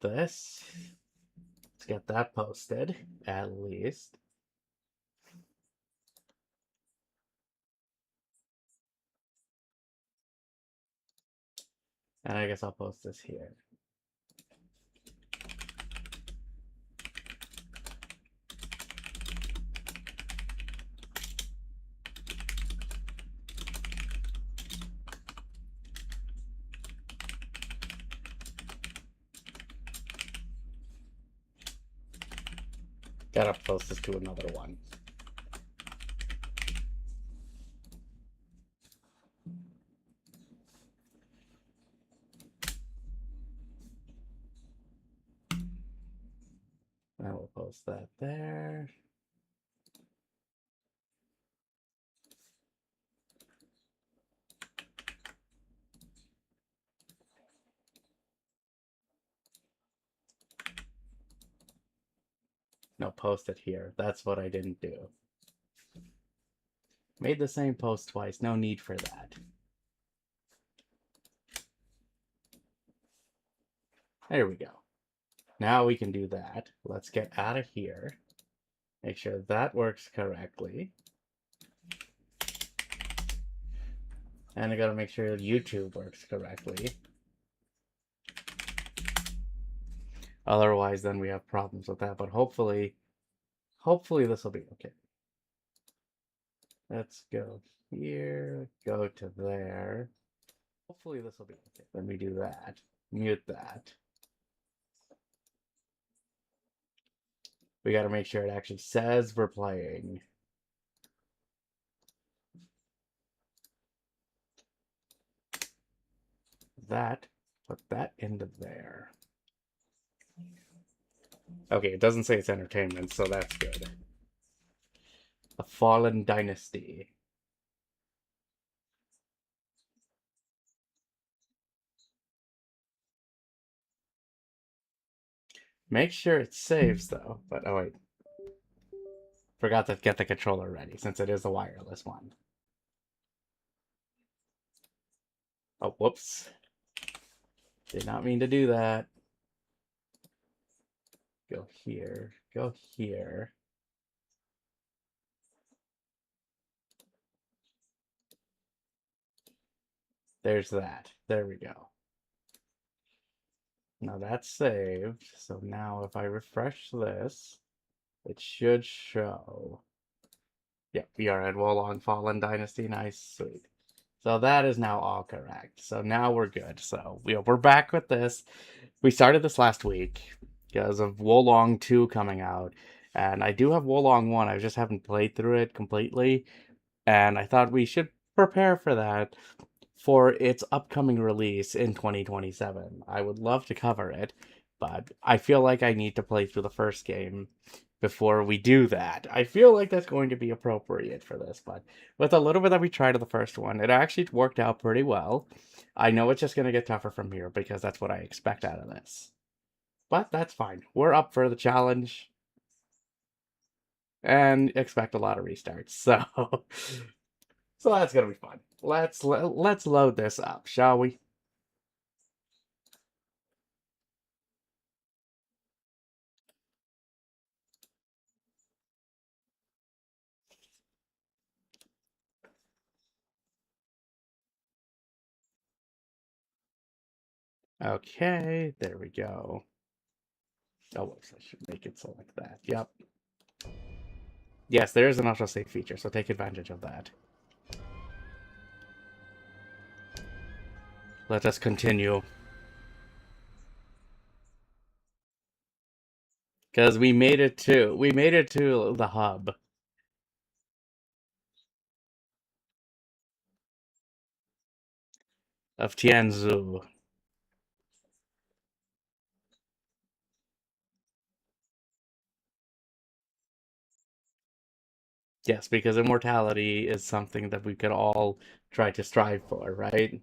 this. Let's get that posted, at least. And I guess I'll post this here. Gotta post this to another one. I will post that there. No, post it here. That's what I didn't do. Made the same post twice. No need for that. There we go. Now we can do that. Let's get out of here. Make sure that works correctly. And I gotta make sure YouTube works correctly. Otherwise, then we have problems with that. But hopefully this will be okay. Let's go here, go to there. Hopefully this will be okay. Let me do that. Mute that. We gotta make sure it actually says we're playing. That, put that into there. Okay, it doesn't say it's entertainment, so that's good. A Fallen Dynasty. Make sure it saves though, but oh wait. Forgot to get the controller ready since it is a wireless one. Oh, whoops. Did not mean to do that. Go here, go here. There's that. There we go. Now that's saved. So now if I refresh this, it should show. Yep, we are at Wolong Fallen Dynasty. Nice, sweet. So that is now all correct. So now we're good. So we're back with this. We started this last week because of Wolong 2 coming out. And I do have Wolong 1. I just haven't played through it completely. And I thought we should prepare for that for its upcoming release in 2027. I would love to cover it, but I feel like I need to play through the first game before we do that. I feel like that's going to be appropriate for this, but with a little bit that we tried of the first one, it actually worked out pretty well. I know it's just going to get tougher from here because that's what I expect out of this. But that's fine. We're up for the challenge and expect a lot of restarts. So so that's going to be fun. Let's load this up, shall we? Okay, there we go. Oh, whoops, I should make it so like that. Yep. Yes, there is an autosave feature, so take advantage of that. Let us continue. Because we made it to the hub. Of Tianzhu. Yes, because immortality is something that we could all try to strive for, right?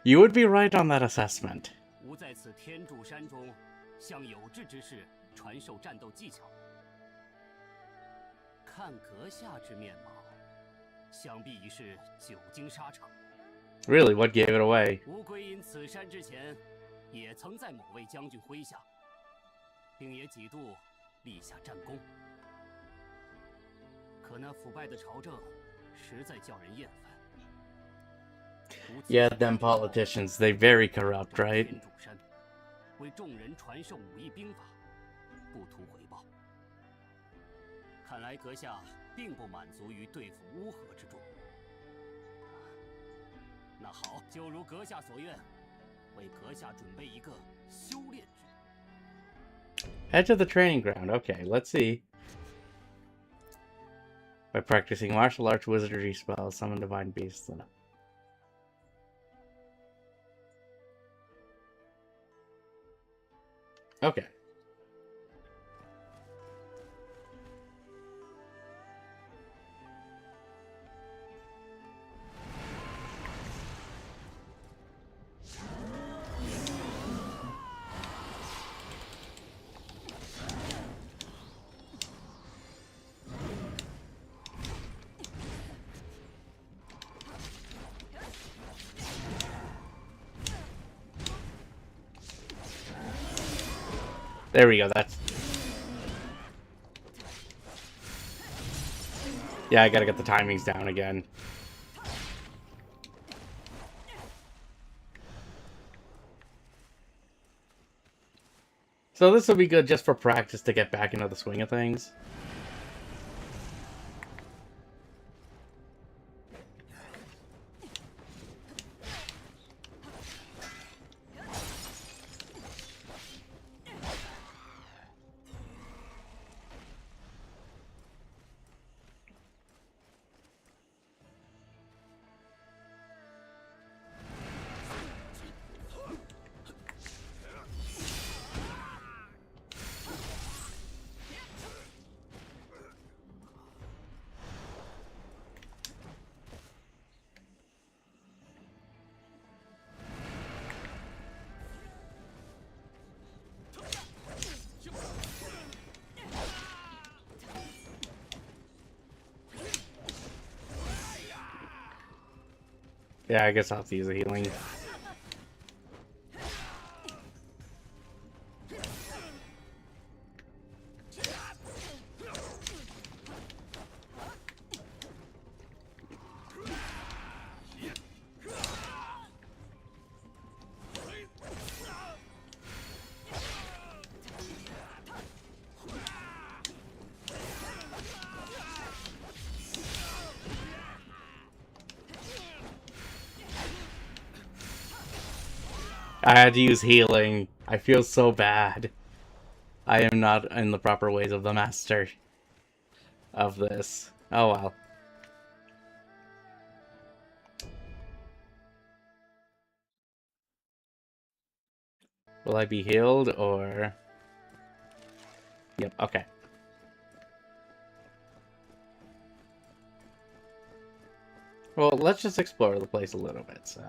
You would be right on that assessment. 吾在此天柱山中，向有志之士传授战斗技巧。看阁下之面貌，想必已是久经沙场。Really, what gave it away? 吾归隐此山之前，也曾在某位将军麾下，并也几度立下战功。可那腐败的朝政，实在叫人厌烦。 Yeah, them politicians, they very corrupt, right? 天柱山，为众人传授武艺兵法，不图回报。看来阁下并不满足于对付乌合之众。那好，就如阁下所愿，为阁下准备一个修炼之路。 Head to the training ground. Okay, let's see. By practicing martial arts, wizardry spells, summon divine beasts. Okay. There we go, that's... Yeah, I gotta get the timings down again. So this will be good just for practice to get back into the swing of things. Yeah, I guess I'll have to use the healing. I had to use healing. I feel so bad. I am not in the proper ways of the master of this. Oh well. Will I be healed or... Yep, okay. Well, let's just explore the place a little bit, so...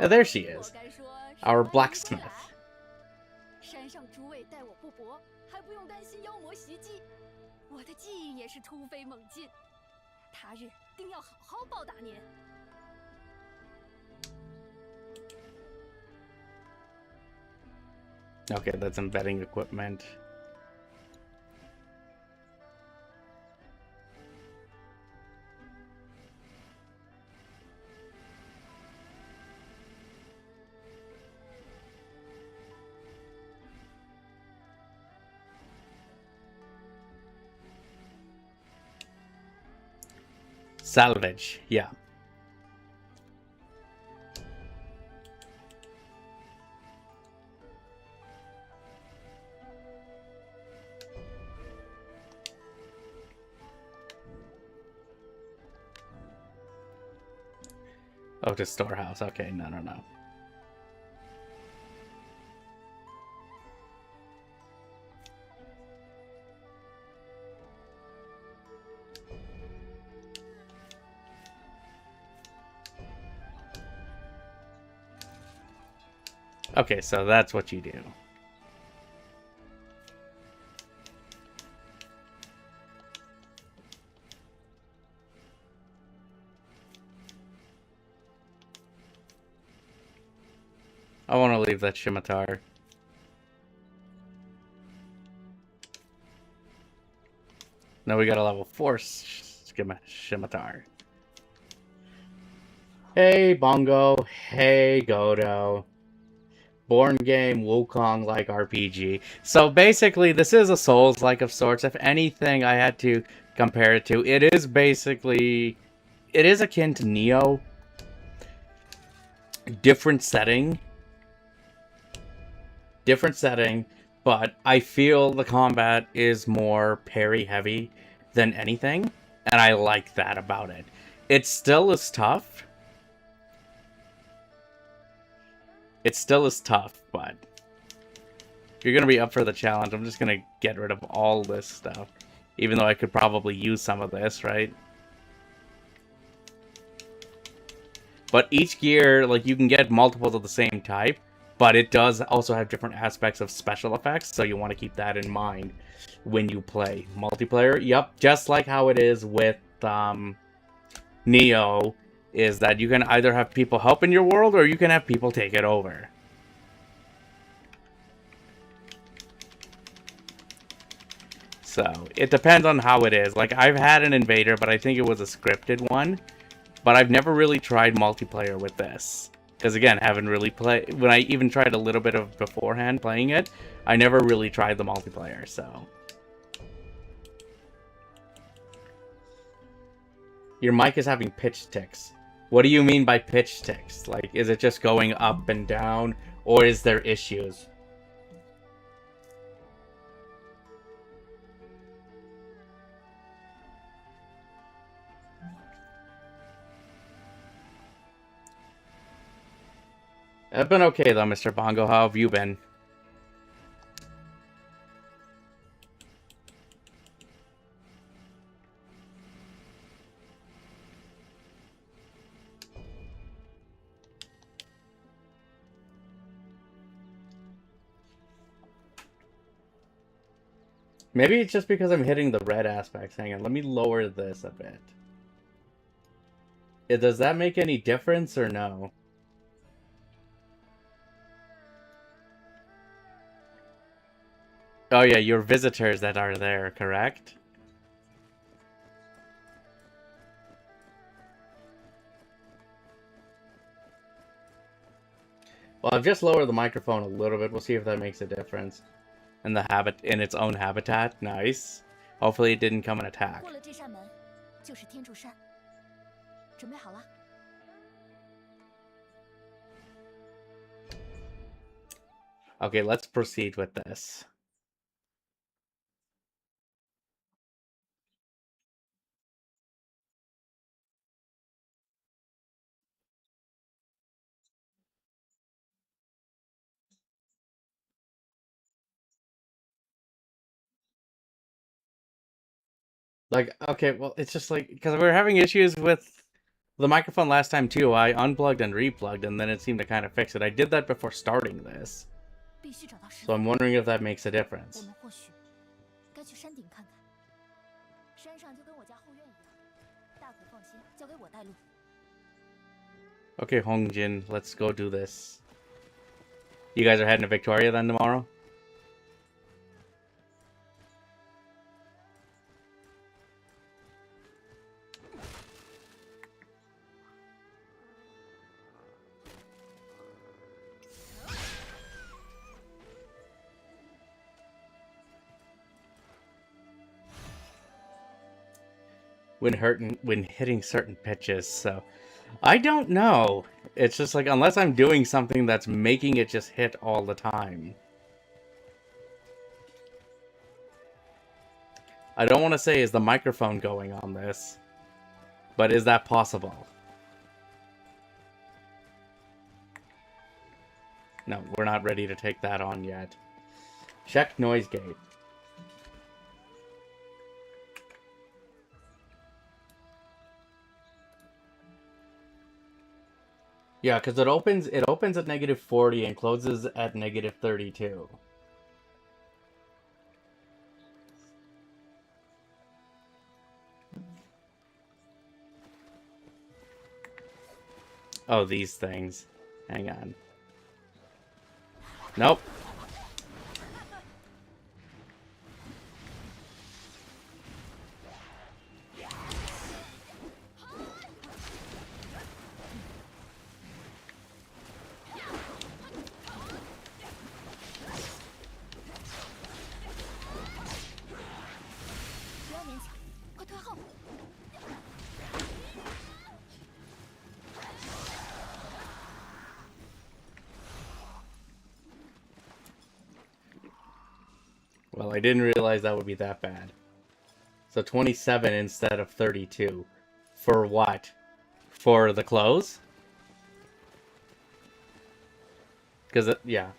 Yeah, there she is. Our blacksmith. 山上诸位待我不薄，还不用担心妖魔袭击。我的技艺也是突飞猛进，他日定要好好报答您。Okay, that's embedding equipment. Salvage, yeah. Oh, to storehouse. Okay, no. Okay, so that's what you do. I want to leave that scimitar. Now we got a level 4 scimitar. Hey, Bongo. Hey, Godo. Board game, Wukong-like RPG. So basically, this is a Souls-like of sorts. If anything, I had to compare it to, it is basically... It is akin to Nioh. Different setting. Different setting, but I feel the combat is more parry-heavy than anything, and I like that about it. It still is tough. It still is tough, but if you're going to be up for the challenge, I'm just going to get rid of all this stuff. Even though I could probably use some of this, right? But each gear, like, you can get multiples of the same type, but it does also have different aspects of special effects, so you want to keep that in mind when you play multiplayer. Yep, just like how it is with Nioh, is that you can either have people help in your world, or you can have people take it over. So, it depends on how it is. Like, I've had an invader, but I think it was a scripted one. But I've never really tried multiplayer with this. Because again, haven't really played... When I even tried a little bit of beforehand playing it, I never really tried the multiplayer, so... Your mic is having pitch ticks. What do you mean by pitch ticks? Like, is it just going up and down? Or is there issues? I've been okay though, Mr. Bongo. How have you been? Maybe it's just because I'm hitting the red aspects. Hang on, let me lower this a bit. Does that make any difference or no? Oh yeah, your visitors that are there, correct? Well, I've just lowered the microphone a little bit. We'll see if that makes a difference. In the in its own habitat. Nice. Hopefully it didn't come and attack. Okay, let's proceed with this. Like, okay, well, it's just like, because we were having issues with the microphone last time too. I unplugged and replugged, and then it seemed to kind of fix it. I did that before starting this. So I'm wondering if that makes a difference. Okay, Hongjin, let's go do this. You guys are heading to Victoria then tomorrow? When hitting certain pitches, so I don't know. It's just like, unless I'm doing something that's making it just hit all the time. I don't want to say, is the microphone going on this? But is that possible? No, we're not ready to take that on yet. Check noise gate. Yeah, because it opens at -40 and closes at -32. Oh, these things. Hang on. Nope. Well, I didn't realize that would be that bad. So 27 instead of 32. For what? For the clothes? Because, yeah.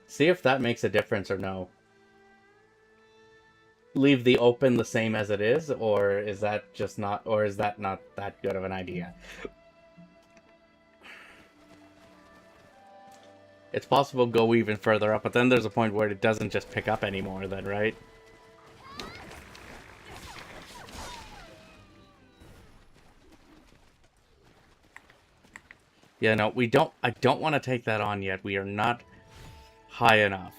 See if that makes a difference or no. Leave the open the same as it is, or is that just not, or is that not that good of an idea? It's possible to go even further up, but then there's a point where it doesn't just pick up anymore then, right? Yeah, no, I don't want to take that on yet. We are not high enough.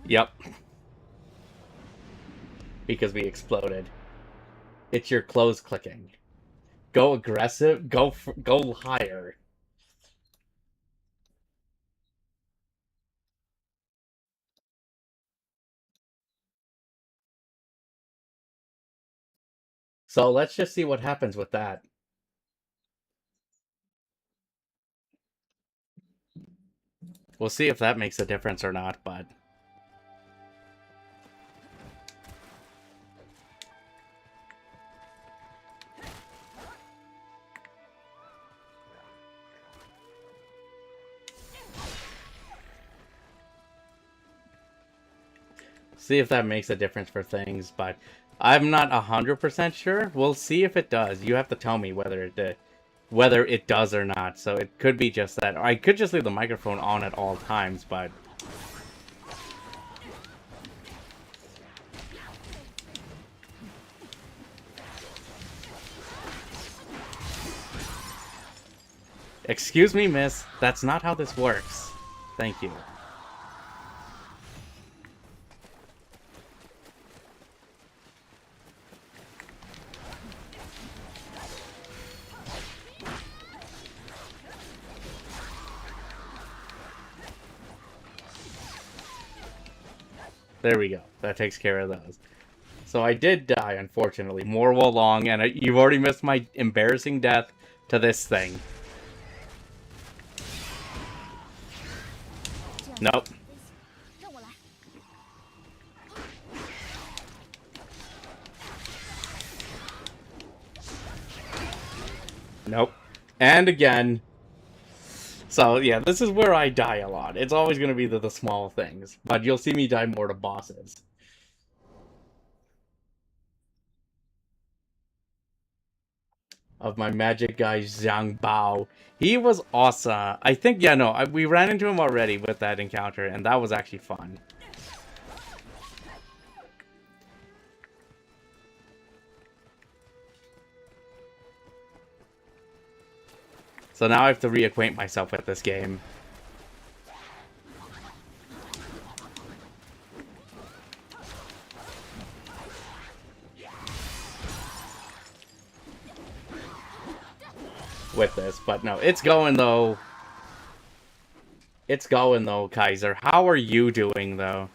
Yep. Because we exploded. It's your clothes clicking. Go aggressive. Go higher. So let's just see what happens with that. We'll see if that makes a difference or not, but... see if that makes a difference for things, but I'm not 100% sure. We'll see if it does. You have to tell me whether it does or not. So it could be just that. Or I could just leave the microphone on at all times, but... Excuse me, miss. That's not how this works. Thank you. There we go. That takes care of those. So I did die, unfortunately. More Wolong, and you've already missed my embarrassing death to this thing. Nope. Nope. And again. So, yeah, this is where I die a lot. It's always going to be the small things. But you'll see me die more to bosses. Of my magic guy, Zhang Bao. He was awesome. I think, yeah, no, we ran into him already with that encounter, and that was actually fun. So now I have to reacquaint myself with this game. With this, but no, it's going though. It's going though, Kaiser. How are you doing though?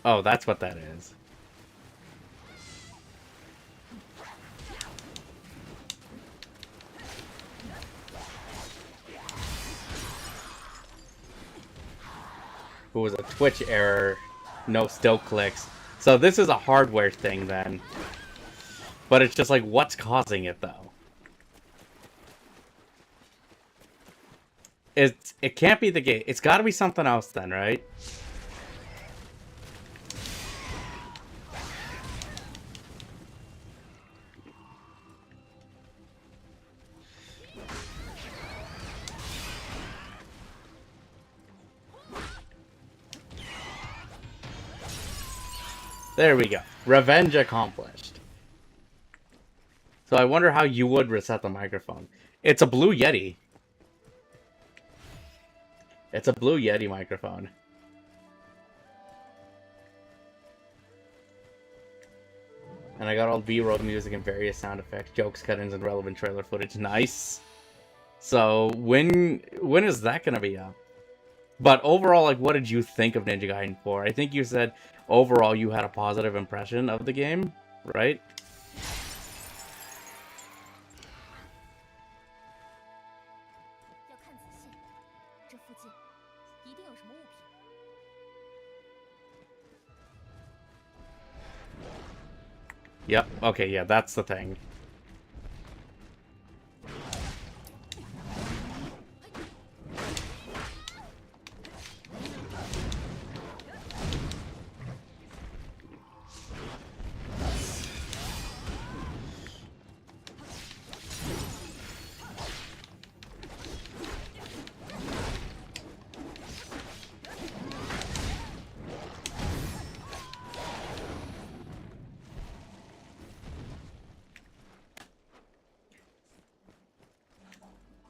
Oh, that's what that is. It was a Twitch error. No still clicks. So this is a hardware thing then. But it's just like, what's causing it though? It can't be the game. It's got to be something else then, right? There we go. Revenge accomplished. So I wonder how you would reset the microphone. It's a Blue Yeti. It's a Blue Yeti microphone. And I got all B-roll music and various sound effects, jokes, cut-ins, and relevant trailer footage. Nice. So when is that gonna be up? But overall, like, what did you think of Ninja Gaiden 4? I think you said overall you had a positive impression of the game, right? Yep, okay, yeah, that's the thing.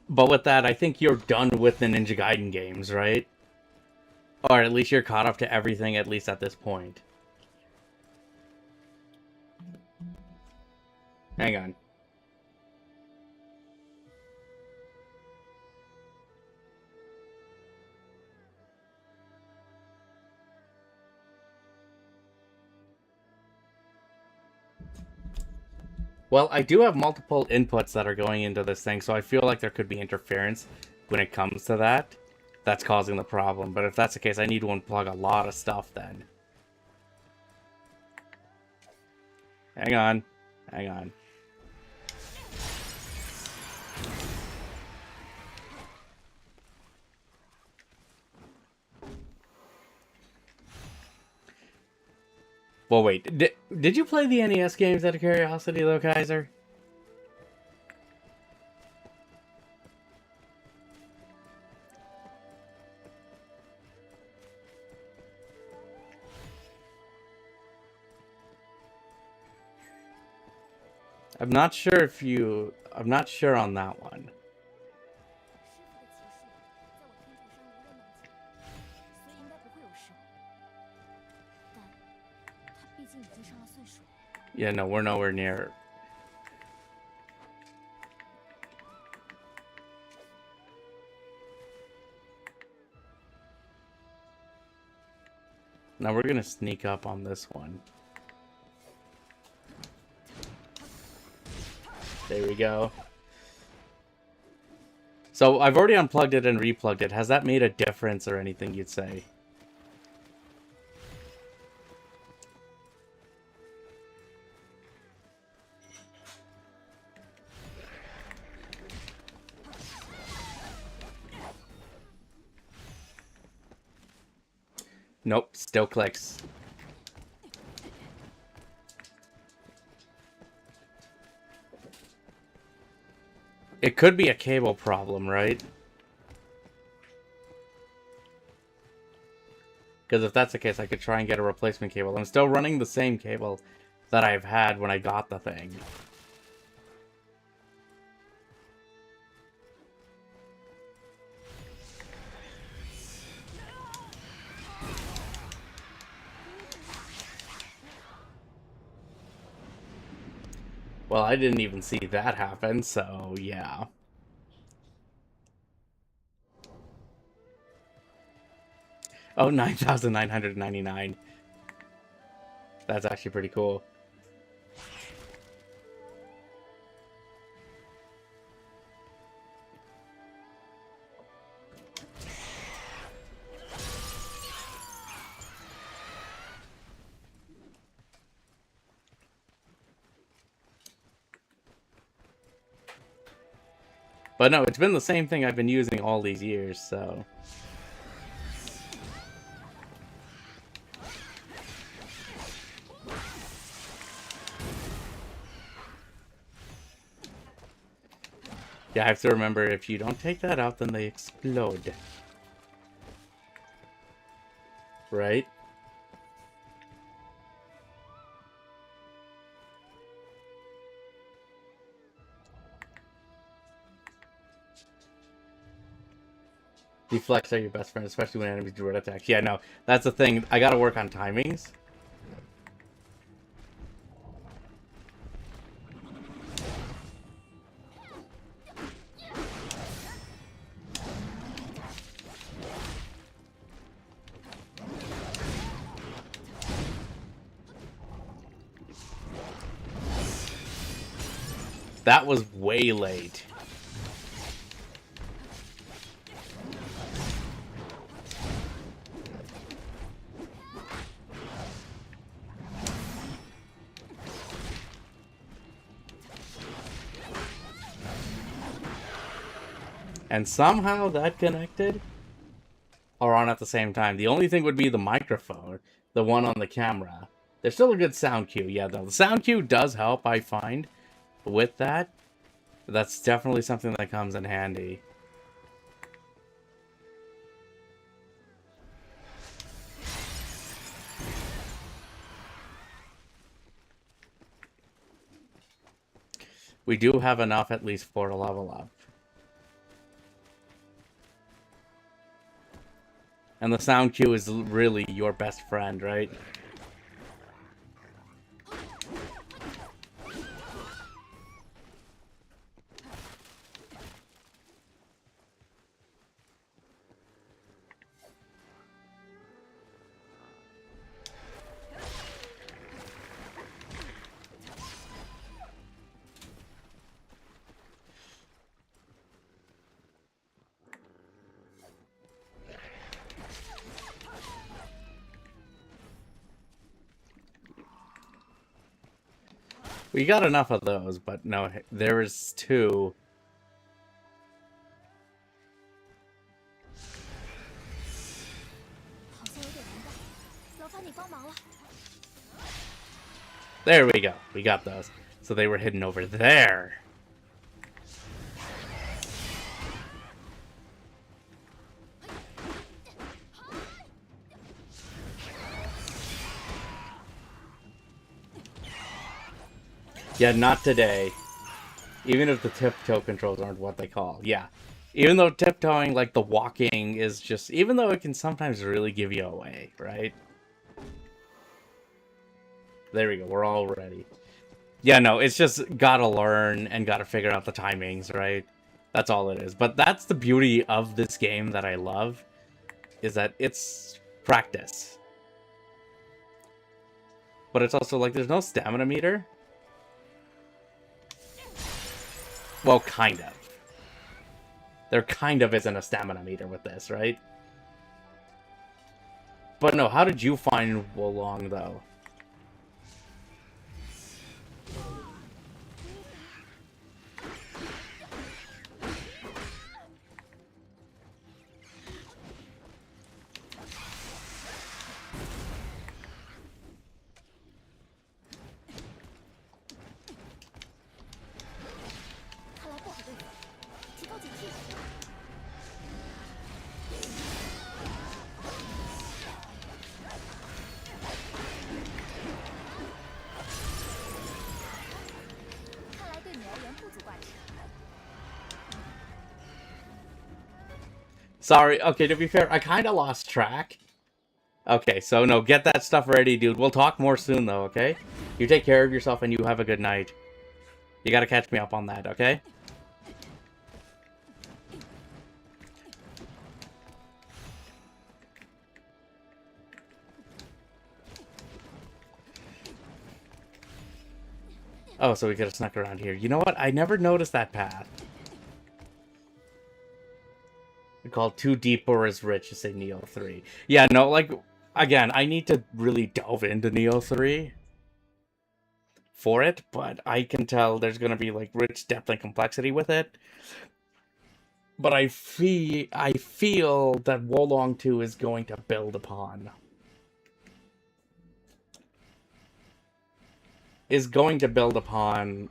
But with that, I think you're done with the Ninja Gaiden games, right? Or at least you're caught up to everything, at least at this point. Hang on. Well, I do have multiple inputs that are going into this thing, so I feel like there could be interference when it comes to that. That's causing the problem. But if that's the case, I need to unplug a lot of stuff then. Hang on. Hang on. Well, wait. Did you play the NES games out of curiosity, though, Kaiser? I'm not sure if you... I'm not sure on that one. Yeah, no, we're nowhere near. Now we're gonna sneak up on this one. There we go. So I've already unplugged it and replugged it. Has that made a difference or anything, you'd say? Nope, still clicks. It could be a cable problem, right? Because if that's the case, I could try and get a replacement cable. I'm still running the same cable that I've had when I got the thing. Well, I didn't even see that happen, so yeah. Oh, 9,999. That's actually pretty cool. But no, it's been the same thing I've been using all these years, so... Yeah, I have to remember, if you don't take that out, then they explode. Right? Deflects are your best friend, especially when enemies do red attacks. Yeah, no, that's the thing. I gotta work on timings. That was way late. And somehow that connected are on at the same time. The only thing would be the microphone, the one on the camera. There's still a good sound cue. Yeah, though. The sound cue does help, I find, with that. That's definitely something that comes in handy. We do have enough at least for a level up. And the sound cue is really your best friend, right? We got enough of those, but no, there is two. There we go. We got those. So they were hidden over there. Yeah, not today. Even if the tiptoe controls aren't what they call. Yeah. Even though tiptoeing, like the walking, is just... Even though it can sometimes really give you away, right? There we go. We're all ready. Yeah, no, it's just gotta learn and gotta figure out the timings, right? That's all it is. But that's the beauty of this game that I love. Is that it's practice. But it's also like there's no stamina meter. Well, kind of. There kind of isn't a stamina meter with this, right? But no, how did you find Wolong, though? Sorry, okay, to be fair, I kind of lost track. Okay, so no, get that stuff ready, dude. We'll talk more soon, though, okay? You take care of yourself and you have a good night. You gotta catch me up on that, okay? Oh, so we could have snuck around here. You know what? I never noticed that path. We call Too Deep or As Rich to say Neo 3. Yeah, no, like, again, I need to really delve into Neo 3 for it, but I can tell there's gonna be, like, rich depth and complexity with it. But I feel that Wolong 2 is going to build upon.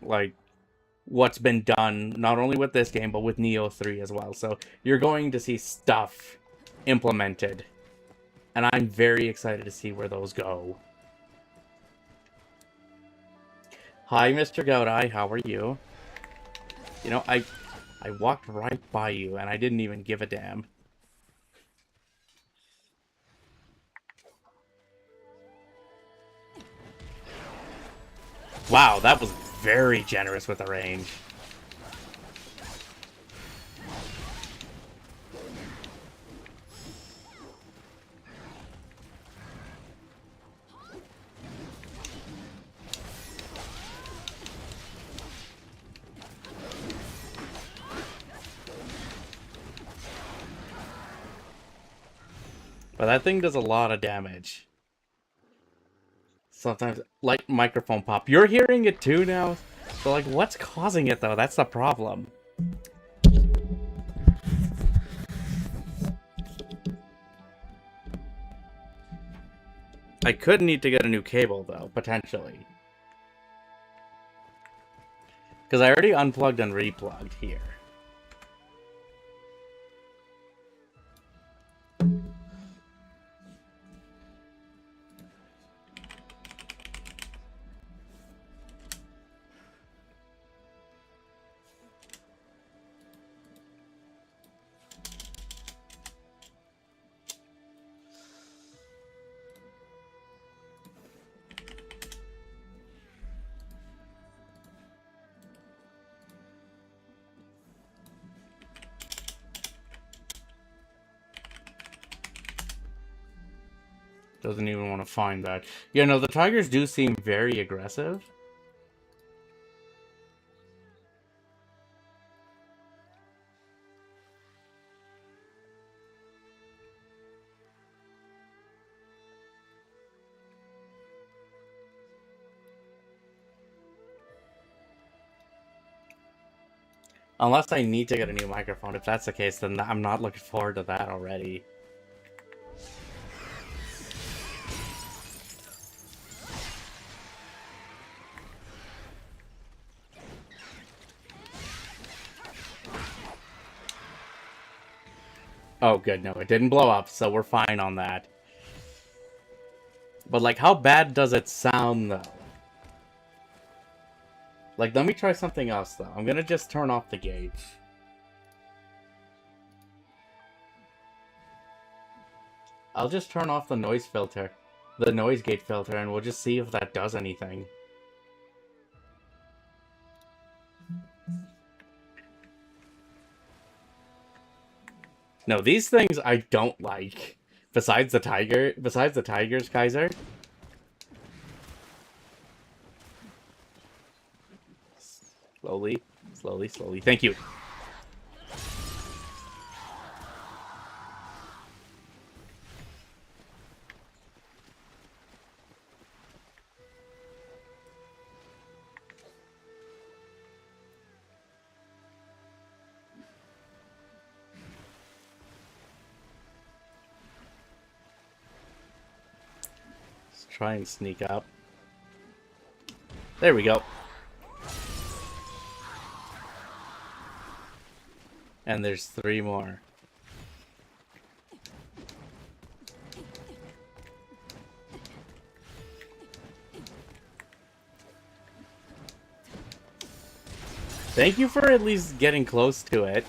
Like, what's been done, not only with this game, but with Neo 3 as well. So you're going to see stuff implemented. And I'm very excited to see where those go. Hi, Mr. Godai, how are you? You know, I walked right by you, and I didn't even give a damn. Wow, that was very generous with the range. But that thing does a lot of damage. Sometimes, like microphone pop. You're hearing it too now? So, like, what's causing it, though? That's the problem. I could need to get a new cable, though, potentially. Because I already unplugged and replugged here. Doesn't even want to find that. Yeah, no, the tigers do seem very aggressive. Unless I need to get a new microphone. If that's the case, then I'm not looking forward to that already. Oh, good. No, it didn't blow up, so we're fine on that. But, like, how bad does it sound, though? Like, let me try something else, though. I'm gonna just turn off the gauge. I'll just turn off the noise filter. The noise gate filter, and we'll just see if that does anything. No, these things I don't like. Besides the tigers, Kaiser. Slowly, slowly, slowly. Thank you. Let's try and sneak up. There we go. And there's 3 more. Thank you for at least getting close to it.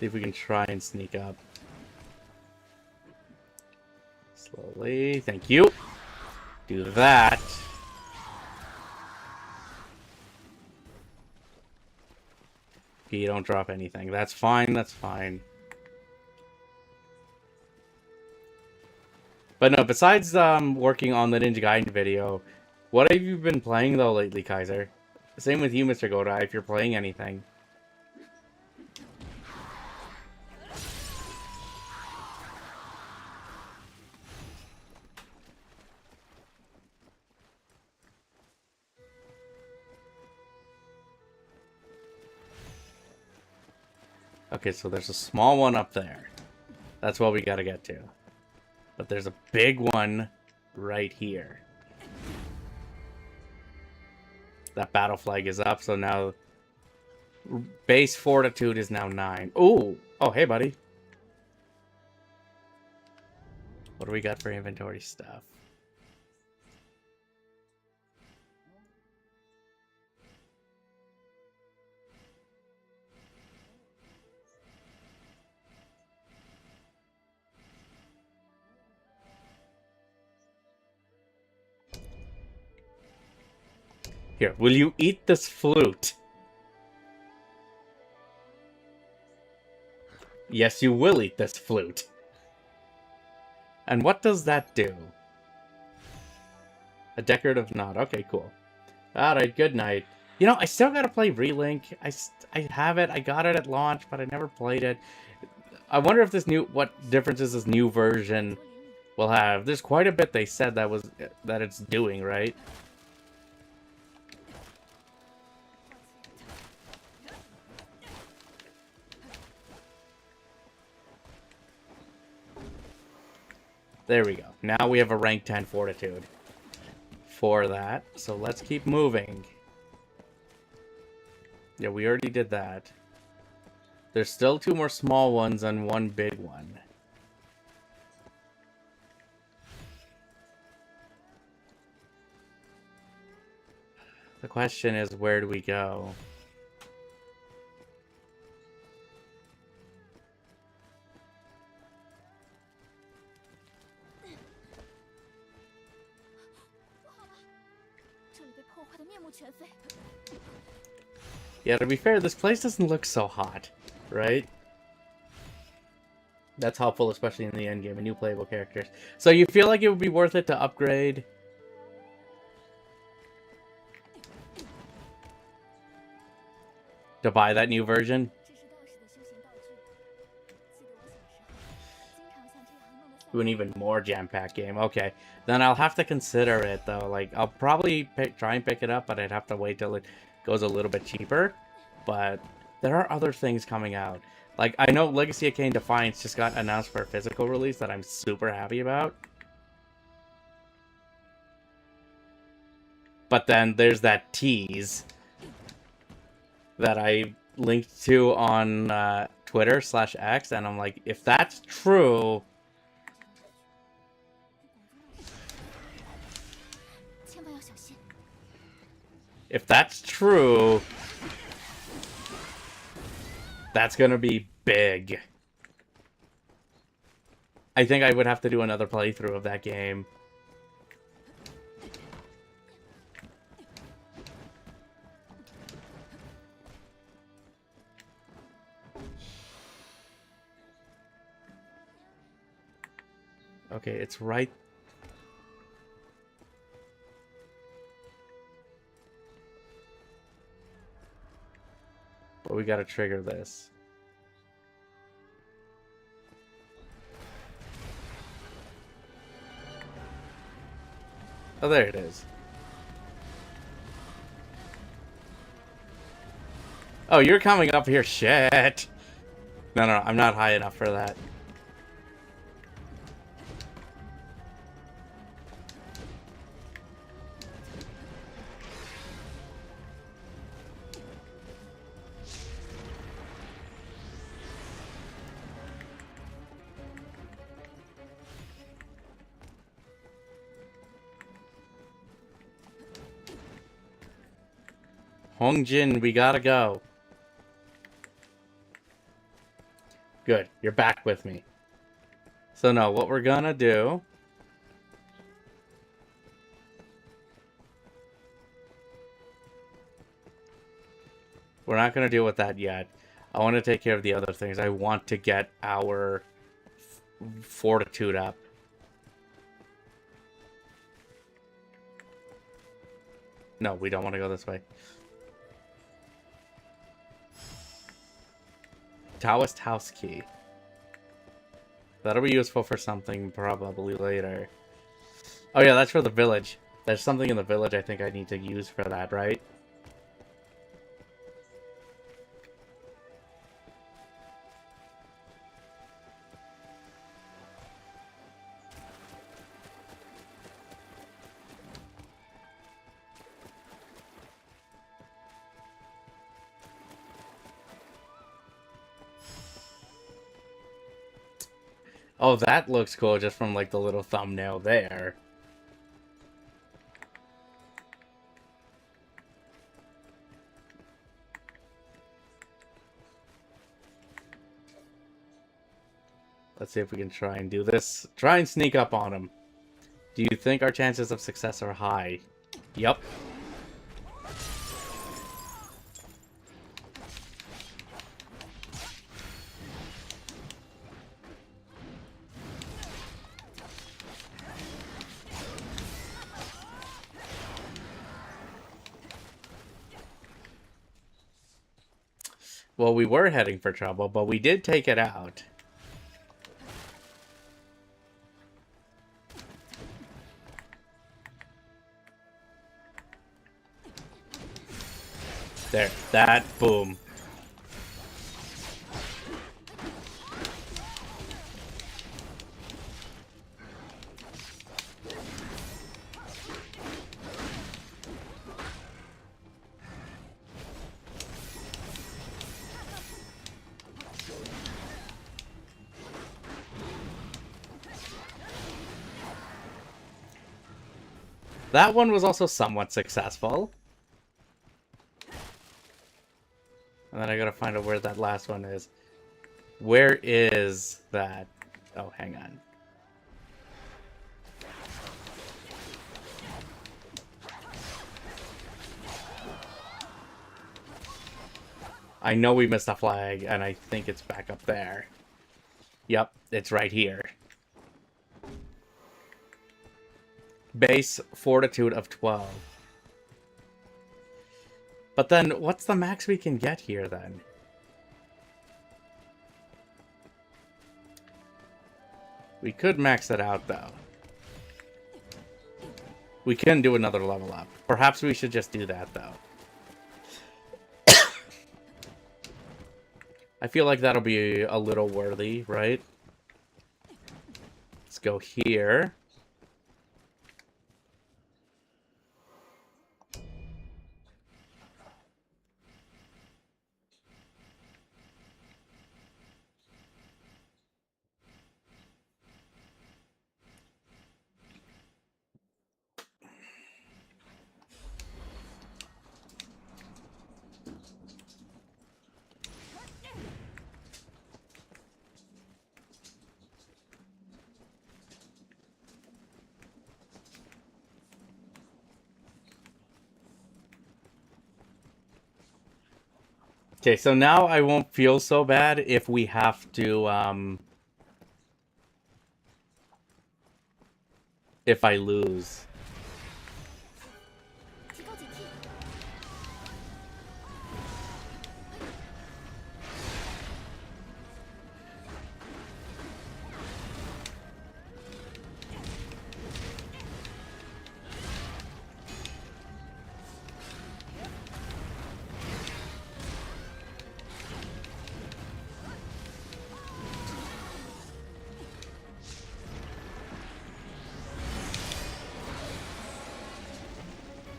See if we can try and sneak up. Slowly. Thank you. Do that. Okay, you don't drop anything. That's fine. That's fine. But no, besides working on the Ninja Gaiden video, what have you been playing though lately, Kaiser? Same with you, Mr. Godai, if you're playing anything. Okay, so there's a small one up there. That's what we gotta get to. But there's a big one right here. That battle flag is up, so now base fortitude is now 9. Ooh! Oh, hey, buddy. What do we got for inventory stuff? Here, will you eat this flute? Yes, you will eat this flute. And what does that do? A decorative nod. Okay, cool. Alright, good night. You know, I still gotta play Relink. I have it. I got it at launch, but I never played it. I wonder if this new... what differences this new version will have. There's quite a bit they said that it's doing, right? There we go. Now we have a rank 10 fortitude for that. So let's keep moving. Yeah, we already did that. There's still 2 more small ones and 1 big one. The question is, where do we go? Yeah, to be fair, this place doesn't look so hot, right? That's helpful, especially in the endgame, and new playable characters. So you feel like it would be worth it to upgrade? To buy that new version? To an even more jam-packed game. Okay, then I'll have to consider it, though. Like, I'll probably try and pick it up, but I'd have to wait till it goes a little bit cheaper. But there are other things coming out. Like, I know Legacy of Kain Defiance just got announced for a physical release that I'm super happy about. But then there's that tease that I linked to on Twitter/X, and I'm like, if that's true... If that's true, that's gonna be big. I think I would have to do another playthrough of that game. Okay, it's right... But we gotta trigger this. Oh, there it is. Oh, you're coming up here. Shit. No, I'm not high enough for that. Hongjin, we gotta go. Good, you're back with me. So no, what we're gonna do... We're not gonna deal with that yet. I want to take care of the other things. I want to get our fortitude up. No, we don't want to go this way. Taoist house key. That'll be useful for something probably later. Oh yeah, that's for the village. There's something in the village I think I need to use for that, right? Oh, that looks cool just from like the little thumbnail there. Let's see if we can try and do this. Try and sneak up on him. Do you think our chances of success are high? Yep. Well, we were heading for trouble, but we did take it out. There, that, boom. That one was also somewhat successful. And then I gotta find out where that last one is. Where is that? Oh, hang on. I know we missed a flag, and I think it's back up there. Yep, it's right here. Base fortitude of 12. But then, what's the max we can get here, then? We could max it out, though. We can do another level up. Perhaps we should just do that, though. I feel like that'll be a little worthy, right? Let's go here. Okay, so now I won't feel so bad if we have to, if I lose.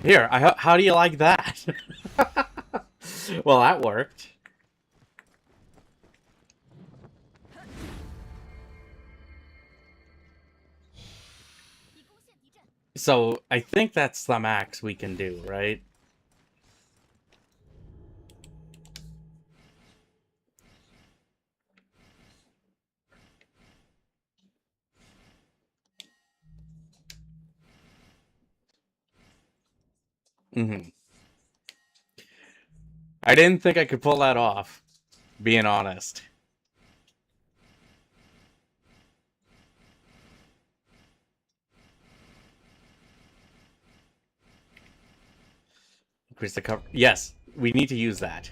Here, how do you like that? Well, that worked. So, I think that's the max we can do, right? Mm-hmm. I didn't think I could pull that off, being honest. Increase the cover. Yes, we need to use that.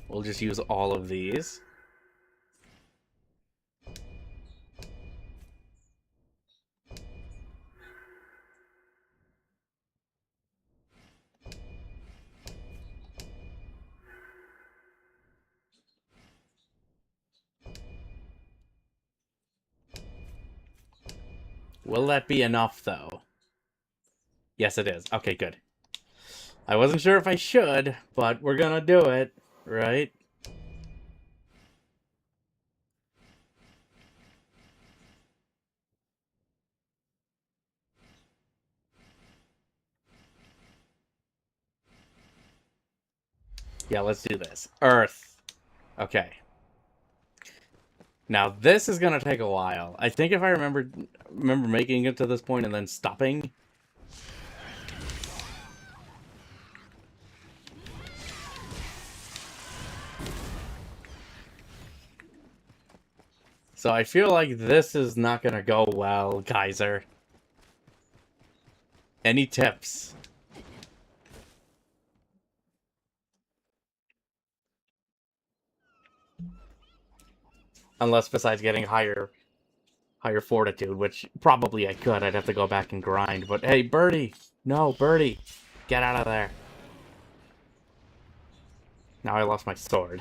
We'll just use all of these. Will that be enough, though? Yes, it is. Okay, good. I wasn't sure if I should, but we're gonna do it, right? Yeah, let's do this. Earth. Okay. Now, this is gonna take a while. I think if I remember making it to this point and then stopping. So I feel like this is not gonna go well, Kaiser. Any tips? Unless besides getting higher fortitude, which probably I could. I'd have to go back and grind. But hey, Birdie! No, Birdie! Get out of there. Now I lost my sword.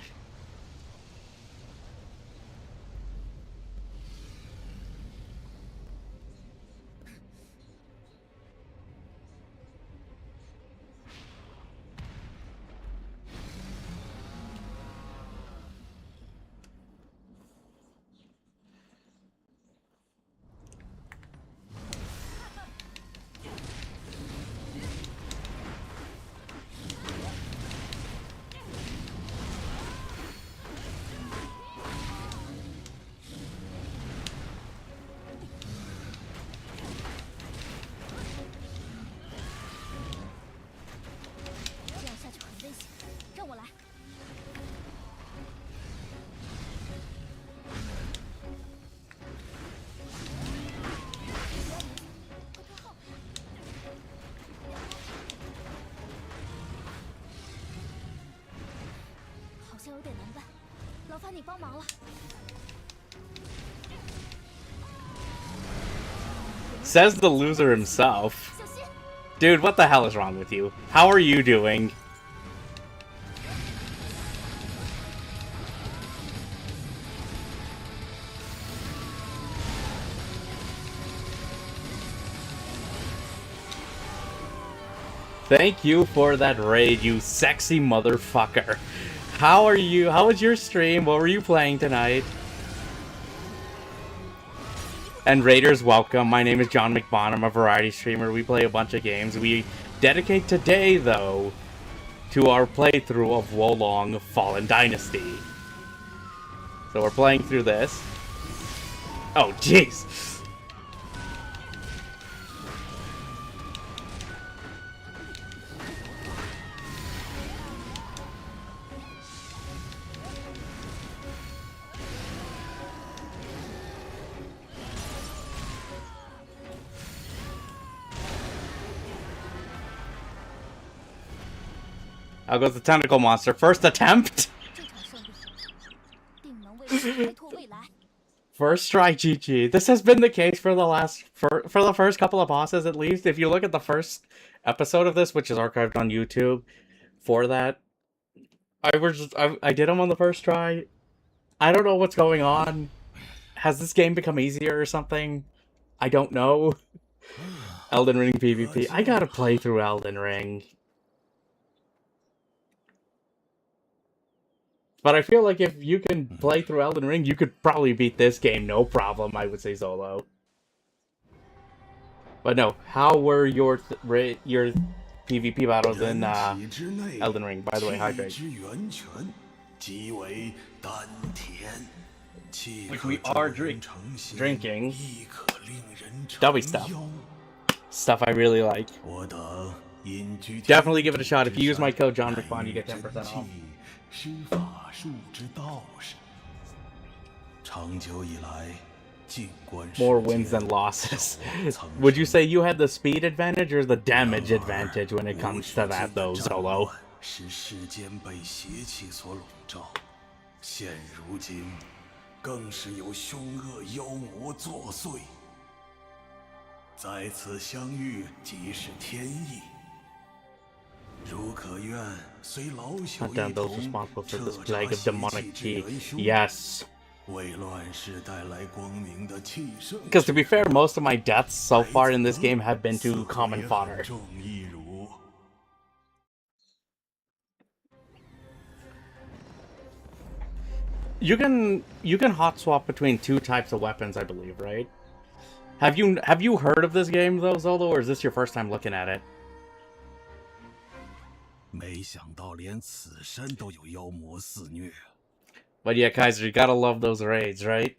Says the loser himself. Dude, what the hell is wrong with you? How are you doing? Thank you for that raid, you sexy motherfucker. How are you? How was your stream? What were you playing tonight? And Raiders, welcome. My name is John McBon. I'm a variety streamer. We play a bunch of games. We dedicate today, though, to our playthrough of Wo Long Fallen Dynasty. So we're playing through this. Oh, jeez. How goes the tentacle monster? First attempt? First try, GG. This has been the case for the first couple of bosses, at least. If you look at the first episode of this, which is archived on YouTube, for that, I did them on the first try. I don't know what's going on. Has this game become easier or something? I don't know. Elden Ring PvP. I gotta play through Elden Ring. But I feel like if you can play through Elden Ring, you could probably beat this game no problem, I would say, Zolo. But no, how were your PvP battles in 人体之内 Elden Ring. By the way, 气 hydrate. 之源泉即为丹田，气 Which 可 we 助 are 人成仙， drinking. 亦可令人 Dubby 成 stuff. 妖。 Stuff I really like. 我等隐居 Definitely give it a 天 shot. 地 If you use 之 my 山 code John 乃 McFun, you 与 get 10% 真 off. 气施法术之道士。长久以来，静观世 More 间 wins than losses. 手握苍 Would you 生 say you had the speed advantage or the damage 然而 advantage when it 无 comes 止 to 境 that, 的 though, 战 Zolo? 乱使世间被邪气所笼罩，现如今更是有凶恶妖魔作祟。在此相遇，即是天意。如可愿，随老朽 Hunt 一 down those 同 responsible for 彻 this 查 plague of 邪 demonic 气之 tea. 元凶， Yes. 为乱世带来光明的气盛。 Because to be fair, most of my deaths so far in this game have been to common fodder. 正义如 You can hot swap between two types of weapons, I believe, right? Have you heard of this game though, Zolo, or is this your first time looking at it? 没想到连此山都有妖魔肆虐， But yeah, Kaiser, you gotta love those raids, right?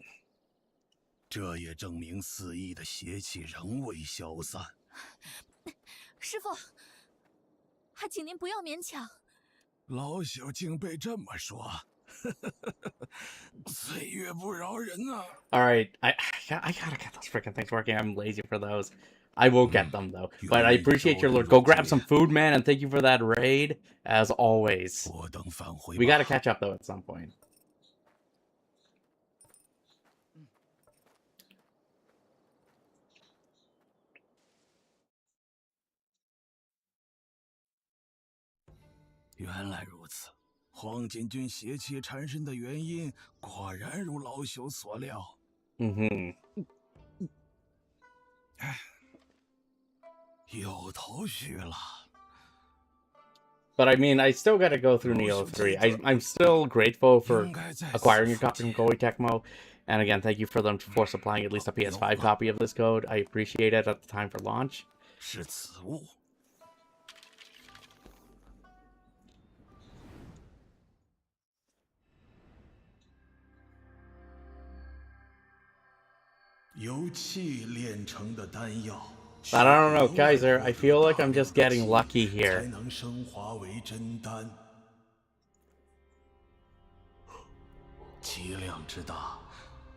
这也证明肆意的邪气仍未消散。师傅，还请您不要勉强。老朽竟被这么说，岁月不饶人啊！ All right, I gotta get those freaking things working. I'm lazy for those. I will get them though. But I appreciate your lord. Go grab some food, man, and thank you for that raid as always. 我等返回吧。 We gotta catch up though at some point. 原来如此，黄巾军邪气缠身的原因，果然如老朽所料。 Mm-hmm. 有头绪了。 But I mean, I still gotta go through Neo 3. I'm still grateful for 应该在此 acquiring a 附 copy from 近 Koei Tecmo. And again, thank you for them for supplying at least a PS5 copy of this code. I appreciate it at the time for launch. 是此物。由气炼成的丹药。 But I don't know, Kaiser. I feel like I'm just getting lucky 才 here. 能升华为真丹。气量之大，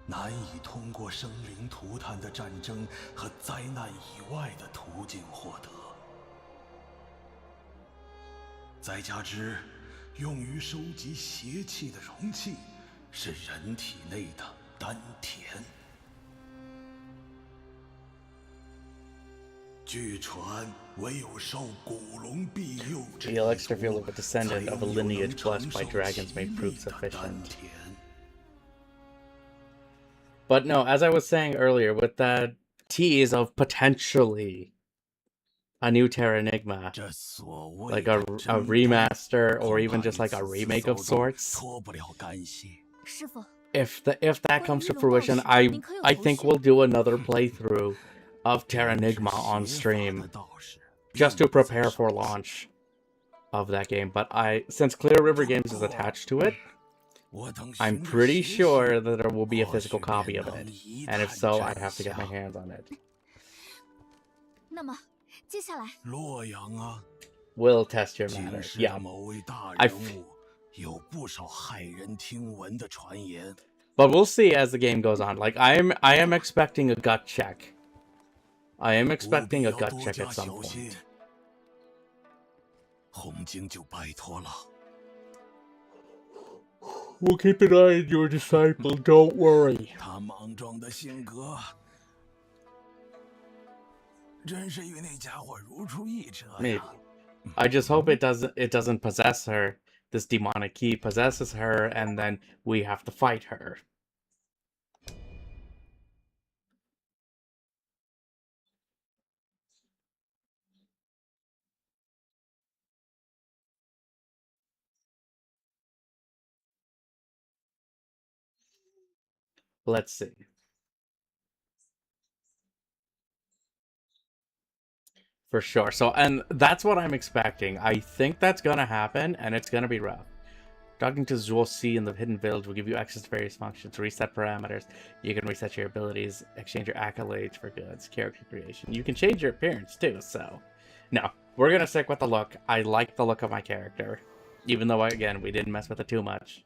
难以通过生灵涂炭的战争和灾难以外的途径获得。再加之，用于收集邪气的容器是人体内的丹田。 据传，唯有受古龙庇佑之 The elixir feel of a descendant of a lineage blessed by dragons may prove 丹 sufficient. 田。 But no, as I was saying earlier, with that tease of potentially a new Terra Enigma, 这所谓 like 的 a 真丹 remaster or 恐 even 怕 just 与 like a 此次 remake 骚 of 动 sorts. 脱不了干系。师傅， If that comes to 关于 fruition, 龙道士， I 您可有 I 头 think 绪？ we'll do another playthrough of Terra 真是 Enigma on 邪法的 stream 道士 just to 并不在 prepare 少 for 数 launch of that game. But since Clear River Games is attached to it, 我等 I'm 循着 pretty 邪气 sure that there will be a 或 physical 许 copy 便 of 能 it. 一 And if 探 so, 真 I'd have to get my 相 hands on it. 那么接下来洛阳啊， We'll test your 警 matter. 示 Yeah. 的某位大 I 人物，有不少骇人听闻的传言。 But we'll see as the game goes on. Like I am expecting a gut check. I am 务必 expecting a 要 gut 多 check 加 at some 小心 point.。红晶就拜托了。 We'll keep an eye on your disciple, don't worry. 他莽撞的性格，真是与那家伙如出一辙 Maybe. 呀。 I just hope it doesn't possess her. This demonic key possesses her, and then we have to fight her. Let's see. For sure. So, and that's what I'm expecting. I think that's gonna happen, and it's gonna be rough. Talking to Zhuo Si in the Hidden Village will give you access to various functions, reset parameters. You can reset your abilities, exchange your accolades for goods, character creation. You can change your appearance too, so... No, we're gonna stick with the look. I like the look of my character. Even though, again, we didn't mess with it too much.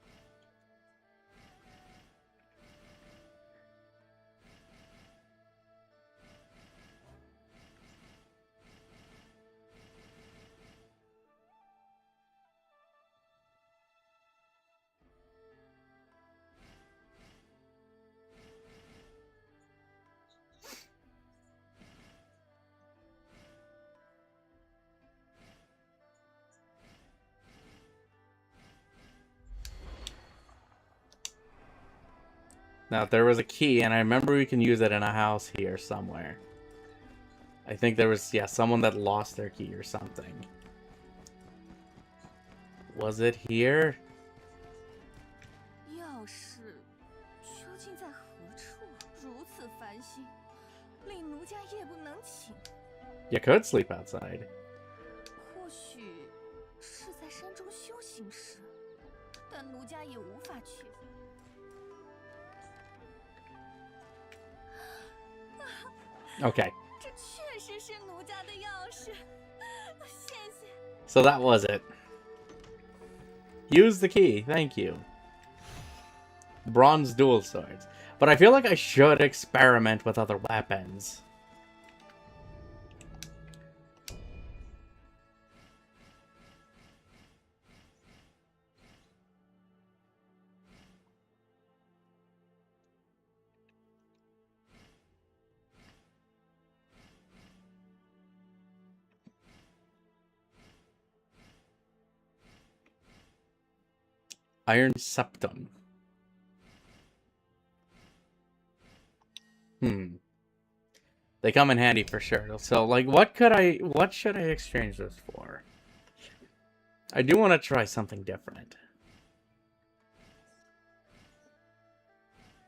Now, there was a key, and I remember we can use it in a house here somewhere. I think there was, yeah, someone that lost their key or something. Was it here? 钥匙究竟在何处？如此烦心，令奴家夜不能寝。 You could sleep outside. 或许是在山中修行时，但奴家也无法确定。 Okay. 这确实是奴家的钥匙，谢谢。 So that was it. Use the key. Thank you. Bronze dual swords. But I feel like I should experiment with other weapons. Iron Septum. They come in handy for sure. So, like, what should I exchange this for? I do want to try something different.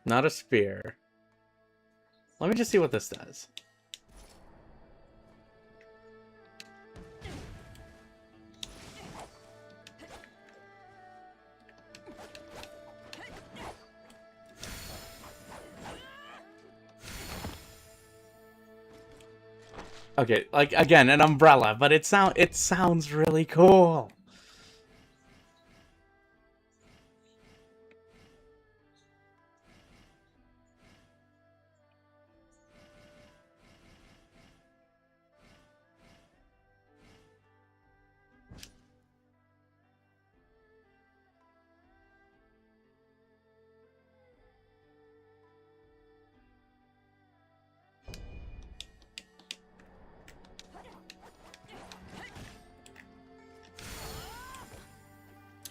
Not a spear. Let me just see what this does. Okay, like, again, an umbrella, but it sounds really cool.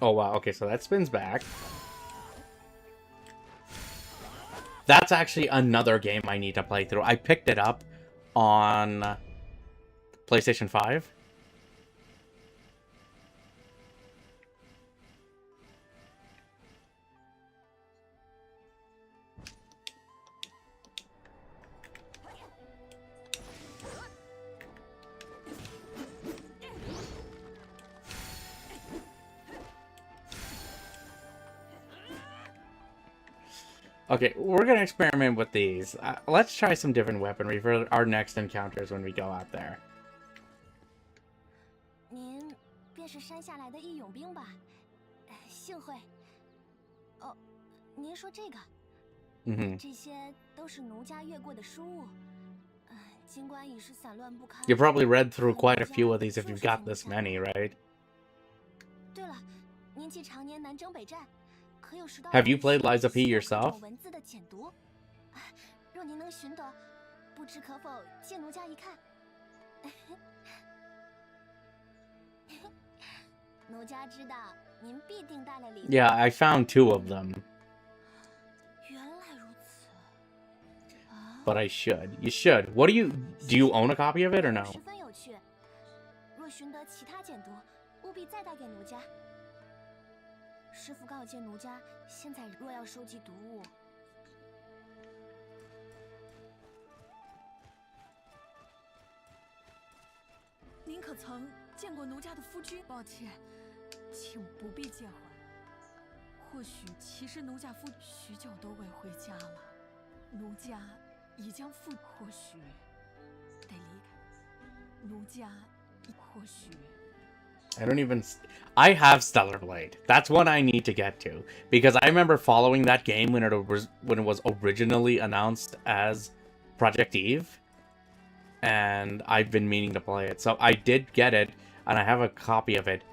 Oh, wow. Okay, so that spins back. That's actually another game I need to play through. I picked it up on PlayStation 5. Okay, we're gonna experiment with these. Let's try some different weaponry for our next encounters when we go out there. 您便是山下来的义勇兵吧？幸会。哦，您说这个？这些都是奴家越过的书物。尽管已是散乱不堪。You probably read through quite a few of these if you've got this many, right? 对了，您既常年南征北战。 Have you played Lies of P yourself? 若您能寻得，不知可否借奴家一看？奴家知道您必定带了礼物。Yeah, I found 2 of them. 原来如此。But I should. You should. What do you own a copy of it or no? 十分有趣。若寻得其他简牍，务必再带给奴家。 师父告诫奴家，现在若要收集毒物，可曾见过奴家的夫君？抱歉，请不必介怀。或许其实奴家夫许久都未回家了，奴家已将父，或许得离开。奴家或许。I don't even... I have Stellar Blade. That's one I need to get to. Because I remember following that game when it was originally announced as Project Eve. And I've been meaning to play it. So I did get it, and I have a copy of it.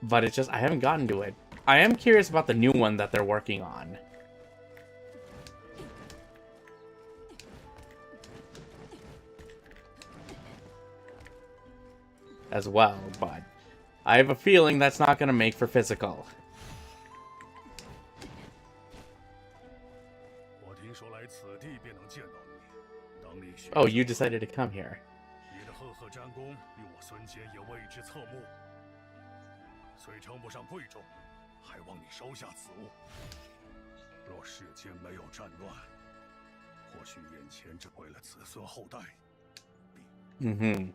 But it's just, I haven't gotten to it. I am curious about the new one that they're working on. As well, but I have a feeling that's not going to make for physical. Oh, you decided to come here. Mm-hmm.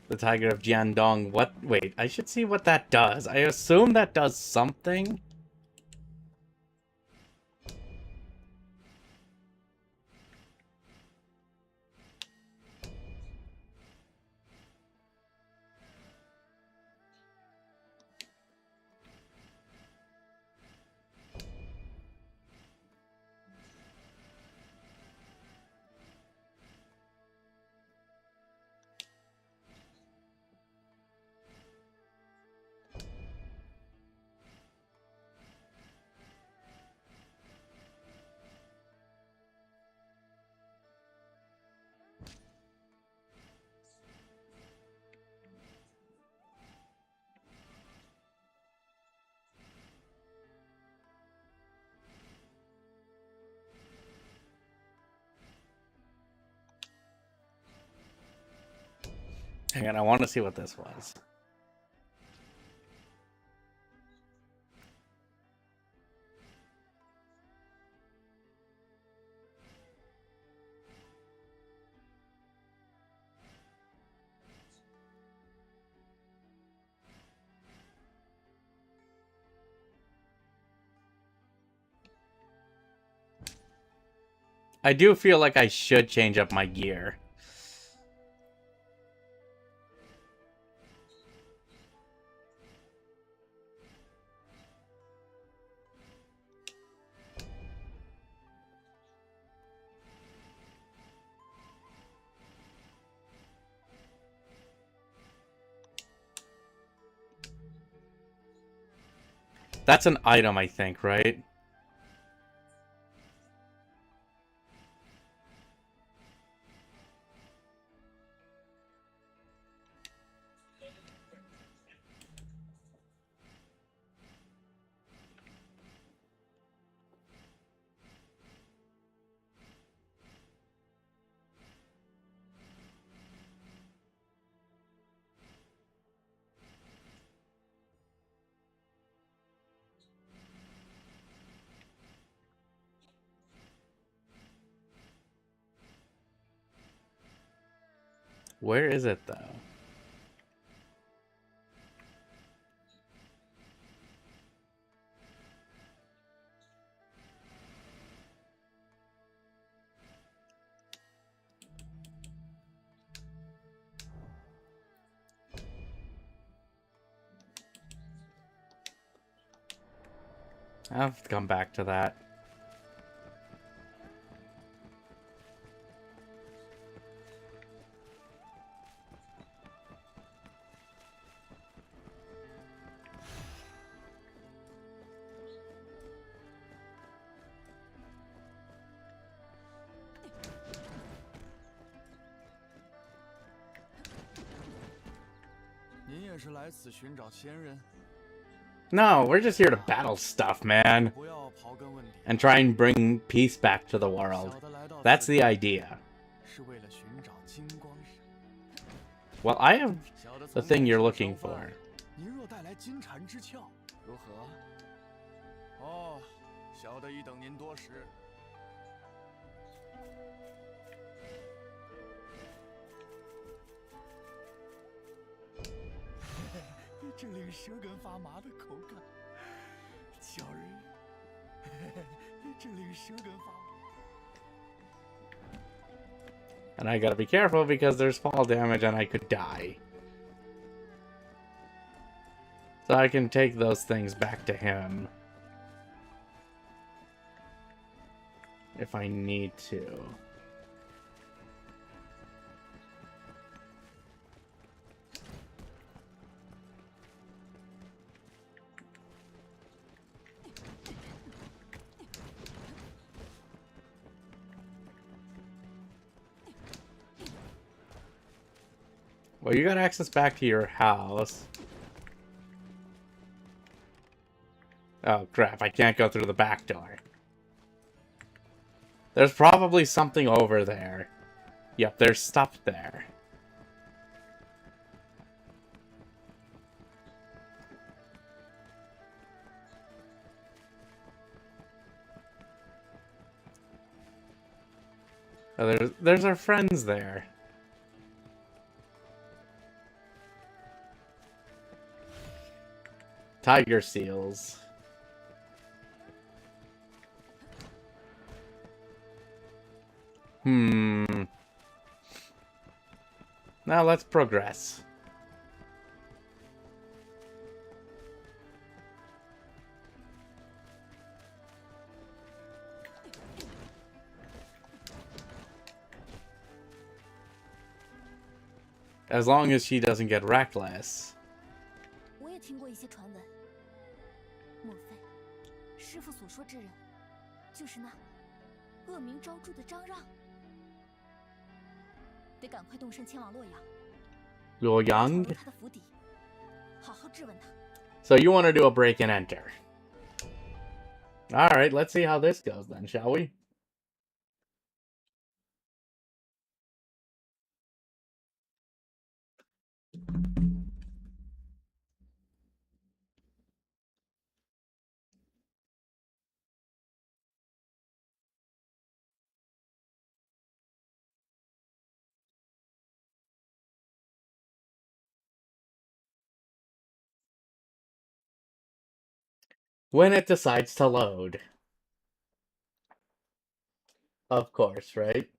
The Tiger of Jiandong. What? Wait, I should see what that does. I assume that does something. Hang on, I want to see what this was. I do feel like I should change up my gear. That's an item, I think, right? Where is it, though? I'll have to come back to that. No, we're just here to battle stuff, man. And try and bring peace back to the world. That's the idea. Well, I have the thing you're looking for. 这令舌根发麻的口感，叫人，这令舌根发麻。 And I gotta be careful because there's fall damage and I could die. So I can take those things back to him. If I need to. Well, you got access back to your house. Oh, crap. I can't go through the back door. There's probably something over there. Yep, there's stuff there. Oh, there's our friends there. Tiger seals. Now let's progress. As long as she doesn't get reckless. 我也听过一些传闻。莫非，师傅所说之人，就是那恶名昭著的张让？得赶快动身前往洛阳。洛阳？他的府邸，好好质问他。So you want to do a break and enter? All right, let's see how this goes then, shall we? When it decides to load. Of course, right?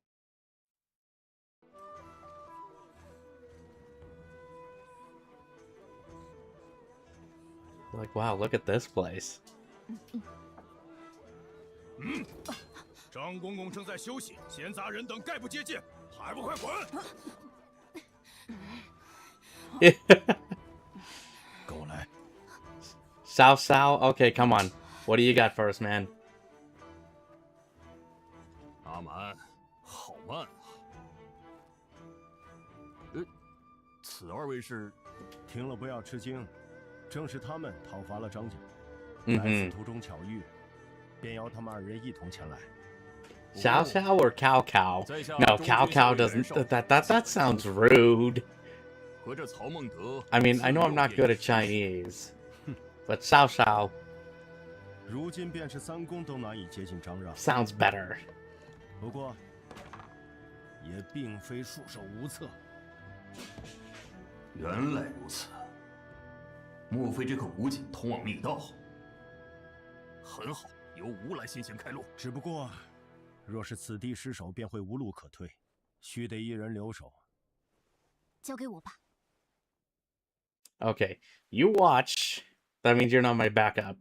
Like, wow, look at this place. 张公公正在休息，闲杂人等概不接见，还不快滚！跟我来。Sao Sao? Okay, come on. What do you got first, man? 阿蛮，好慢啊！此二位是？听了不要吃惊，正是他们讨伐了张家。嗯来此途中巧遇，便邀他们二人一同前来。Xiao Xiao or Cao Cao? No, Cao Cao doesn't. That sounds rude. I mean, I know I'm not good at Chinese, but Xiao Xiao 如今便是三公都难以接近张让。sounds better. 不过，也并非束手无策。原来如此，莫非这个吴景通往密道？很好，由吾来先行开路。只不过，若是此地失守，便会无路可退，须得一人留守。交给我吧。Okay, you watch. That means you're not my backup.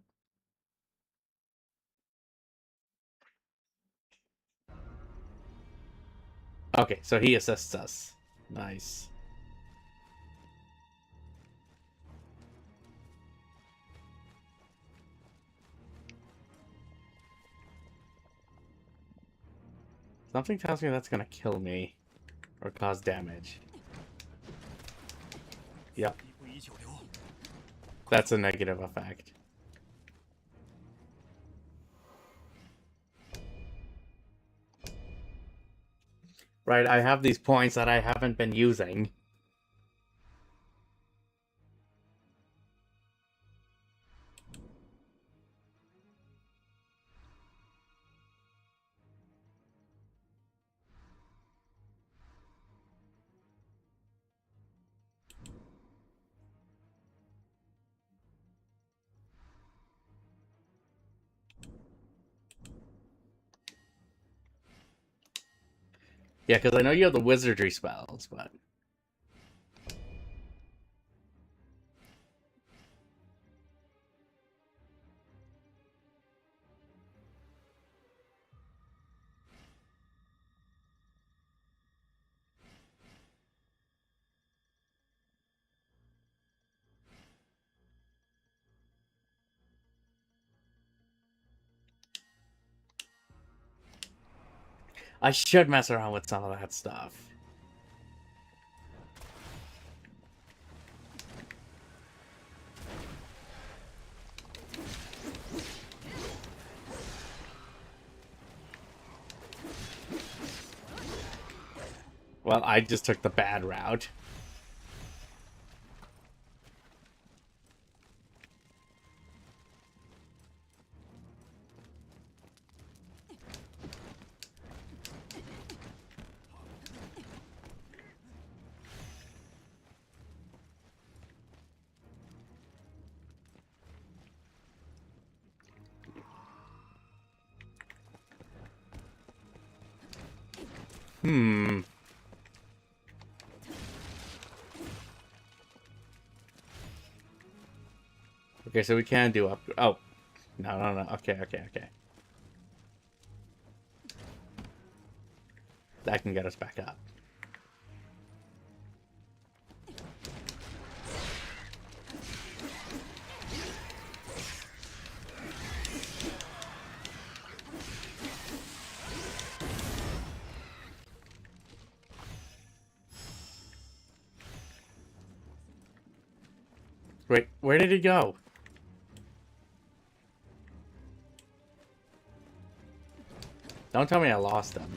Okay, so he assists us. Nice. Something tells me that's gonna kill me. Or cause damage. Yep. That's a negative effect. Right, I have these points that I haven't been using. Yeah, because I know you have the wizardry spells, but... I should mess around with some of that stuff. Well, I just took the bad route. Okay, so we can do up... Oh. No. Okay. That can get us back up. Wait, where did he go? Don't tell me I lost him.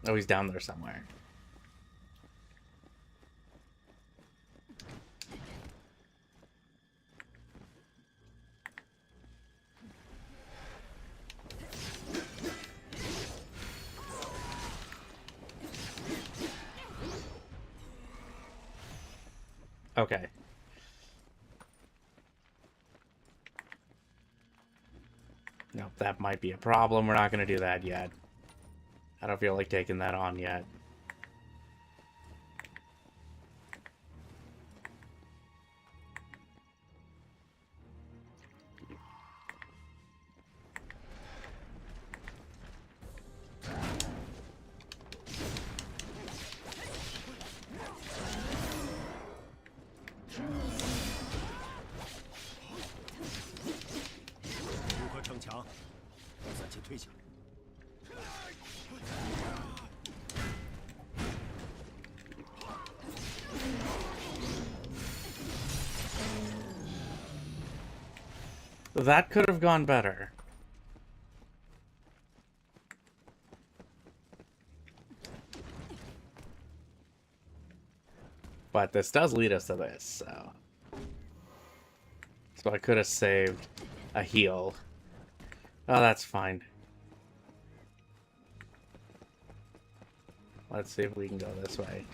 Oh, he's down there somewhere. Okay. No, that might be a problem. We're not going to do that yet. I don't feel like taking that on yet. That could have gone better. But this does lead us to this, so... So I could have saved a heal. Oh, that's fine. Let's see if we can go this way.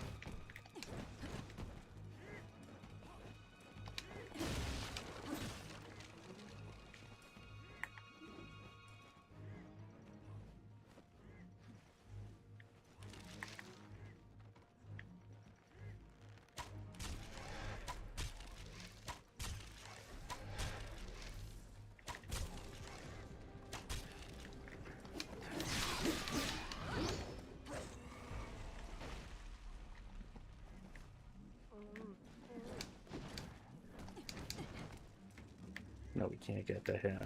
No, we can't get to him.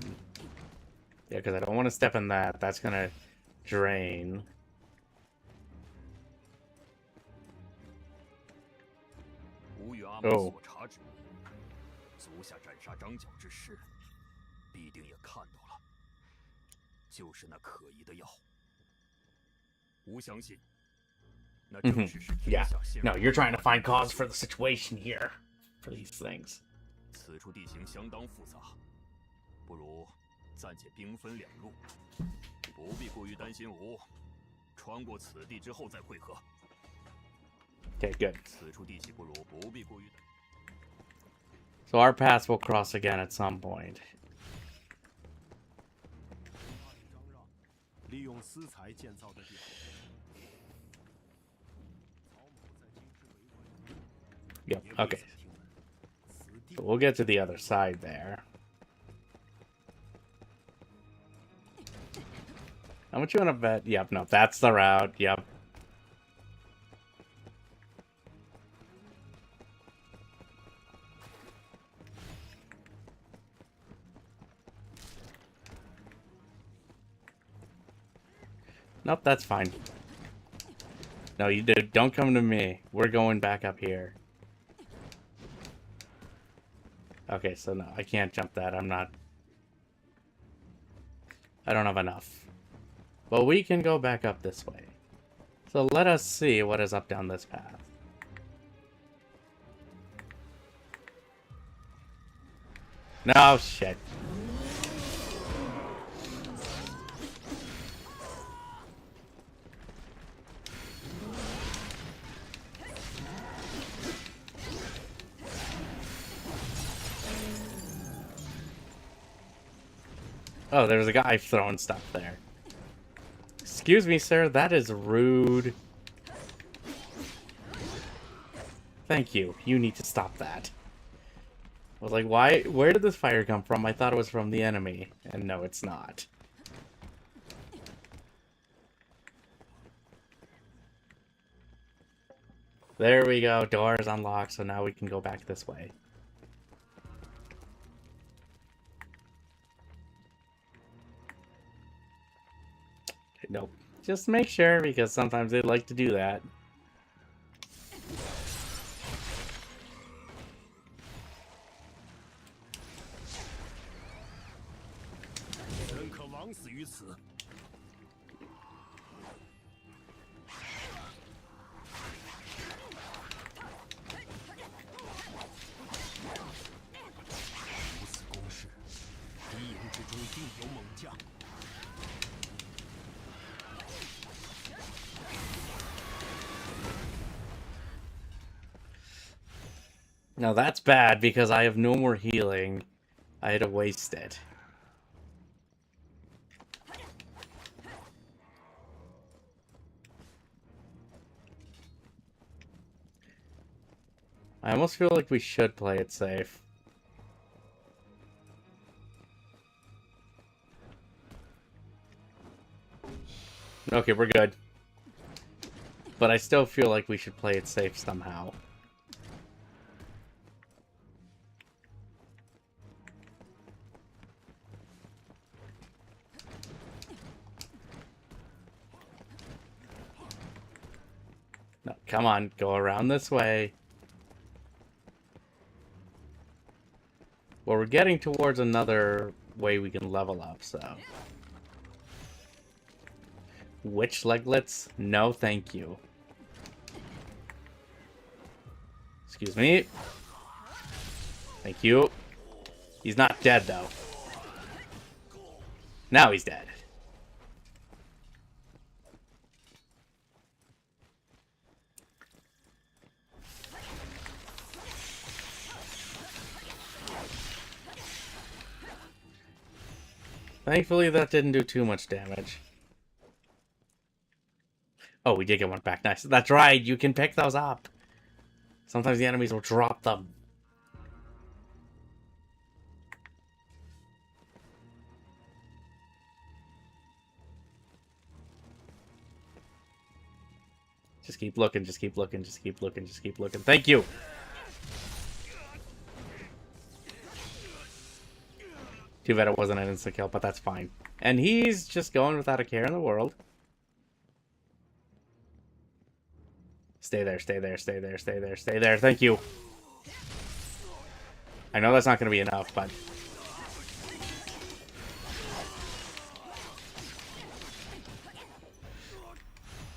Yeah, because I don't want to step in that. That's going to drain. Oh. 足下斩杀张角之事，必定也看到了，就是那可疑的药。吾相信，那正是天下陷入。No, you're trying to find cause for the situation here, for these things. 此处地形相当复杂，不如暂且兵分两路，不必过于担心吾。穿过此地之后再会合。Okay, good. 此处地形不如不必过于。 So our paths will cross again at some point. 利用私财建造的地方。曹某在京师为官， Yep, okay. So we'll get to the other side there. How much you want to bet? Yep, no, that's the route. Yep. Nope, that's fine. No, you don't come to me. We're going back up here. Okay, so no, I can't jump that. I don't have enough. But we can go back up this way. So let us see what is up down this path. No, shit. Oh, there's a guy throwing stuff there. Excuse me, sir, that is rude. Thank you. You need to stop that. I was like, why? Where did this fire come from? I thought it was from the enemy. And no, it's not. There we go. Door is unlocked, so now we can go back this way. Nope. Just make sure, because sometimes they like to do that. Now that's bad because I have no more healing. I had to waste it. I almost feel like we should play it safe. Okay, we're good. But I still feel like we should play it safe somehow. No, come on, go around this way. Well, we're getting towards another way we can level up, so... Witch leglets? No, thank you. Excuse me. Thank you. He's not dead, though. Now he's dead. Thankfully, that didn't do too much damage. Oh, we did get one back. Nice. That's right. You can pick those up. Sometimes the enemies will drop them. Just keep looking. Just keep looking. Just keep looking. Just keep looking. Thank you. Too bad it wasn't an instant kill, but that's fine. And he's just going without a care in the world. Stay there, stay there, stay there, stay there, stay there. Thank you. I know that's not going to be enough, but...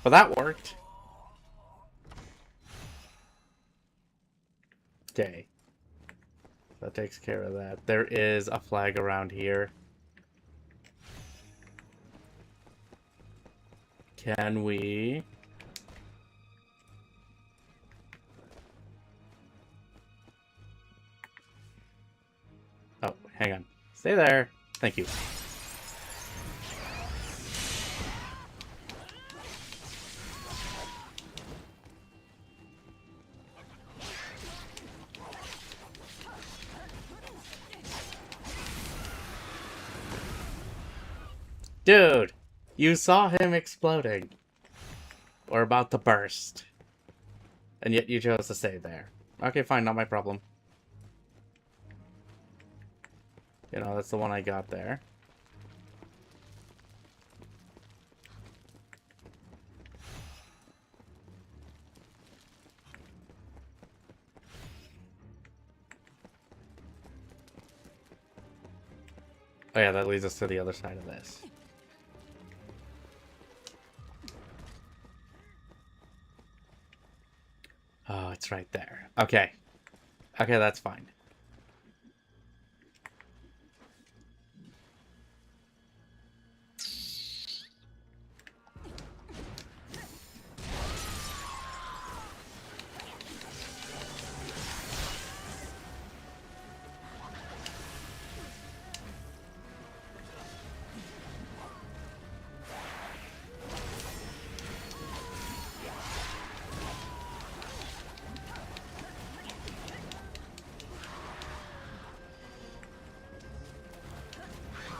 But that worked. Okay. That takes care of that. There is a flag around here. Can we... Oh, hang on. Stay there. Thank you. Dude, you saw him exploding. Or about to burst. And yet you chose to stay there. Okay, fine, not my problem. You know, that's the one I got there. Oh yeah, that leads us to the other side of this. Oh, it's right there. Okay. Okay, that's fine.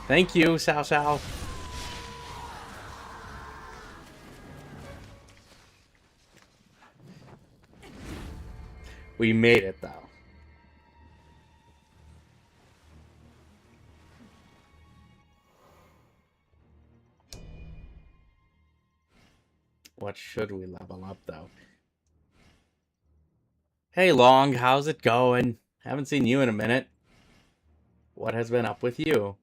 Thank you, Sao Sao. We made it, though. What should we level up, though? Hey, Long, how's it going? Haven't seen you in a minute. What has been up with you?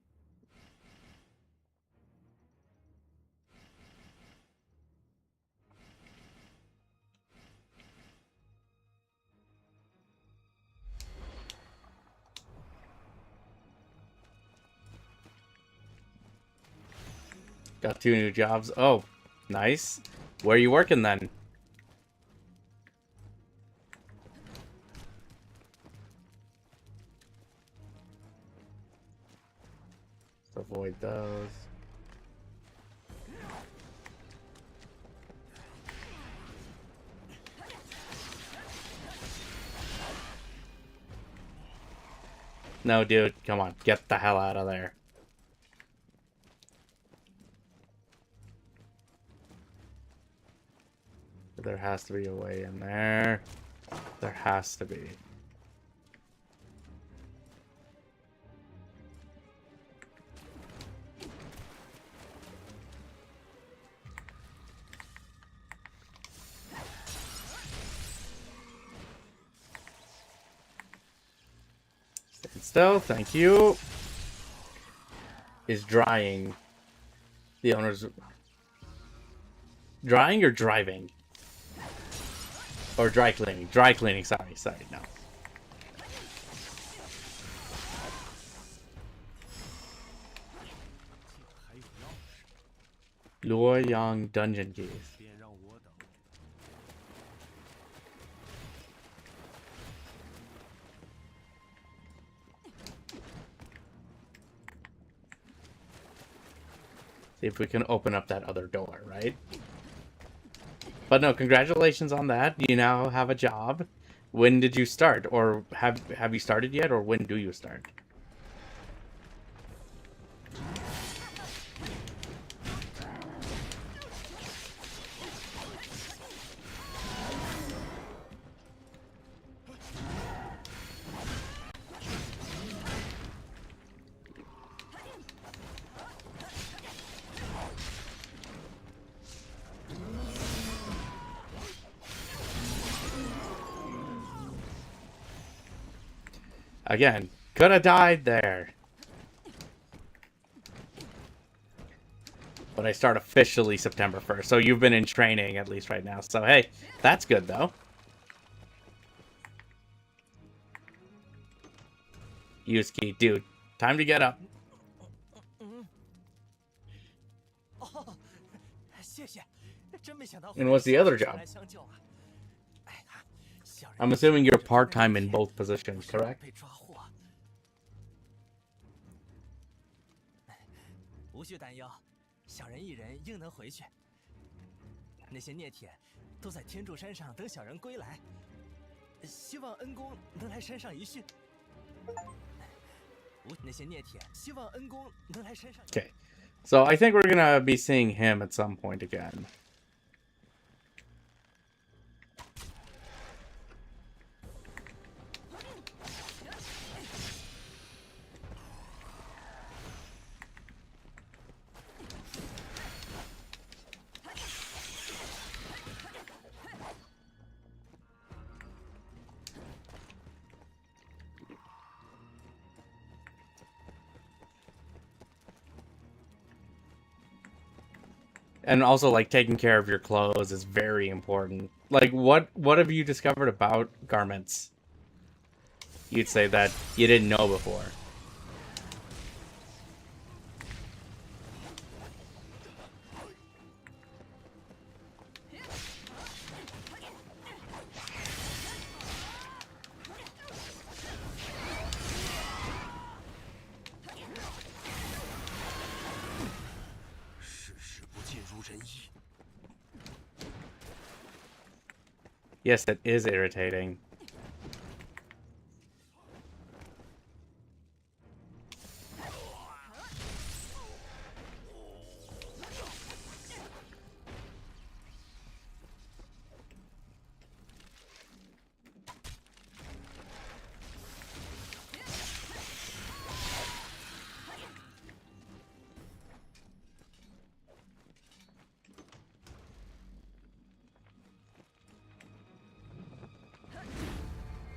Got 2 new jobs. Oh, nice. Where are you working then? Let's avoid those. No, dude, come on. Get the hell out of there. There has to be a way in there. There has to be. Stand still, thank you. Is drying the owner's... Drying or driving? Or dry cleaning. Dry cleaning, sorry, no. Luoyang dungeon keys. See if we can open up that other door, right? But no, congratulations on that. You now have a job. When did you start? Or have you started yet? Or when do you start? Again, could have died there. But I start officially September 1st. So you've been in training at least right now. So hey, that's good though. Yusuke, dude, time to get up. And what's the other job? I'm assuming you're part-time in both positions, correct? 无需担忧，小人一人应能回去。那些孽铁都在天柱山上等小人归来，希望恩公能来山上一叙。那些孽铁希望恩公能来山上。Okay, So I think we're gonna be seeing him at some point again. And also, like, taking care of your clothes is very important. Like, what have you discovered about garments? You'd say that you didn't know before. Yes, that is irritating.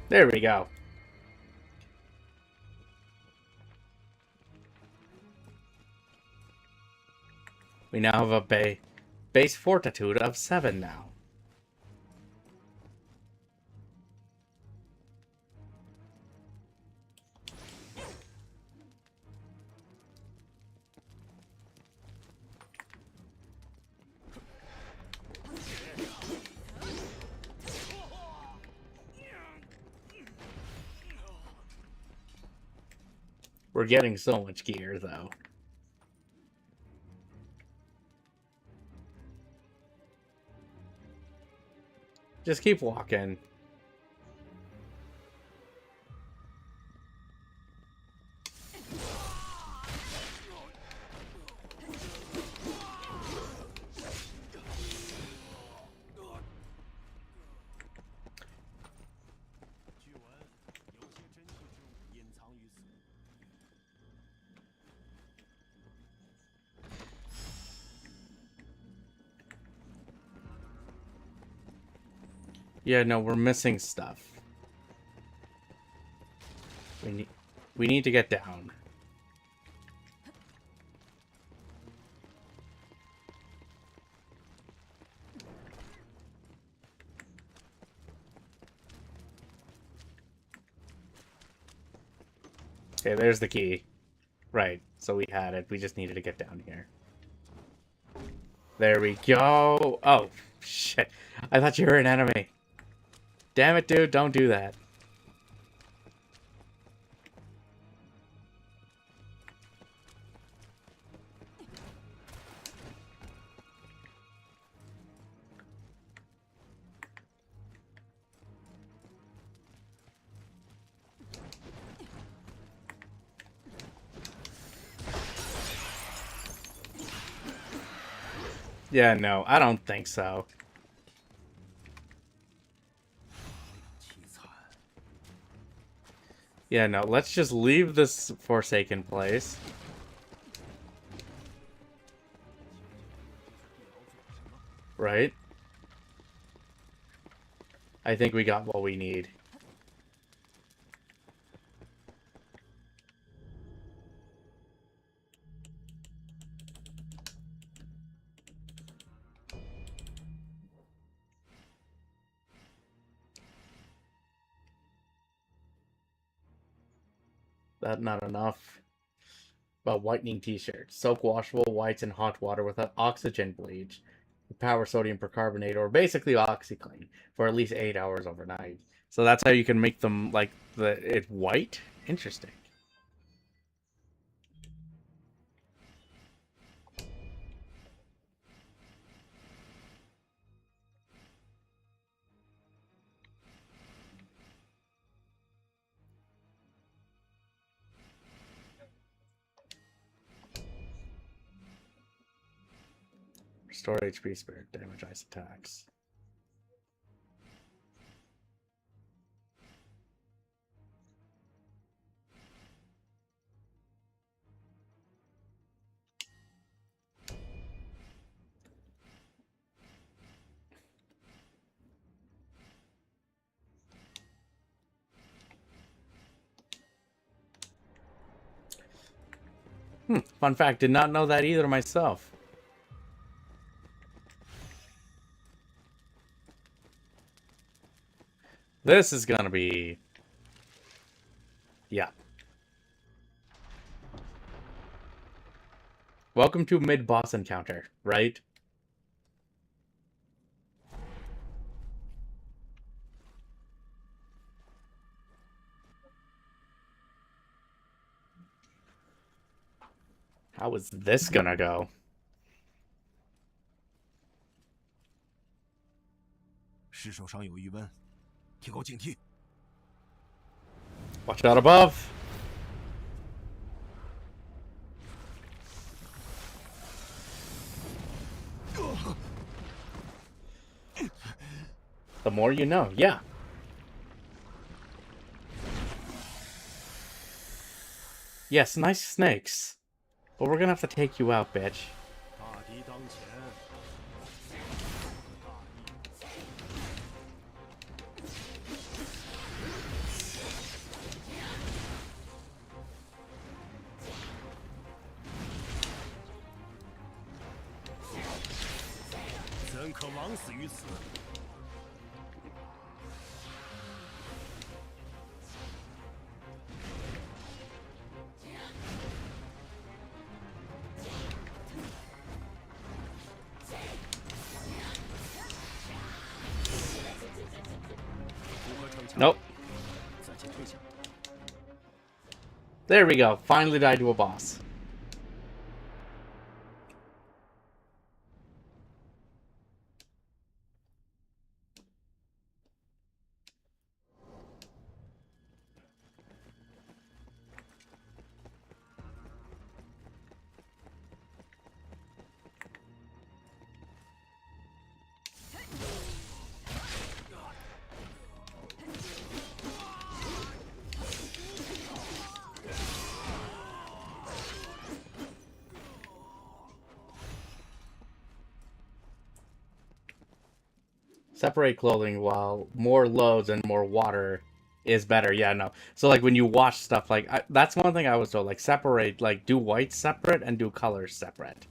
There we go. We now have a base fortitude of 7 now. We're getting so much gear, though. Just keep walking. Yeah, no, we're missing stuff. We need to get down. Okay, there's the key. Right, so we had it. We just needed to get down here. There we go. Oh, shit. I thought you were an enemy. Damn it, dude. Don't do that. Yeah, no, I don't think so. Yeah, no, let's just leave this Forsaken place. Right? I think we got what we need. That not enough. But whitening t-shirt. Soak washable whites in hot water with an oxygen bleach. Power sodium percarbonate, or basically OxiClean, for at least 8 hours overnight. So that's how you can make them, like, it white? Interesting. Restore HP, spirit damage, ice attacks. Fun fact, did not know that either myself. This is gonna be... yeah. Welcome to mid-boss encounter, right? How is this gonna go? Watch out above. The more you know, yeah. Yes, nice snakes. But we're gonna have to take you out, bitch. Nope. There we go. Finally died to a boss. Separate clothing while more loads and more water is better. Yeah, no. So like when you wash stuff, like that's one thing I was told. Like separate, like do white separate and do colors separate.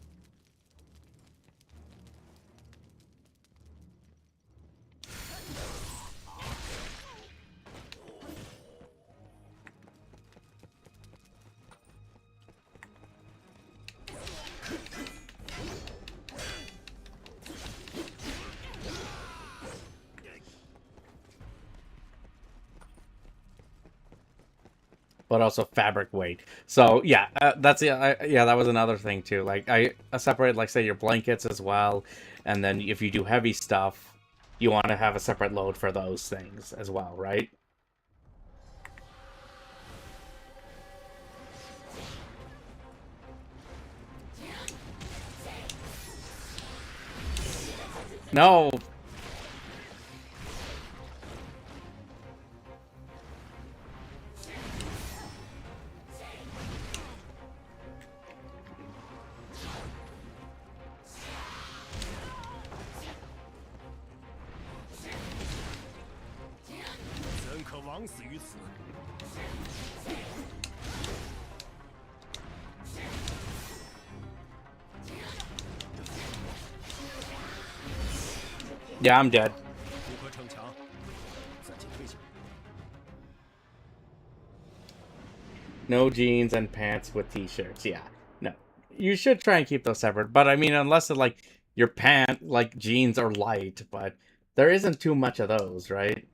But also fabric weight. So yeah, that's yeah, that was another thing too. Like I separate, like say your blankets as well, and then if you do heavy stuff, you want to have a separate load for those things as well, right? No. Yeah, I'm dead. No jeans and pants with t-shirts. Yeah, no. You should try and keep those separate. But I mean, unless like your like jeans are light, but there isn't too much of those, right?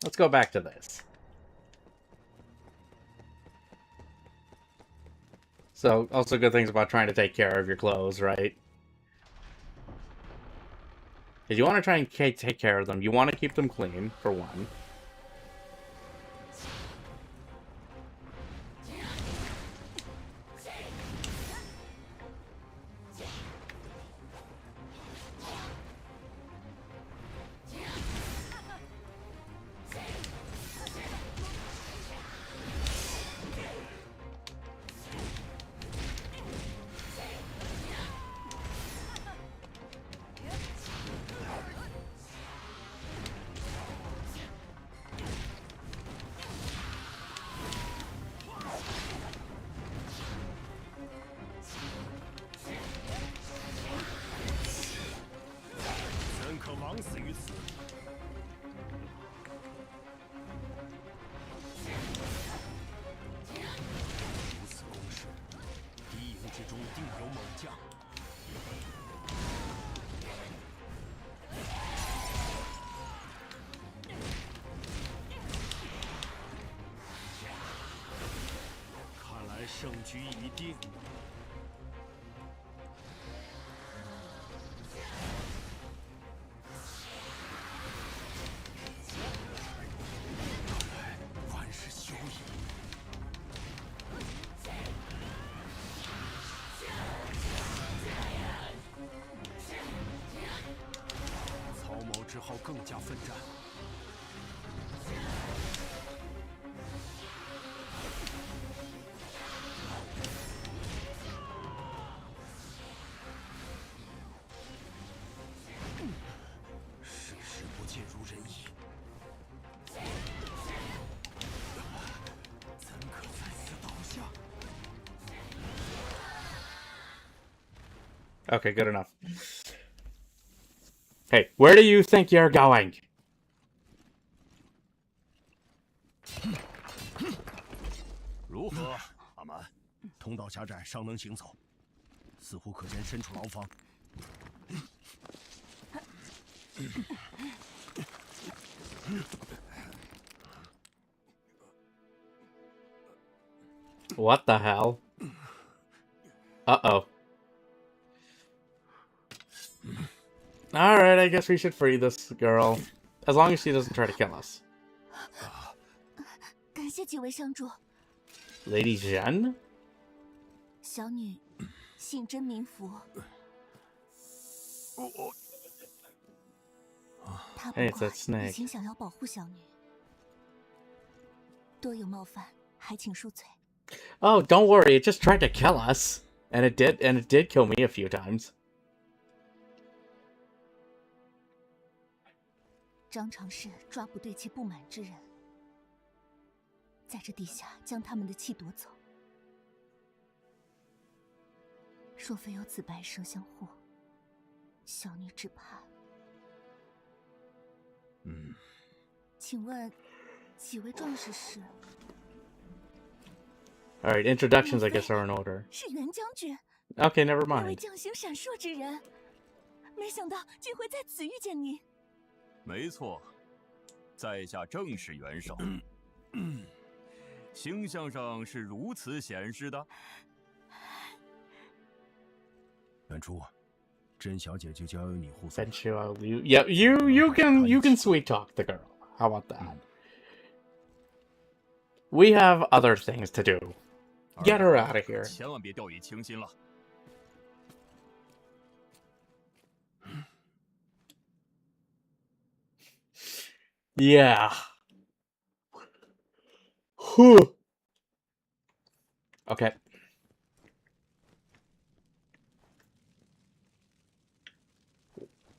let's go back to this. So, also good things about trying to take care of your clothes, right? Because you want to try and take care of them. You want to keep them clean, for one.胜局已定。看来万事休矣。曹某只好更加奋战。 Okay, good enough. Hey, where do you think you're going? 如何，阿蛮？通道狭窄，尚能行走，似乎可见身处牢房。What the hell? Uh-oh. Alright, I guess we should free this girl. As long as she doesn't try to kill us. 感谢几位相助。 Lady Zhen? 小女姓甄名符。他不 Hey, it's 过 that snake. 一心想要保护小女，多有冒犯，还请恕罪。 Oh, don't worry, it just tried to kill us. And it did kill me a few times. 张常侍抓捕对其不满之人，在这地下将他们的气夺走。若非有此白蛇相护，小女只怕……请问几位壮士是？ Alright, introductions I guess are in order. 是袁将军。 Okay, never 那位 mind. 将星闪烁之人，没想到竟会在此遇见您。 没错，在下正是元首。形象上是如此显示的。远初，甄小姐就交由你护送。 Yeah, you can sweet talk the girl. How about that? We have other things to do. Get her out of here. 千万别掉以轻心了。 Yeah. Whew. Okay.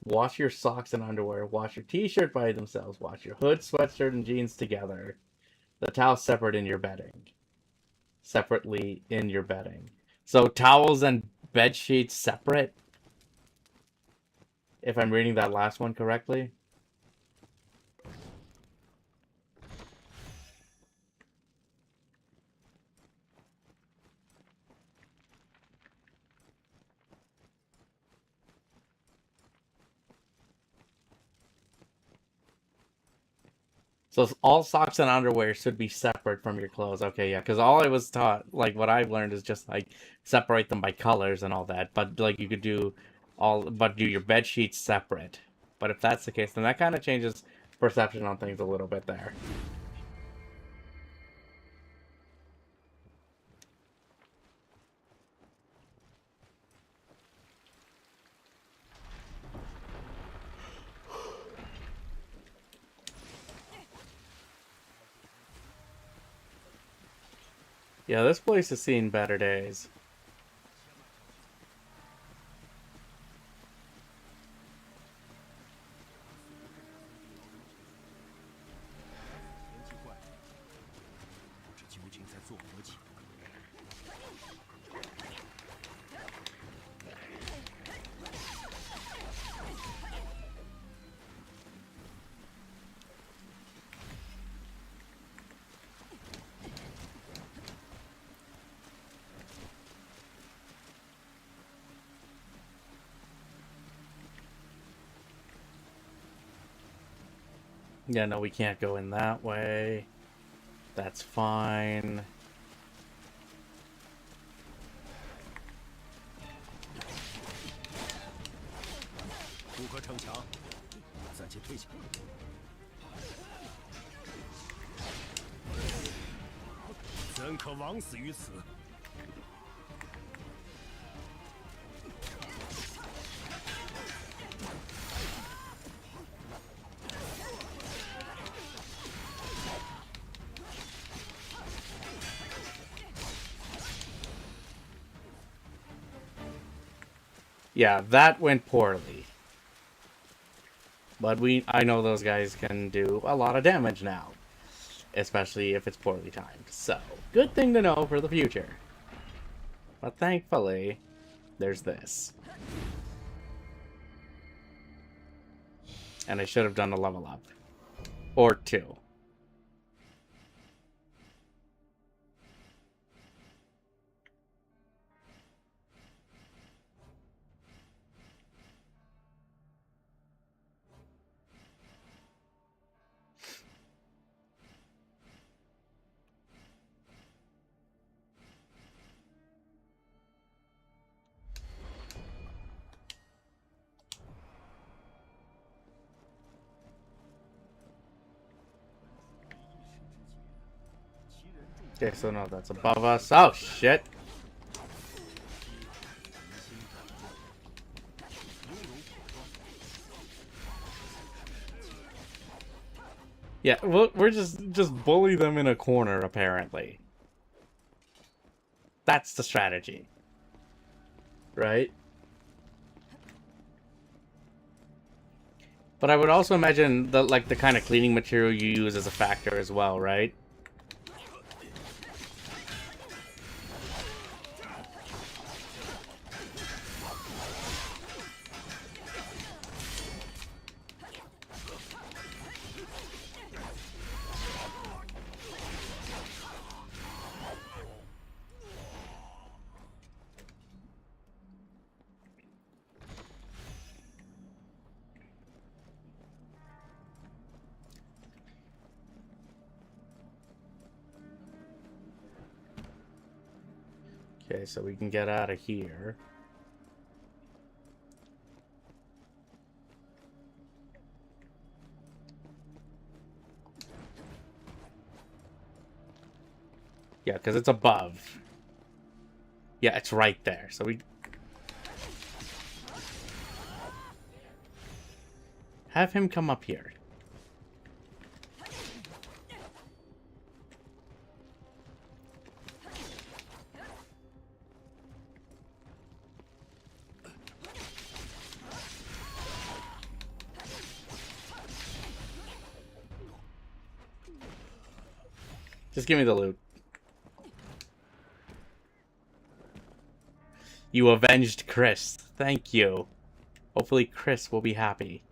Wash your socks and underwear. Wash your t-shirt by themselves. Wash your hood, sweatshirt, and jeans together. The towels separate in your bedding. Separately in your bedding. So towels and bed sheets separate? If I'm reading that last one correctly. So all socks and underwear should be separate from your clothes. Okay, yeah, because all I was taught, like what I've learned is just like separate them by colors and all that. But like you could do do your bed sheets separate. But if that's the case, then that kind of changes perception on things a little bit there. Yeah, this place has seen better days. Yeah, no, we can't go in that way. That's fine. Yeah, that went poorly. But I know those guys can do a lot of damage now. Especially if it's poorly timed. So, good thing to know for the future. But thankfully, there's this. And I should have done a level up. Or 2. Okay, so no, that's above us. Oh, shit! Yeah, we're just bully them in a corner, apparently. That's the strategy. Right? But I would also imagine that, like, the kind of cleaning material you use is a factor as well, right? Okay, so we can get out of here. Yeah, because it's above. Yeah, it's right there. So we... have him come up here. Just give me the loot. You avenged Chris. Thank you. Hopefully Chris will be happy.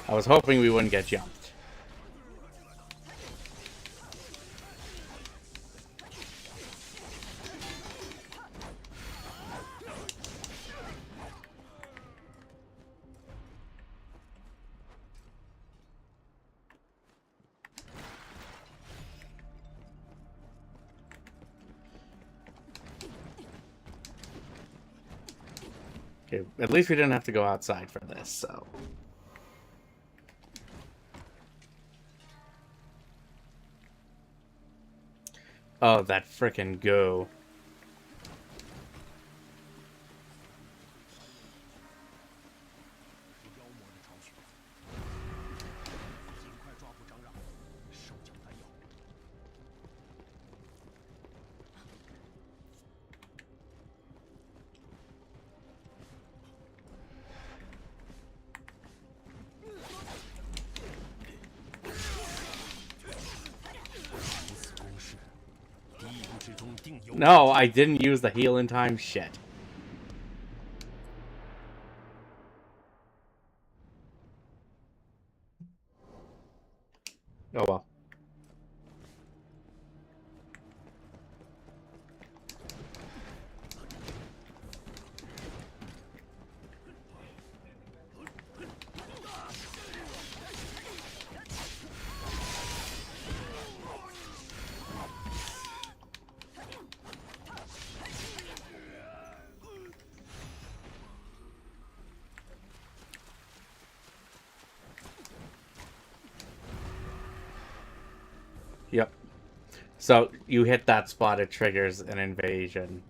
I was hoping we wouldn't get jumped. Okay, at least we didn't have to go outside for this, so. Oh, that frickin' go. No, I didn't use the heal in time. Shit. Oh well. Yep. So you hit that spot, it triggers an invasion.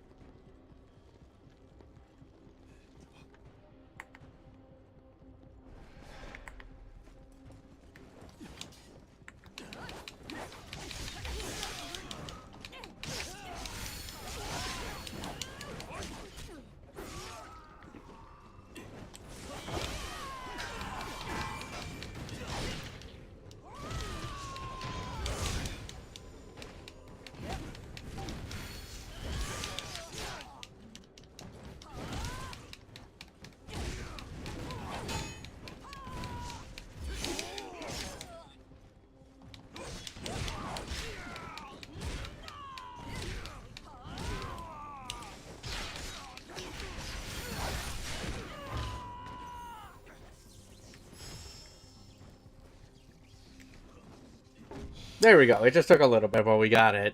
There we go. It just took a little bit, but we got it.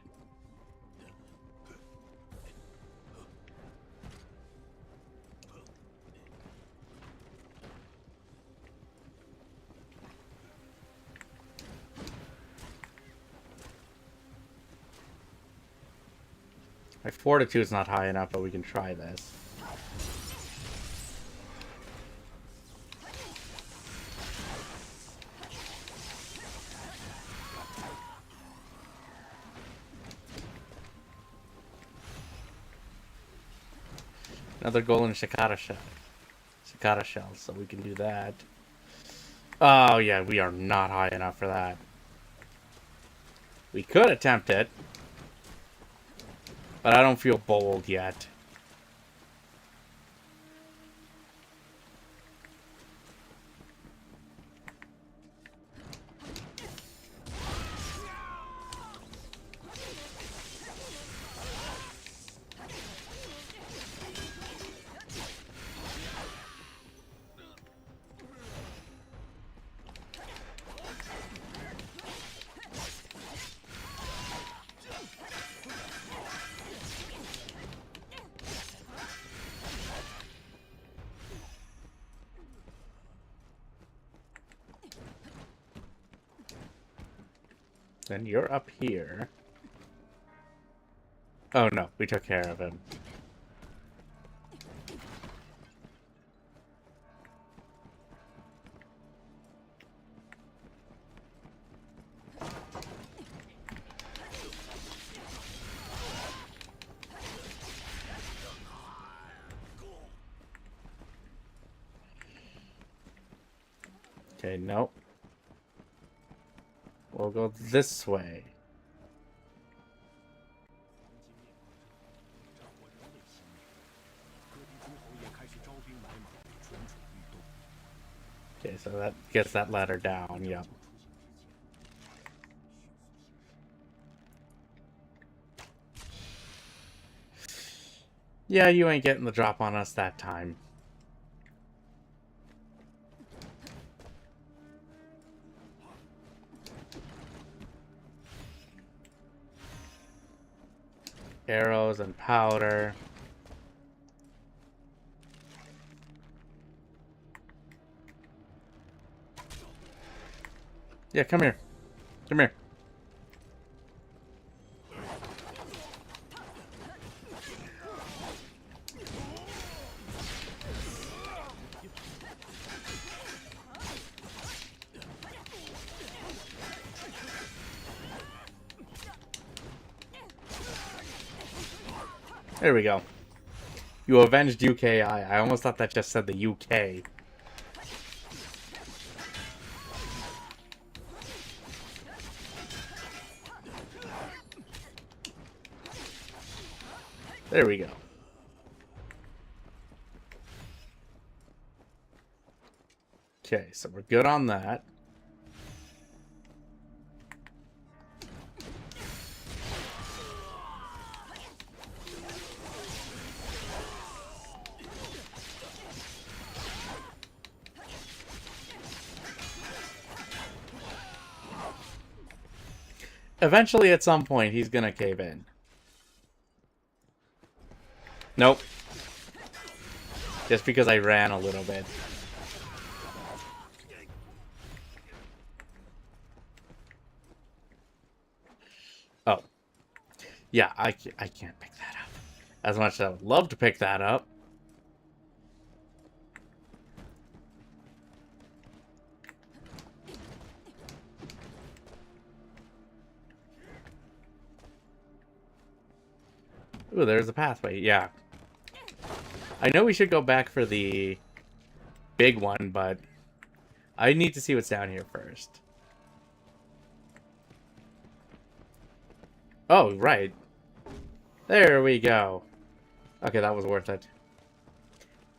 My fortitude's not high enough, but we can try this. Another golden Shikara shell. Shikara shell, so we can do that. Oh yeah, we are not high enough for that. We could attempt it, but I don't feel bold yet. Then you're up here. Oh no, we took care of him. Okay, nope. We'll go this way. Okay, so that gets that ladder down, yep. Yeah, you ain't getting the drop on us that time. Arrows and powder. Yeah, come here. Come here. There we go. You avenged UKI. I almost thought that just said the UK. There we go. Okay, so we're good on that. Eventually, at some point, he's gonna cave in. Nope. Just because I ran a little bit. Oh. Yeah, I can't pick that up. As much as I would love to pick that up. Ooh, there's a pathway. Yeah. I know we should go back for the big one, but I need to see what's down here first. Oh, right. There we go. Okay, that was worth it.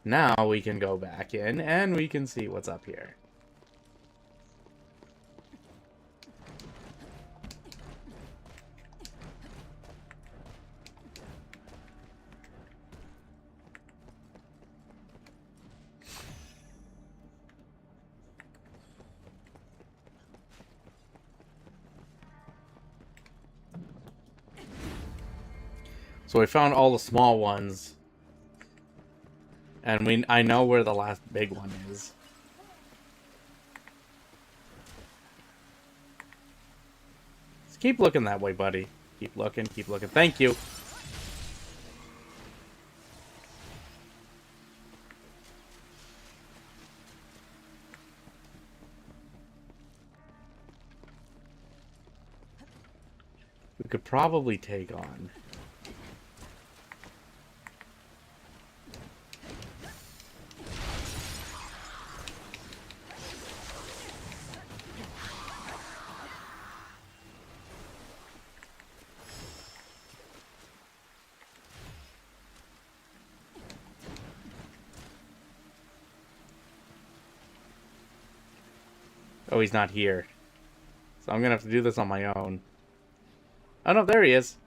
Now we can go back in and we can see what's up here. So we found all the small ones. And I know where the last big one is. Just keep looking that way, buddy. Keep looking, keep looking. Thank you. We could probably take on... Oh, he's not here. So I'm gonna have to do this on my own. Oh no, there he is.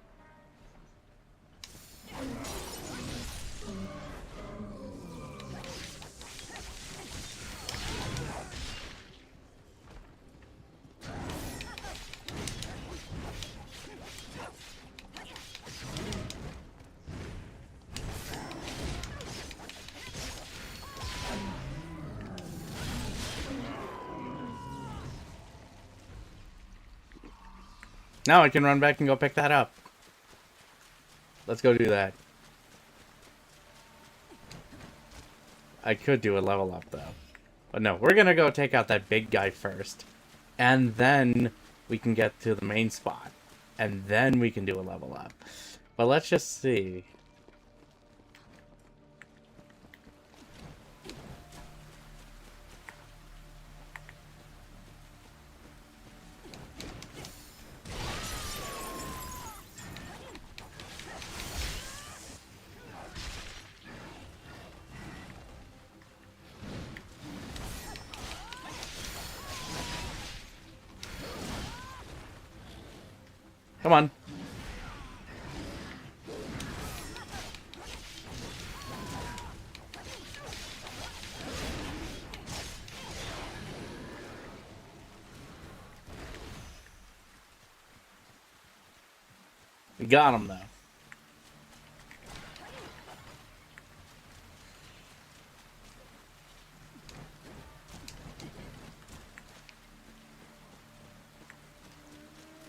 Now I can run back and go pick that up. Let's go do that. I could do a level up, though. But no, we're gonna go take out that big guy first. And then we can get to the main spot. And then we can do a level up. But let's just see. Come on. We got him, though.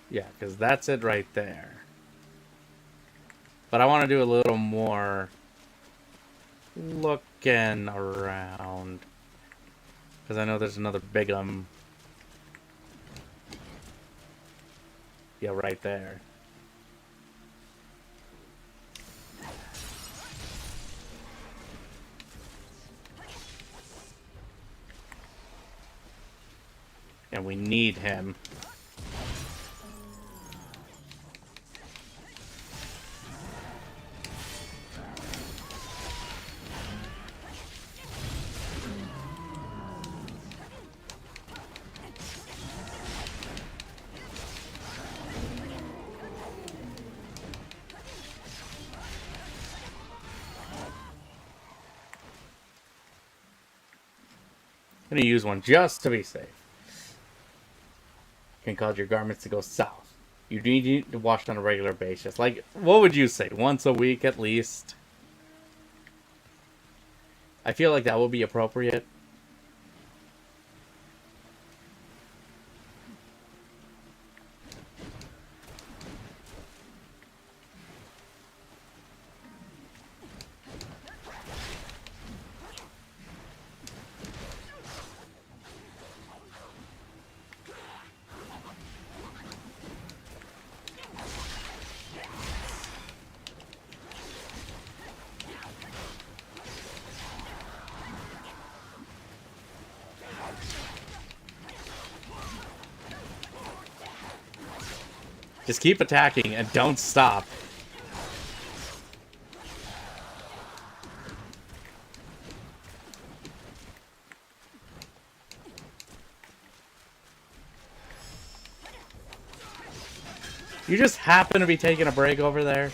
Yeah, because that's it right there. But I want to do a little more looking around. Because I know there's another big yeah, right there. And we need him. I'm gonna use one just to be safe. Can cause your garments to go south. You need to wash on a regular basis. Like, what would you say? Once a week at least? I feel like that would be appropriate. Just keep attacking and don't stop. You just happen to be taking a break over there.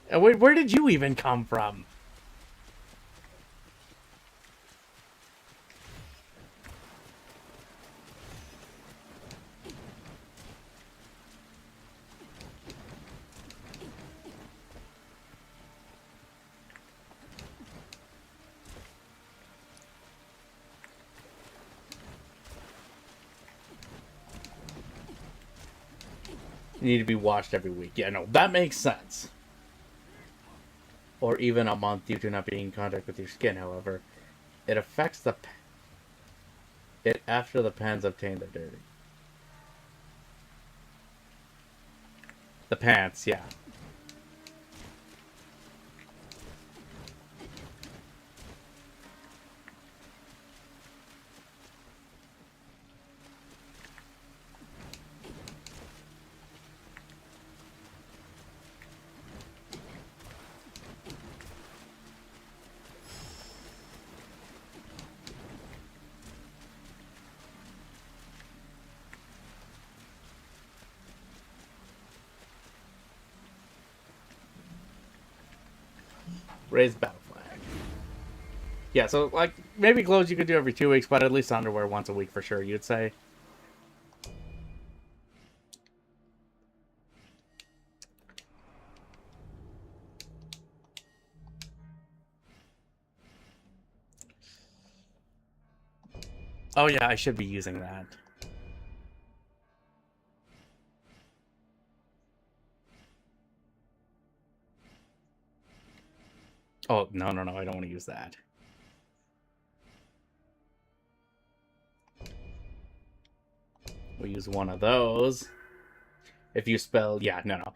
And where did you even come from? You need to be washed every week. Yeah, no, that makes sense. Or even a month due to not being in contact with your skin, however. It affects the... after the pants obtain the dirty. The pants, yeah. Raised battle flag. Yeah, so, like, maybe clothes you could do every 2 weeks, but at least underwear once a week for sure, you'd say. Oh yeah, I should be using that. Oh, no, I don't want to use that. We'll use one of those. If you spell, yeah, no.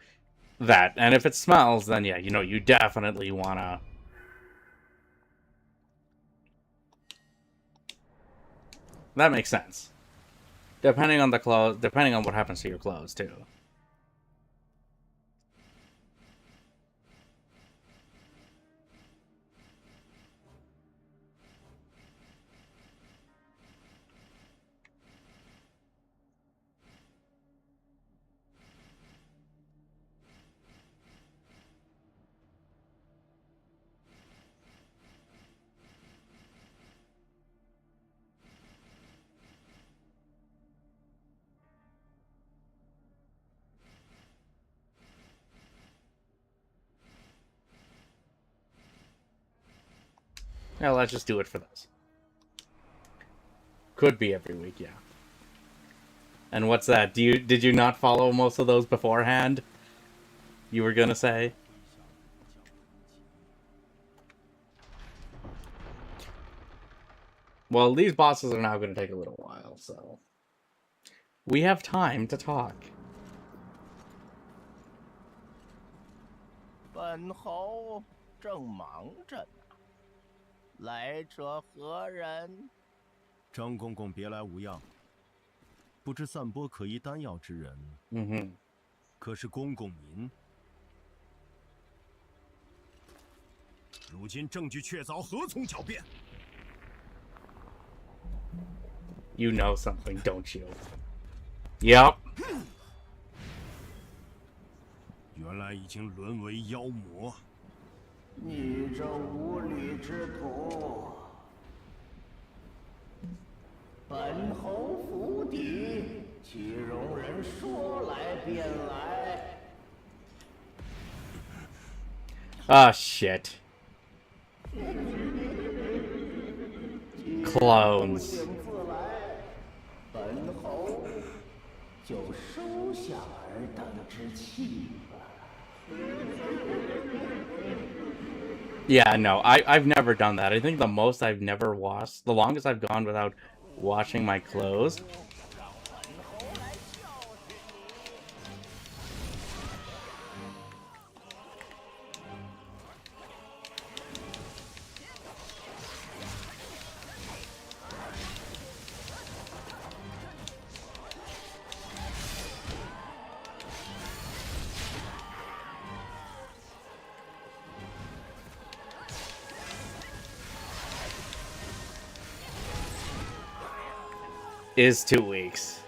That. And if it smells, then yeah, you know, you definitely want to... That makes sense. Depending on the clothes, depending on what happens to your clothes, too. Yeah, let's just do it for those. Could be every week, yeah. And what's that? Did you not follow most of those beforehand? You were gonna say? Well, these bosses are now gonna take a little while, so we have time to talk. 本侯正忙着呢，来者何人？张公公别来无恙。不知散播可疑丹药之人，可是公公您？如今证据确凿，何从狡辩？ You know something, don't you? Yep. 原来已经沦为妖魔。你这无礼之徒！本侯府邸岂容人说来便来？ Ah, shit. Clones. 本侯就收下尔等之气吧。 Yeah, no, I've never done that. I think the most I've never washed, the longest I've gone without washing my clothes. Is 2 weeks.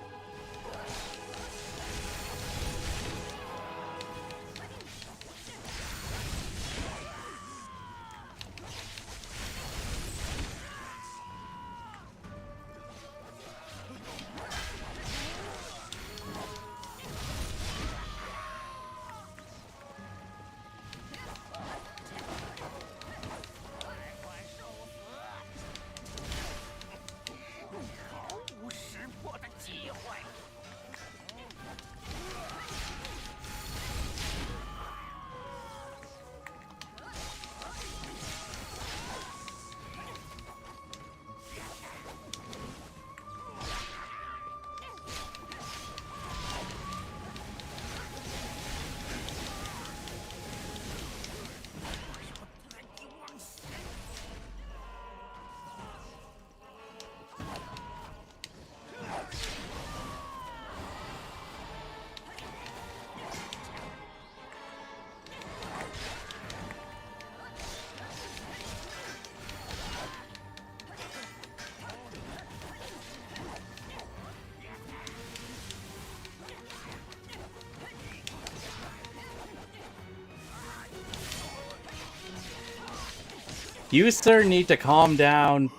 You, sir, need to calm down.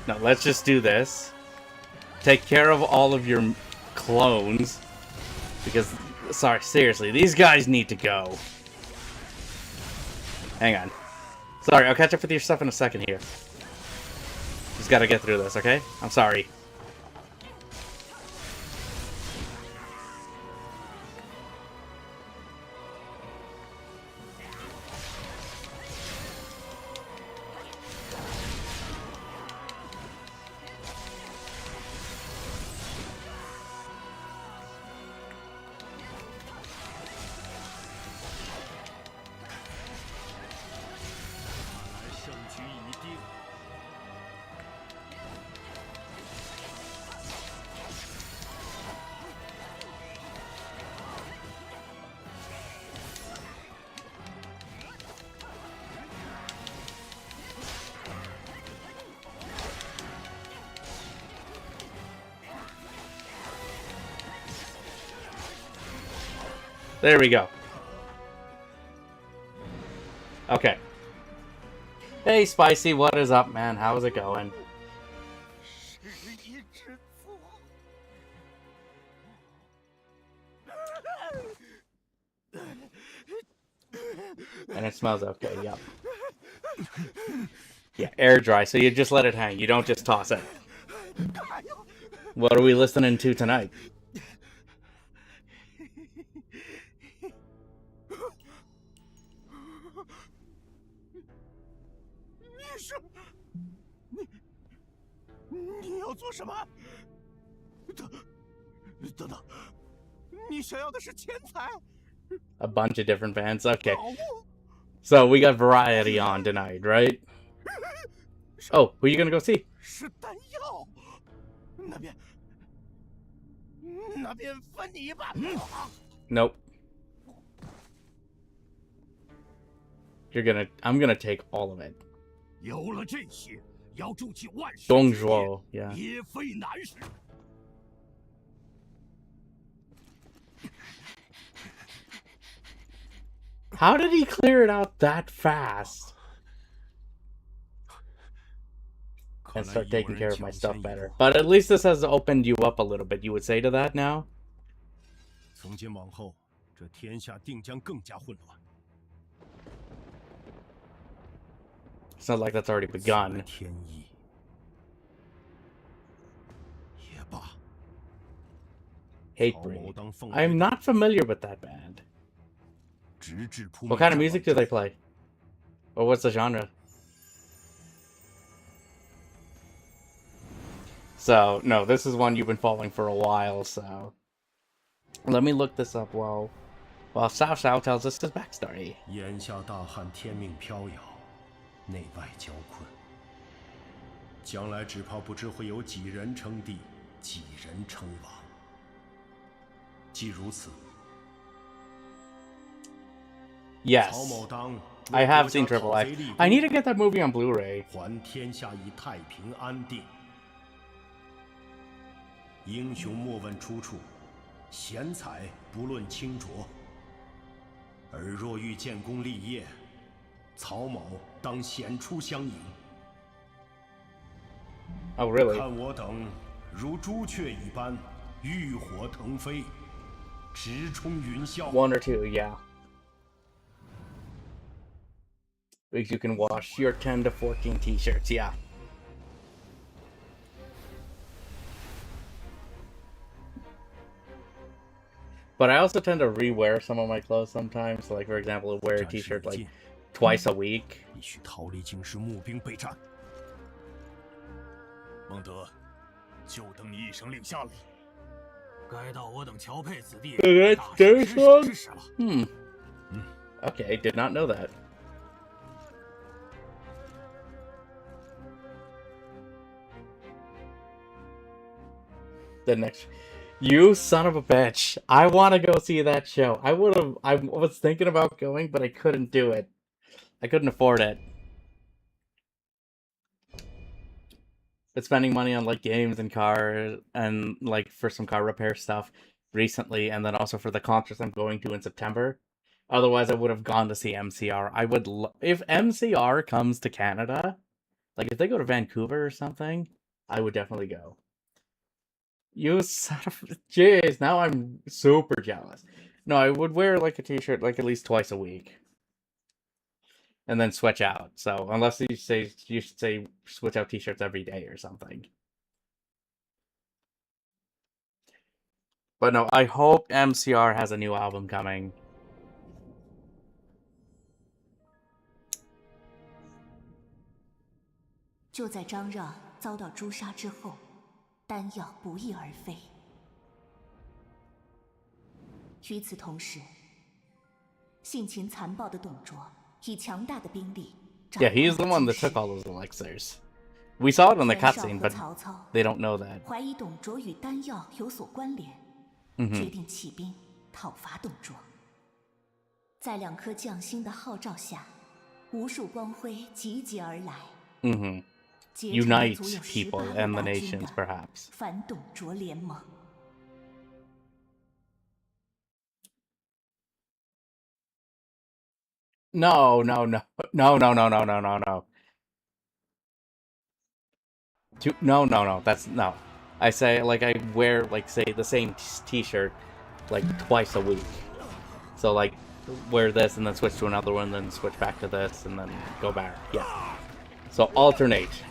No, let's just do this. Take care of all of your clones. Because, sorry, seriously, these guys need to go. Hang on. Sorry, I'll catch up with your stuff in a second here. Just gotta get through this, okay? I'm sorry. There we go. Okay. Hey, Spicy, what is up, man? How's it going? And it smells okay, yep. Yeah, air dry, so you just let it hang. You don't just toss it. What are we listening to tonight? A bunch of different bands. Okay. So we got variety on tonight, right? Oh, who are you gonna go see? Nope. I'm gonna take all of it. Dongzhuo, yeah. How did he clear it out that fast? And start taking care of my stuff better. But at least this has opened you up a little bit. You would say to that now? It's not like that's already begun. Hatebreed. I'm not familiar with that band. What kind of music do they play? Or what's the genre? So, no, this is one you've been following for a while, so... Let me look this up while Cao Cao tells us his backstory. 眼下大汉天命飘摇，内外交困，将来只怕不知会有几人称帝，几人称王。既如此， Yes, I have seen Triple X. I need to get that movie on Blu-ray. 还天下以太平安定。英雄莫问出处，贤才不论清浊。而若欲建功立业，曹某当显出相迎。 Oh, really? 看我等如朱雀一般，浴火腾飞，直冲云霄。 One or two, yeah. Because you can wash your 10 to 14 t-shirts, yeah. But I also tend to re-wear some of my clothes sometimes. Like, for example, I'll wear a t-shirt like twice a week. 必须逃离京师，募兵备战。孟德，就等你一声令下了。该到我等乔佩子弟大显身手之时了。Okay, did not know that. The next, you son of a bitch! I want to go see that show. I was thinking about going, but I couldn't do it. I couldn't afford it. Been spending money on like games and cars and like for some car repair stuff recently, and then also for the concerts I'm going to in September. Otherwise, I would have gone to see MCR. I would if MCR comes to Canada, like if they go to Vancouver or something, I would definitely go. You son of a... Jeez, now I'm super jealous. No, I would wear like a t-shirt like at least twice a week. And then switch out. So, unless you should say switch out t-shirts every day or something. But no, I hope MCR has a new album coming. "就在张让遭到诛杀之后，丹药不翼而飞。与此同时，性情残暴的董卓以强大的兵力。Yeah, he's the one that took all those elixirs. We saw it on the cutscene, but they don't know that. 怀疑董卓与丹药有所关联，决定起兵讨伐董卓。在两颗将星的号召下，无数光辉集结而来。Unite people and the nations, perhaps. 反董卓联盟。No, no, no, no, no, no, no, no, no, no. No, no, no. That's no. I say like I wear like say the same T-shirt like twice a week. So like wear this and then switch to another one, then switch back to this and then go back. Yeah. So alternate.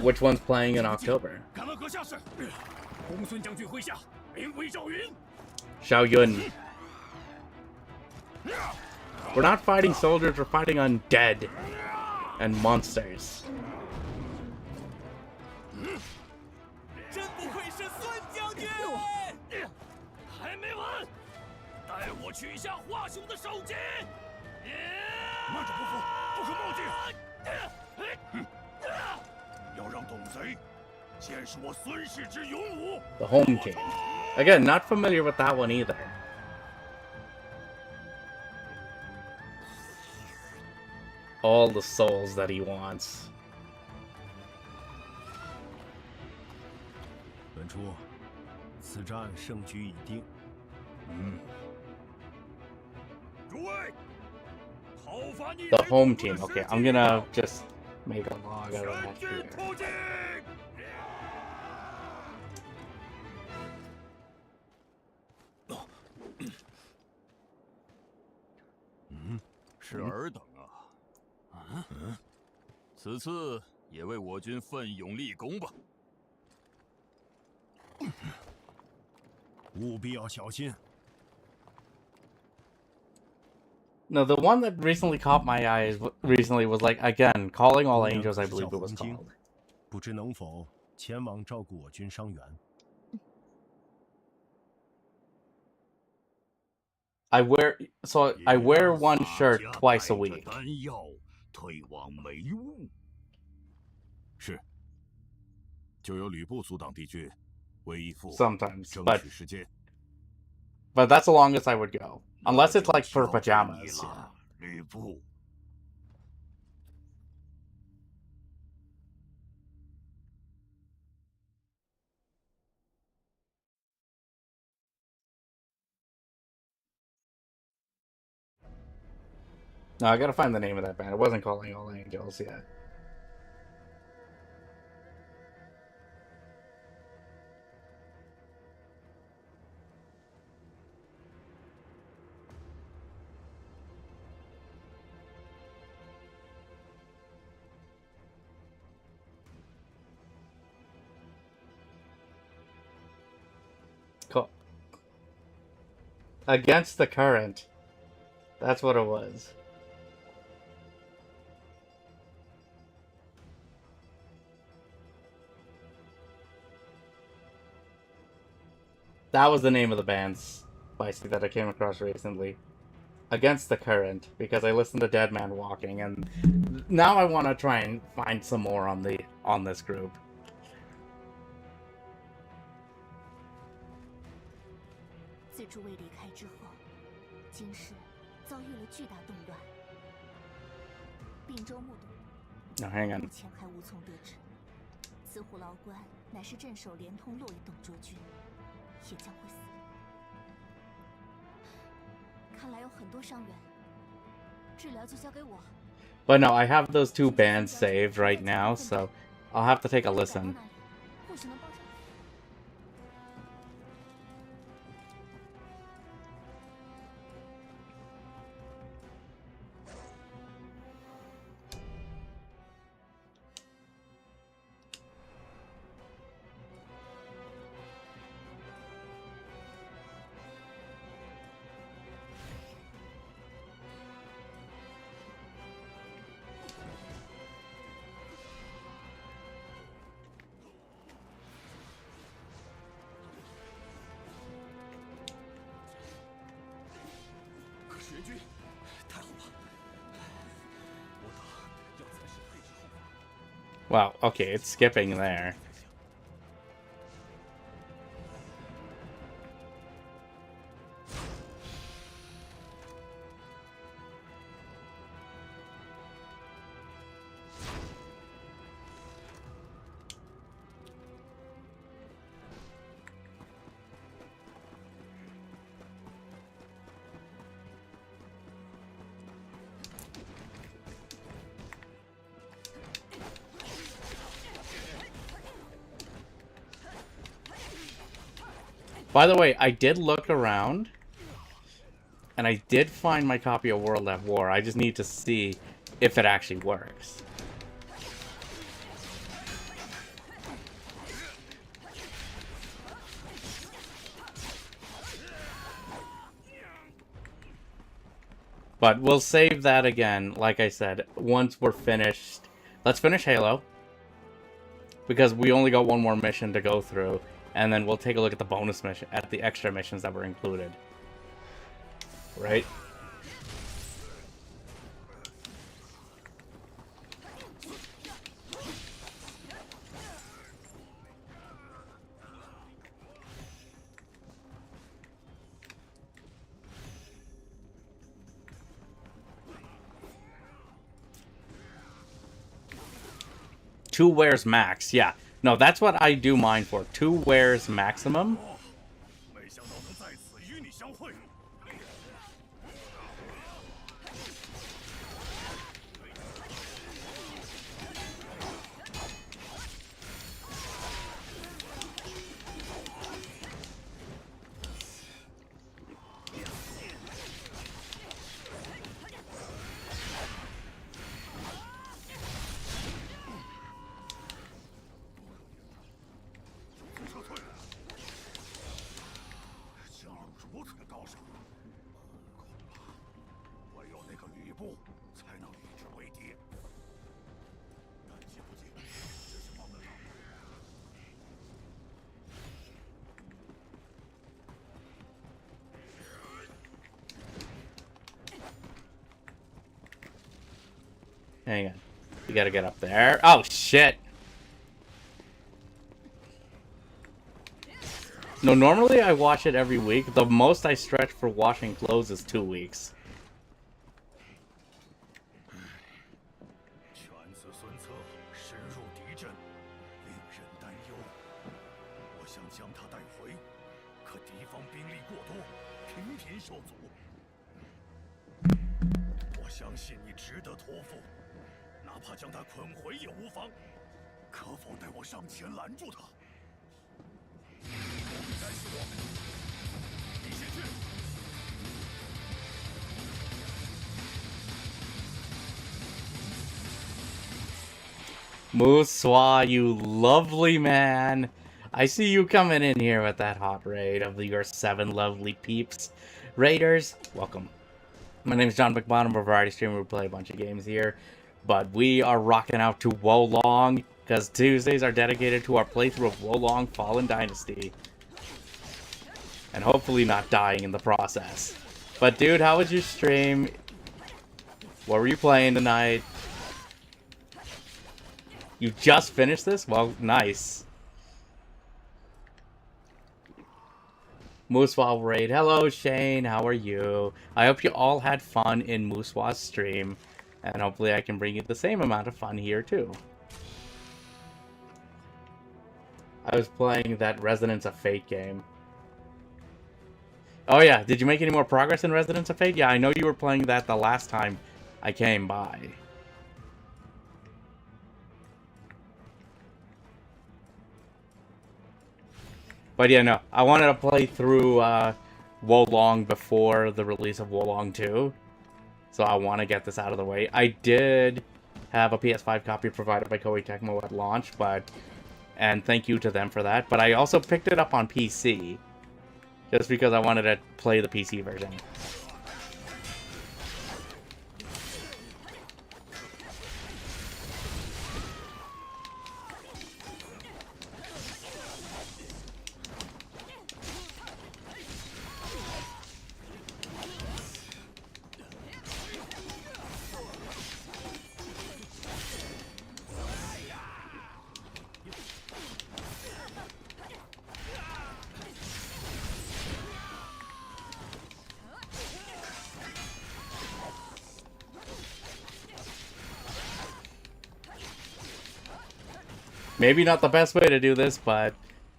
Which one's playing in October? Xiao Yun. We're not fighting soldiers, we're fighting undead and monsters. The Home King. Again, not familiar with that one either. All the souls that he wants. 本初，此战胜局已定。The home team. Okay, I'm gonna just make a log out of that here. No, the one that recently caught my eye recently was like, again, Calling All Angels, I believe it was called. 不知能否前往照顾我军伤员？ I wear one shirt twice a week. 退往梅屋。是，就由吕布阻挡敌军，为义父 Sometimes, 争 but 取时间。 but that's the longest I would go, unless it's like for pajamas. 吕布。 No, I gotta find the name of that band. It wasn't Calling All Angels yet. Cool. Against the Current. That's what it was. That was the name of the band, Spicy, that I came across recently. Against the Current, because I listened to Dead Man Walking, and now I want to try and find some more on this group. 自诸位离开之后，京师遭遇了巨大动乱，并州目睹。 No, hang on. 目前还无从得知，此虎牢关乃是镇守连通洛邑董卓军，也将会死。看来有很多伤员，治疗就交给我。 But no, I have those two bands saved right now, so I'll have to take a listen. 或许能帮上。 Wow, okay, it's skipping there. By the way, I did look around, and I did find my copy of World at War. I just need to see if it actually works. But we'll save that again, like I said, once we're finished. Let's finish Halo, because we only got one more mission to go through, and then we'll take a look at the bonus mission, at the extra missions that were included. Right? Two wears max, yeah. No, that's what I do mine for. 2 wears maximum. Hang on. You gotta get up there. Oh, shit! No, normally I wash it every week. The most I stretch for washing clothes is 2 weeks. Muswa, you lovely man. I see you coming in here with that hot raid of your 7 lovely peeps. Raiders, welcome. My name is John McBottom, a variety streamer. We play a bunch of games here. But we are rocking out to Wo Long, because Tuesdays are dedicated to our playthrough of Wo Long Fallen Dynasty. And hopefully not dying in the process. But dude, how was your stream? What were you playing tonight? You just finished this? Well, nice. Muswa raid. Hello, Shane. How are you? I hope you all had fun in Muswa's stream. And hopefully I can bring you the same amount of fun here, too. I was playing that Resonance of Fate game. Oh, yeah. Did you make any more progress in Resonance of Fate? Yeah, I know you were playing that the last time I came by. But yeah, no, I wanted to play through Wo Long before the release of Wo Long 2. So I want to get this out of the way. I did have a PS5 copy provided by Koei Tecmo at launch, and thank you to them for that. But I also picked it up on PC, just because I wanted to play the PC version. Maybe not the best way to do this, but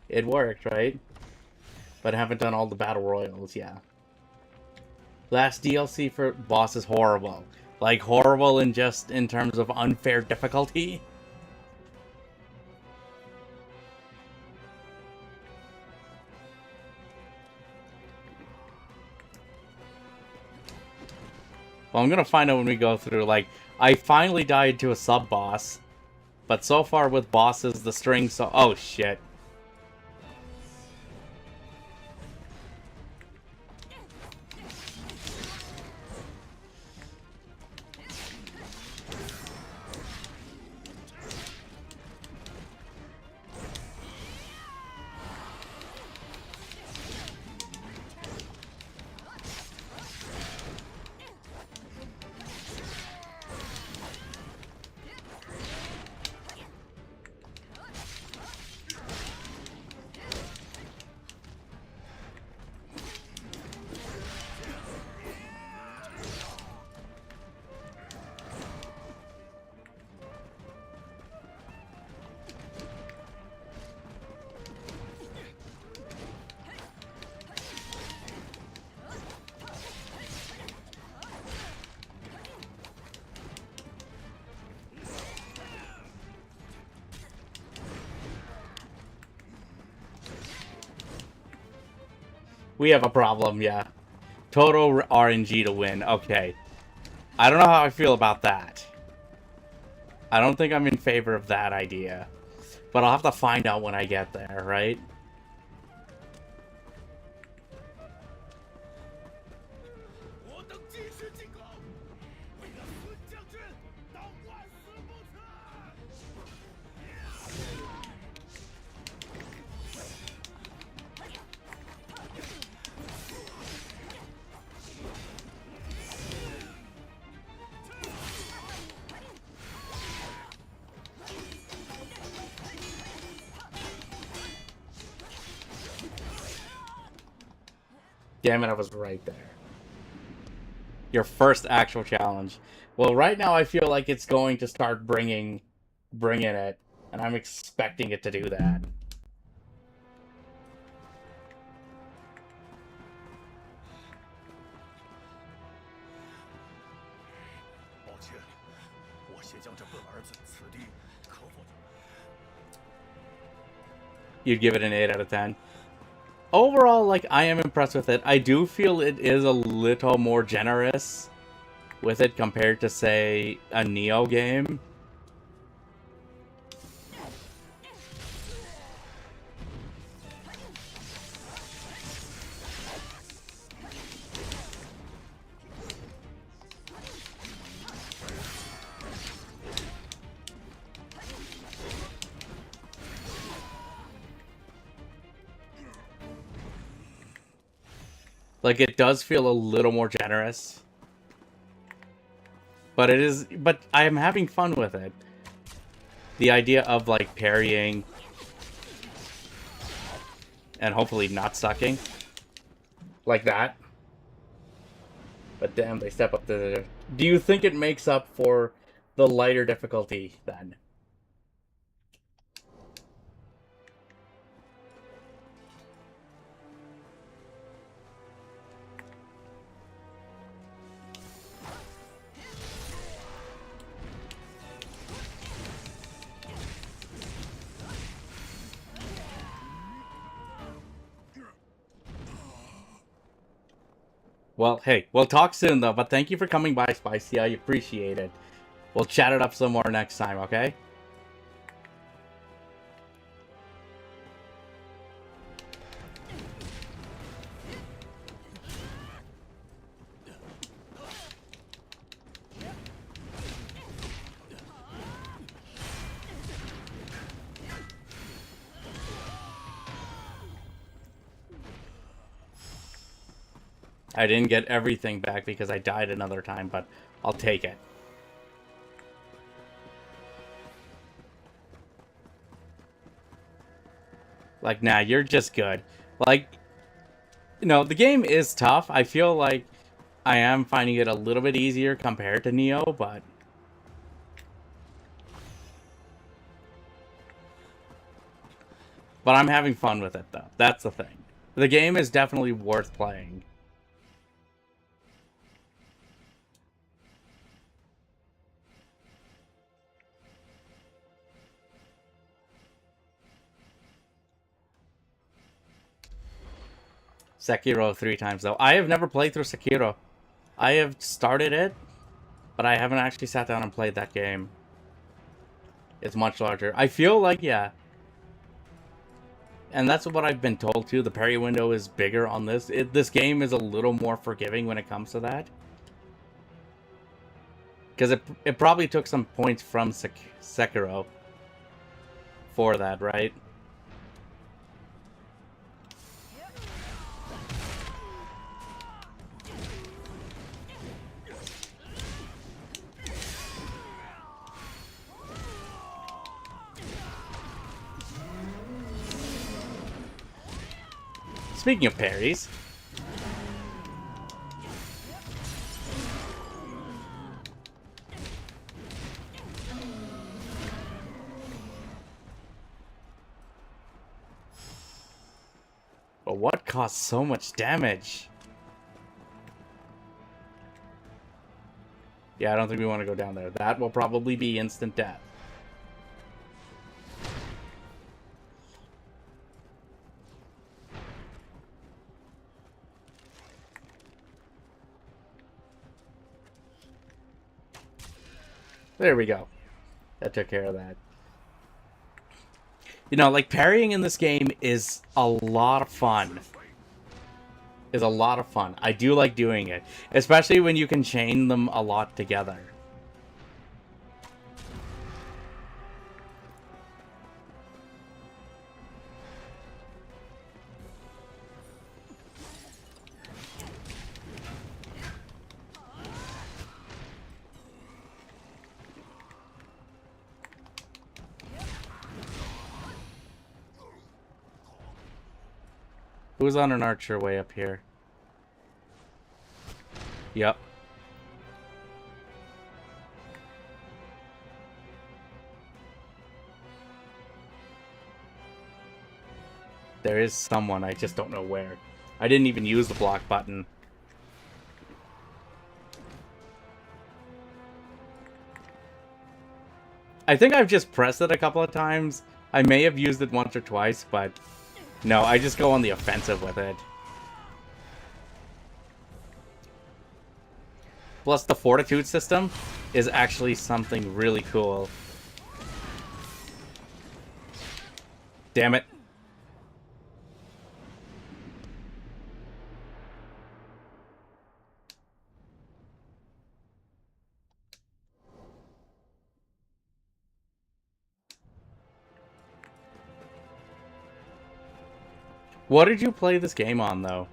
it worked, right? But I haven't done all the battle royals, yeah. Last DLC for boss is horrible. Like, horrible in just in terms of unfair difficulty. Well, I'm gonna find out when we go through. Like, I finally died to a sub-boss. But so far with bosses, the string so... Oh, shit. We have a problem, yeah. Total RNG to win. Okay. I don't know how I feel about that. I don't think I'm in favor of that idea. But I'll have to find out when I get there, right? Damn it, I was right there. Your first actual challenge. Well, right now I feel like it's going to start bringing it, and I'm expecting it to do that. You'd give it an 8 out of 10. Overall, like, I am impressed with it. I do feel it is a little more generous with it compared to, say, a Neo game. Like, it does feel a little more generous. But I am having fun with it. The idea of, like, parrying and hopefully not sucking. Like that. But damn, they step up the... Do you think it makes up for the lighter difficulty, then? Well, hey, we'll talk soon, though, but thank you for coming by, Spicy. I appreciate it. We'll chat it up some more next time, okay? I didn't get everything back because I died another time, but I'll take it. Like, nah, you're just good. Like, you know, the game is tough. I feel like I am finding it a little bit easier compared to Neo, but... But I'm having fun with it, though. That's the thing. The game is definitely worth playing. Sekiro 3 times, though. I have never played through Sekiro. I have started it, but I haven't actually sat down and played that game. It's much larger. I feel like, yeah. And that's what I've been told too. The parry window is bigger on this. This game is a little more forgiving when it comes to that. Because it probably took some points from Sekiro for that, right? Speaking of parries. But what caused so much damage? Yeah, I don't think we want to go down there. That will probably be instant death. There we go. That took care of that. You know, like, parrying in this game is a lot of fun. Is a lot of fun. I do like doing it. Especially when you can chain them a lot together. Who's on an archer way up here? Yep. There is someone, I just don't know where. I didn't even use the block button. I think I've just pressed it a couple of times. I may have used it once or twice, but no, I just go on the offensive with it. Plus, the fortitude system is actually something really cool. Damn it. What did you play this game on, though?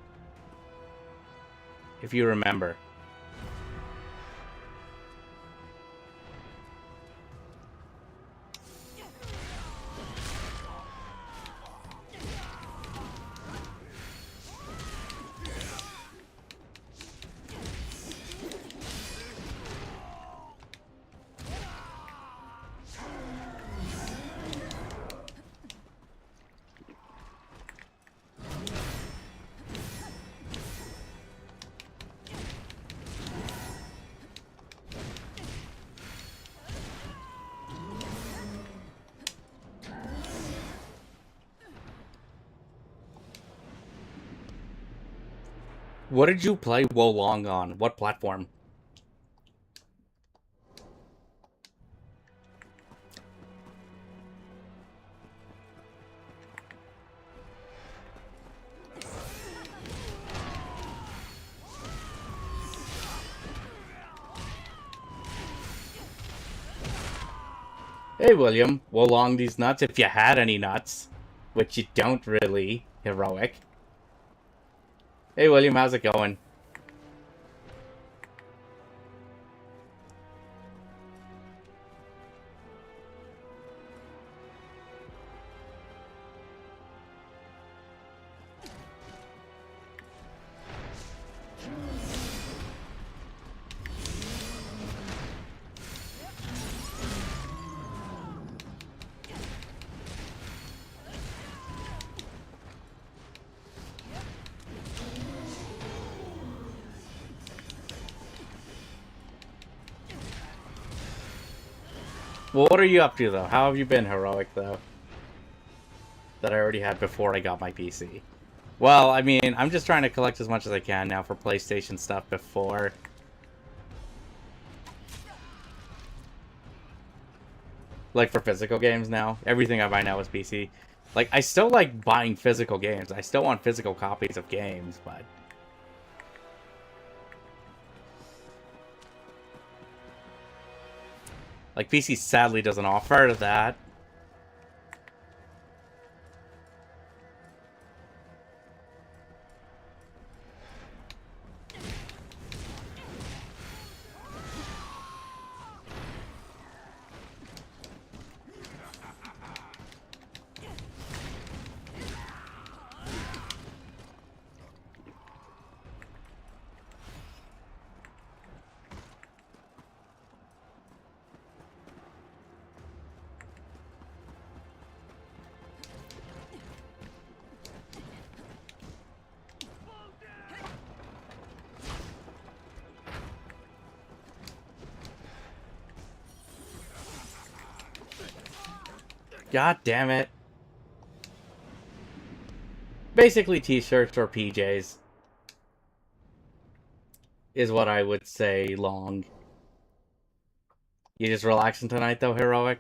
If you remember. What did you play Wo Long on? What platform? Hey, William. Wo Long these nuts, if you had any nuts. Which you don't really, heroic. Hey, William, how's it going? Well, what are you up to, though? How have you been, heroic, though? That I already had before I got my PC. Well, I mean, I'm just trying to collect as much as I can now for PlayStation stuff before Like, for physical games now. Everything I buy now is PC. Like, I still like buying physical games. I still want physical copies of games, but... Like, PC sadly doesn't offer that. God damn it. Basically t-shirts or PJs is what I would say long. You just relaxing tonight though, Heroic?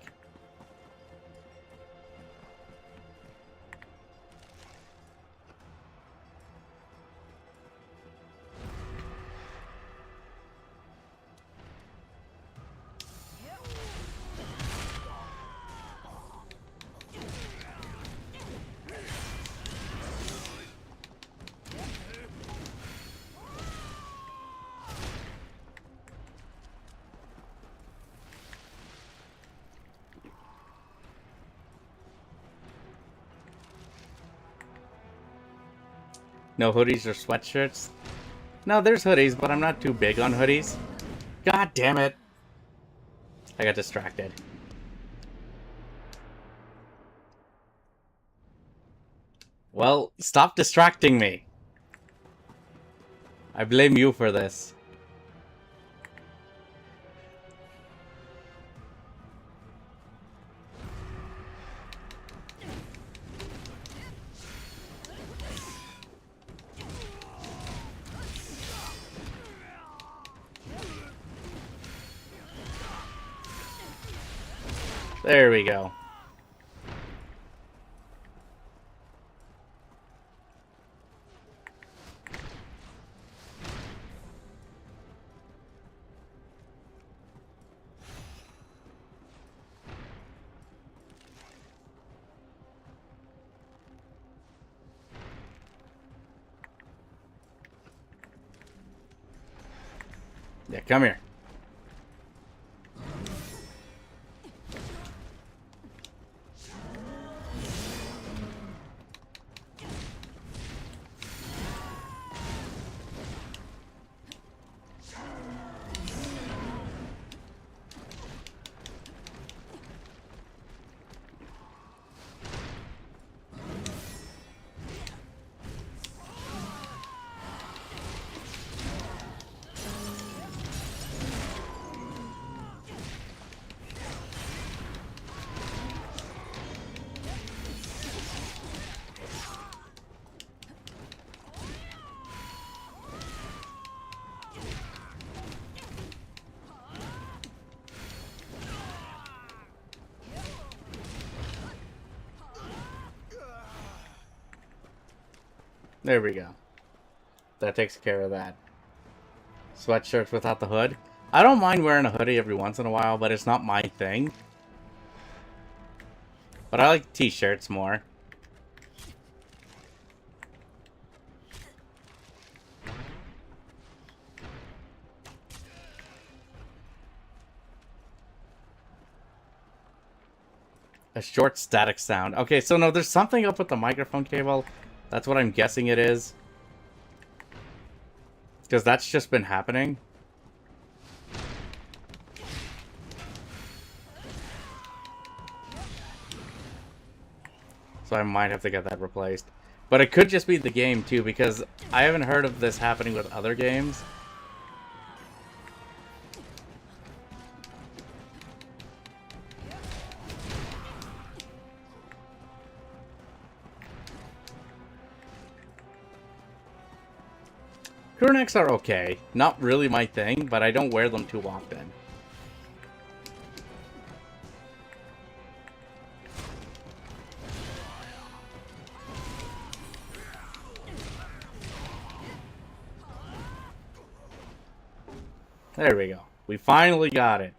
No hoodies or sweatshirts? No, there's hoodies, but I'm not too big on hoodies. God damn it. I got distracted. Well, stop distracting me. I blame you for this. There we go. Yeah, come here. There we go. That takes care of that. Sweatshirts without the hood. I don't mind wearing a hoodie every once in a while, but it's not my thing. But I like t-shirts more. A short static sound. Okay, so no, there's something up with the microphone cable. That's what I'm guessing it is. Because that's just been happening. So I might have to get that replaced. But it could just be the game too, because I haven't heard of this happening with other games. Crew necks are okay. Not really my thing, but I don't wear them too often. There we go. We finally got it.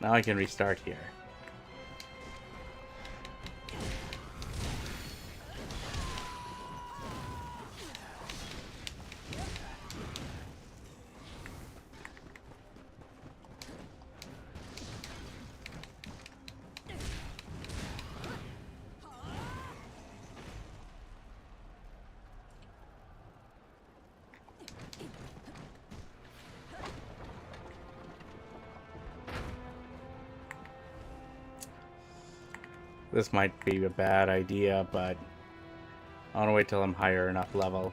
Now I can restart here. This might be a bad idea, but I want to wait till I'm higher enough level.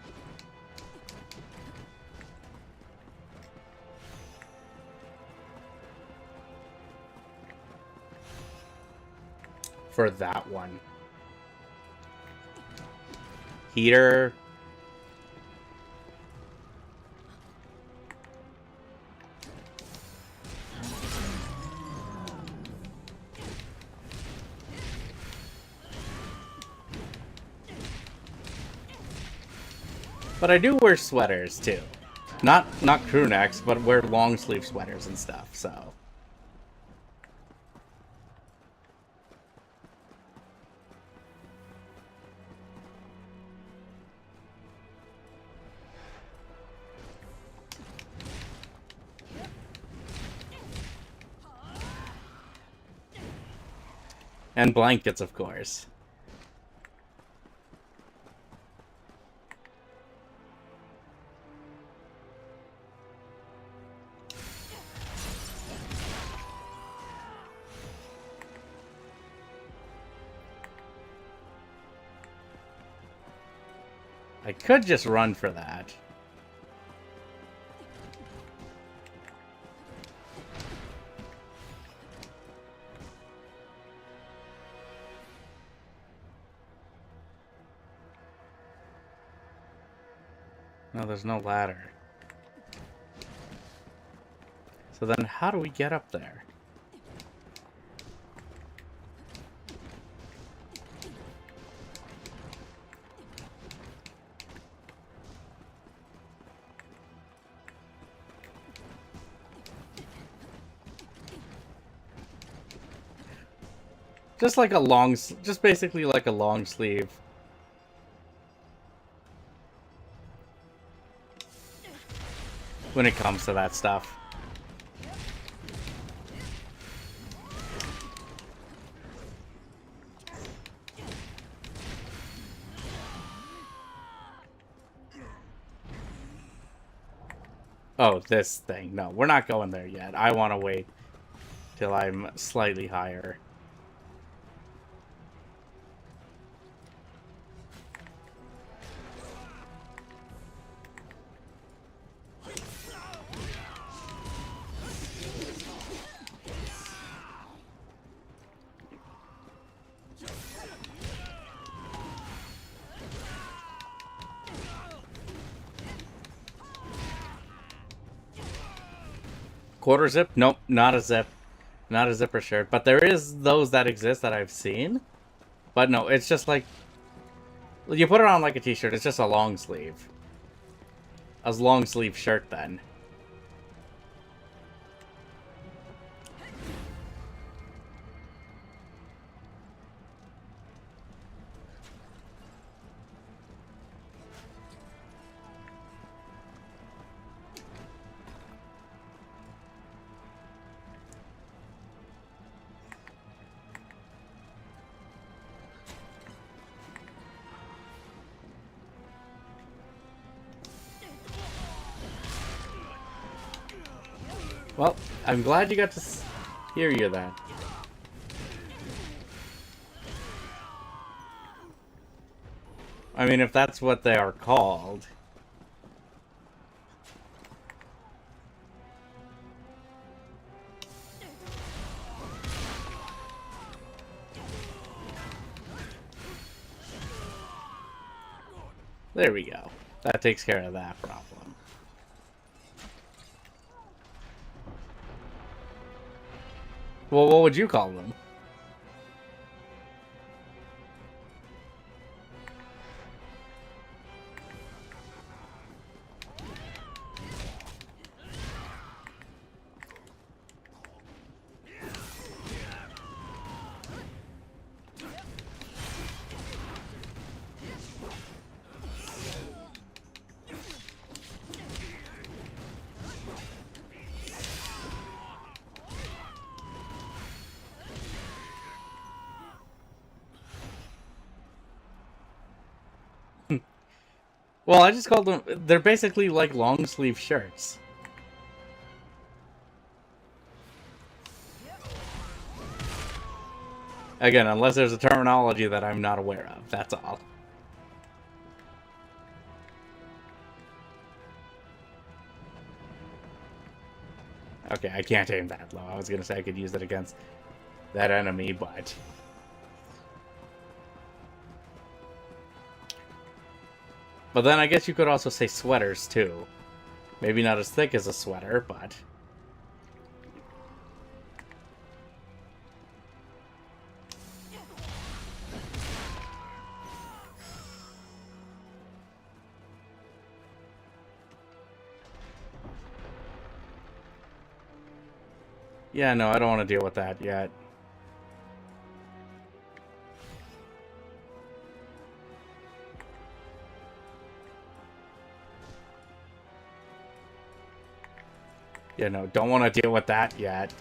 For that one. Heater. But I do wear sweaters too. Not crew necks, but wear long sleeve sweaters and stuff, so. And blankets, of course. I could just run for that. No, there's no ladder. So then how do we get up there? Just like a long, just basically like a long sleeve. When it comes to that stuff. Oh, this thing. No, we're not going there yet. I want to wait till I'm slightly higher. Quarter zip? Nope, not a zip. Not a zipper shirt. But there is those that exist that I've seen. But no, it's just like... You put it on like a t-shirt, it's just a long sleeve. A long sleeve shirt then. Well, I'm glad you got to hear you that. I mean, if that's what they are called. There we go. That takes care of that problem. Well, what would you call them? Well, I just called them... They're basically like long sleeve shirts. Again, unless there's a terminology that I'm not aware of, that's all. Okay, I can't aim that low. I was gonna say I could use it against that enemy, but... But then I guess you could also say sweaters, too. Maybe not as thick as a sweater, but... Yeah, no, I don't want to deal with that yet. Yeah, no, don't want to deal with that yet.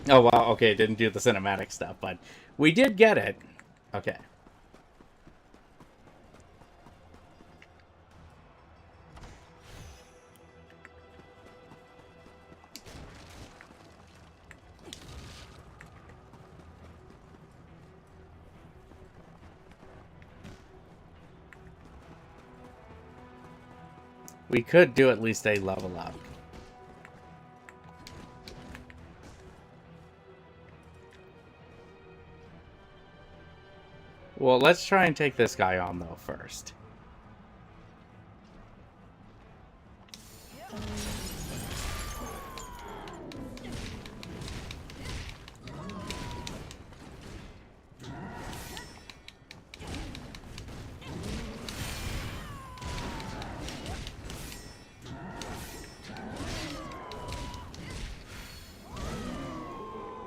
Oh, wow, okay, didn't do the cinematic stuff, but we did get it. Okay. We could do at least a level up. Well, let's try and take this guy on, though, first.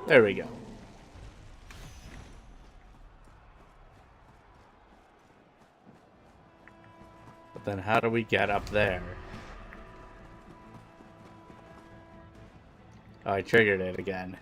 There we go. But then how do we get up there? Oh, I triggered it again.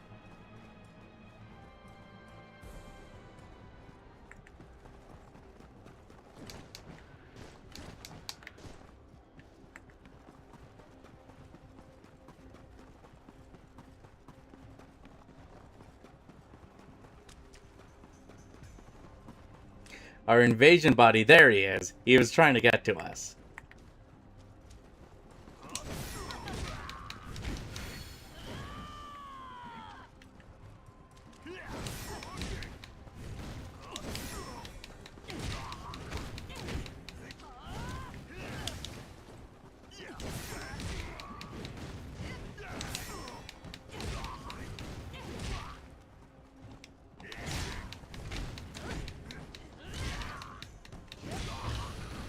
Our invasion body, there he is. He was trying to get to us.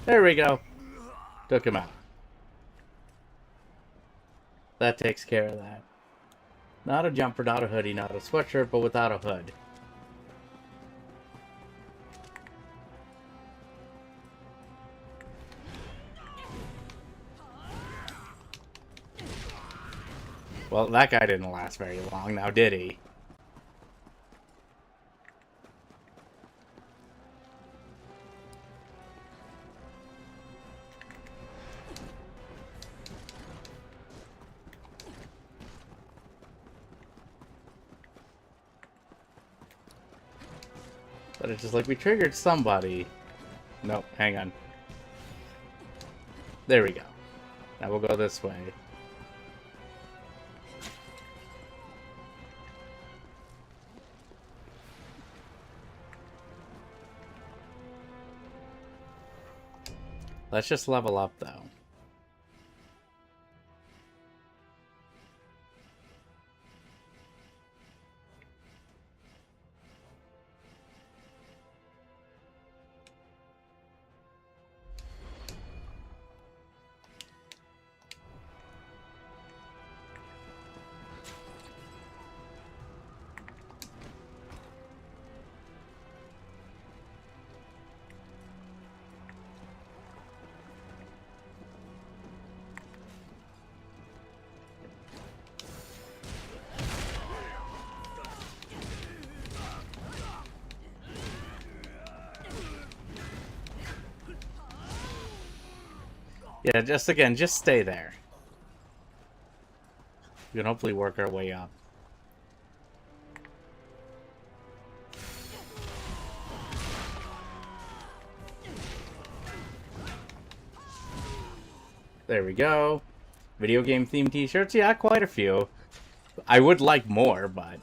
There we go. Took him out. That takes care of that. Not a jumper, not a hoodie, not a sweatshirt, but without a hood. Well, that guy didn't last very long, now did he? But it's just like we triggered somebody. Nope, hang on. There we go. Now we'll go this way. Let's just level up, though. Yeah, just stay there. We can hopefully work our way up. There we go. Video game themed t-shirts? Yeah, quite a few. I would like more, but...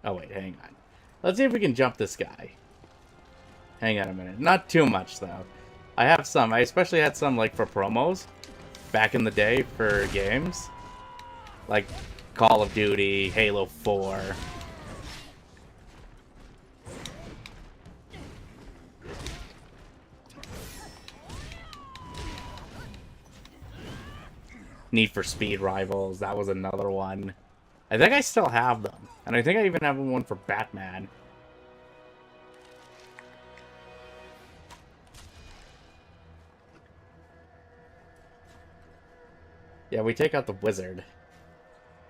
Oh, wait, hang on. Let's see if we can jump this guy. Hang on a minute. Not too much, though. I have some. I especially had some, like, for promos. Back in the day for games. Like, Call of Duty, Halo 4. Need for Speed Rivals. That was another one. I think I still have them. And I think I even have one for Batman. Yeah, we take out the wizard.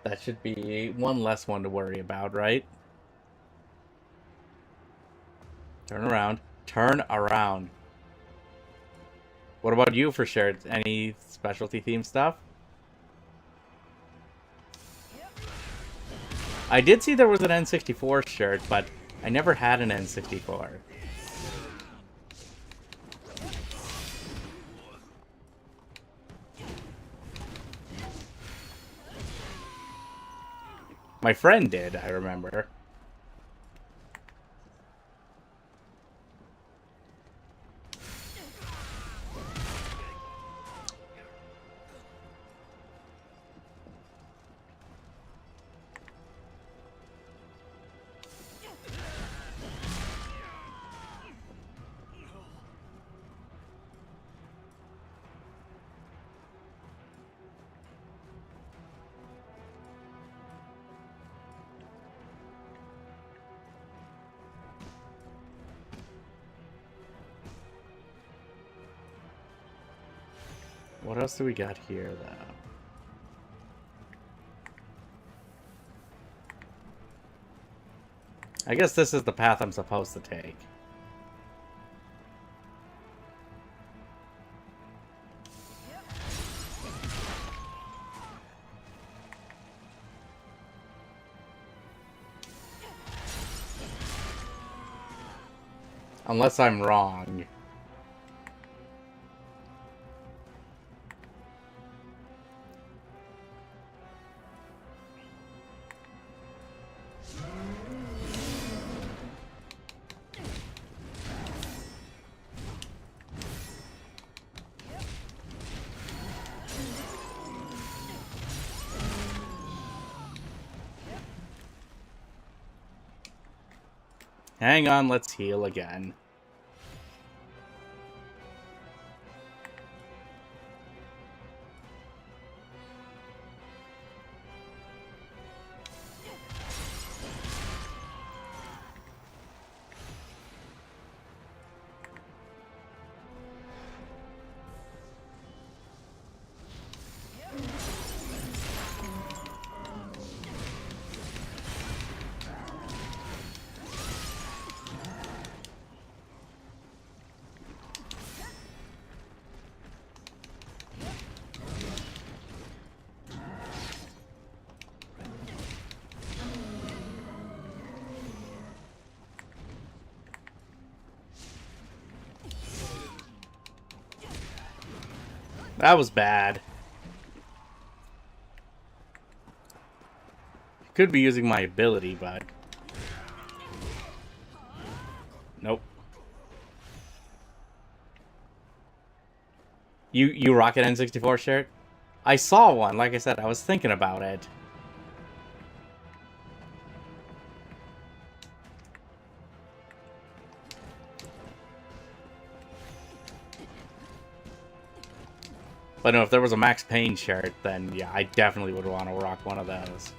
That should be one less one to worry about, right? Turn around. Turn around. What about you for sure? Any specialty theme stuff? I did see there was an N64 shirt, but I never had an N64. My friend did, I remember. What else do we got here, though? I guess this is the path I'm supposed to take. Unless I'm wrong. Hang on, let's heal again. That was bad. Could be using my ability, but... Nope. You Rocket N64 shirt? I saw one, like I said, I was thinking about it. But no, if there was a Max Payne shirt, then yeah, I definitely would want to rock one of those.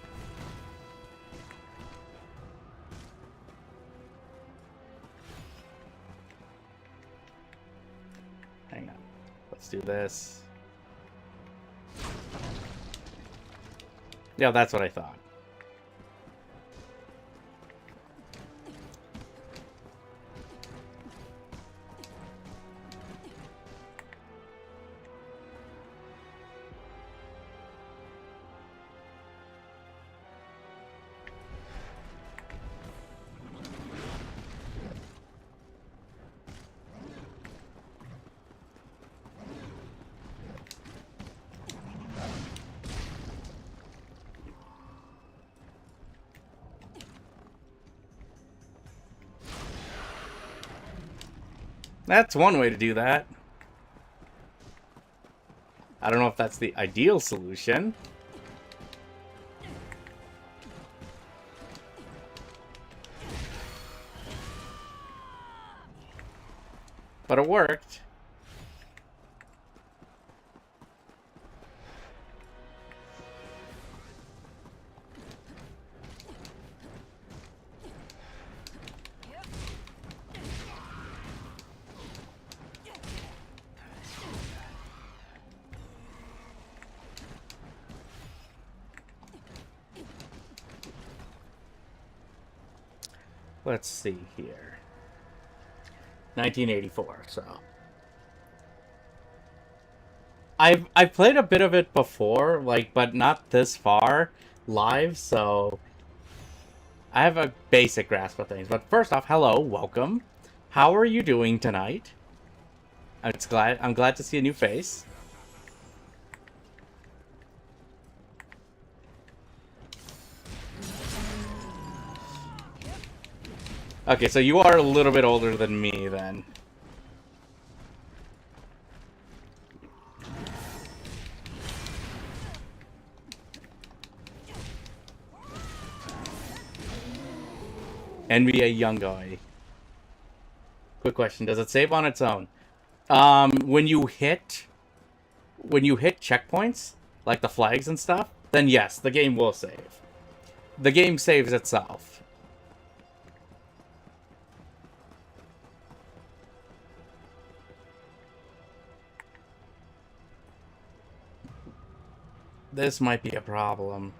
Hang on. Let's do this. Yeah, that's what I thought. That's one way to do that. I don't know if that's the ideal solution. But it worked. Let's see here. 1984, so. I've played a bit of it before, like, but not this far live, so I have a basic grasp of things. But first off, hello, welcome. How are you doing tonight? I'm glad to see a new face. Okay, so you are a little bit older than me, then. NBA Youngboy. Quick question: does it save on its own? When you hit checkpoints, like the flags and stuff, then yes, the game will save. The game saves itself. This might be a problem.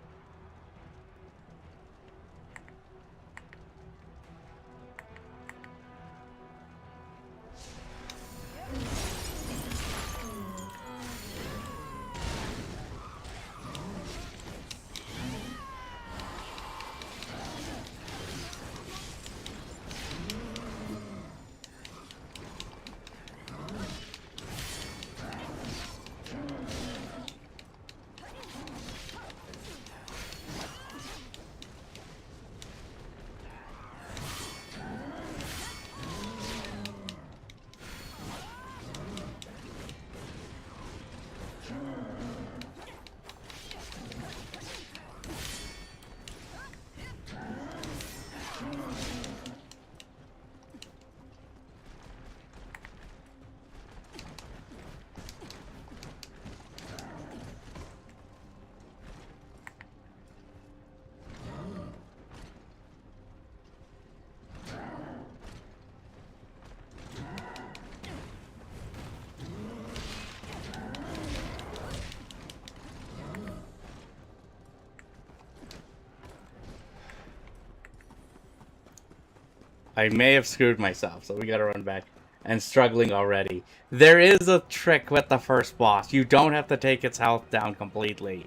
I may have screwed myself, so we gotta run back. And struggling already. There is a trick with the first boss. You don't have to take its health down completely.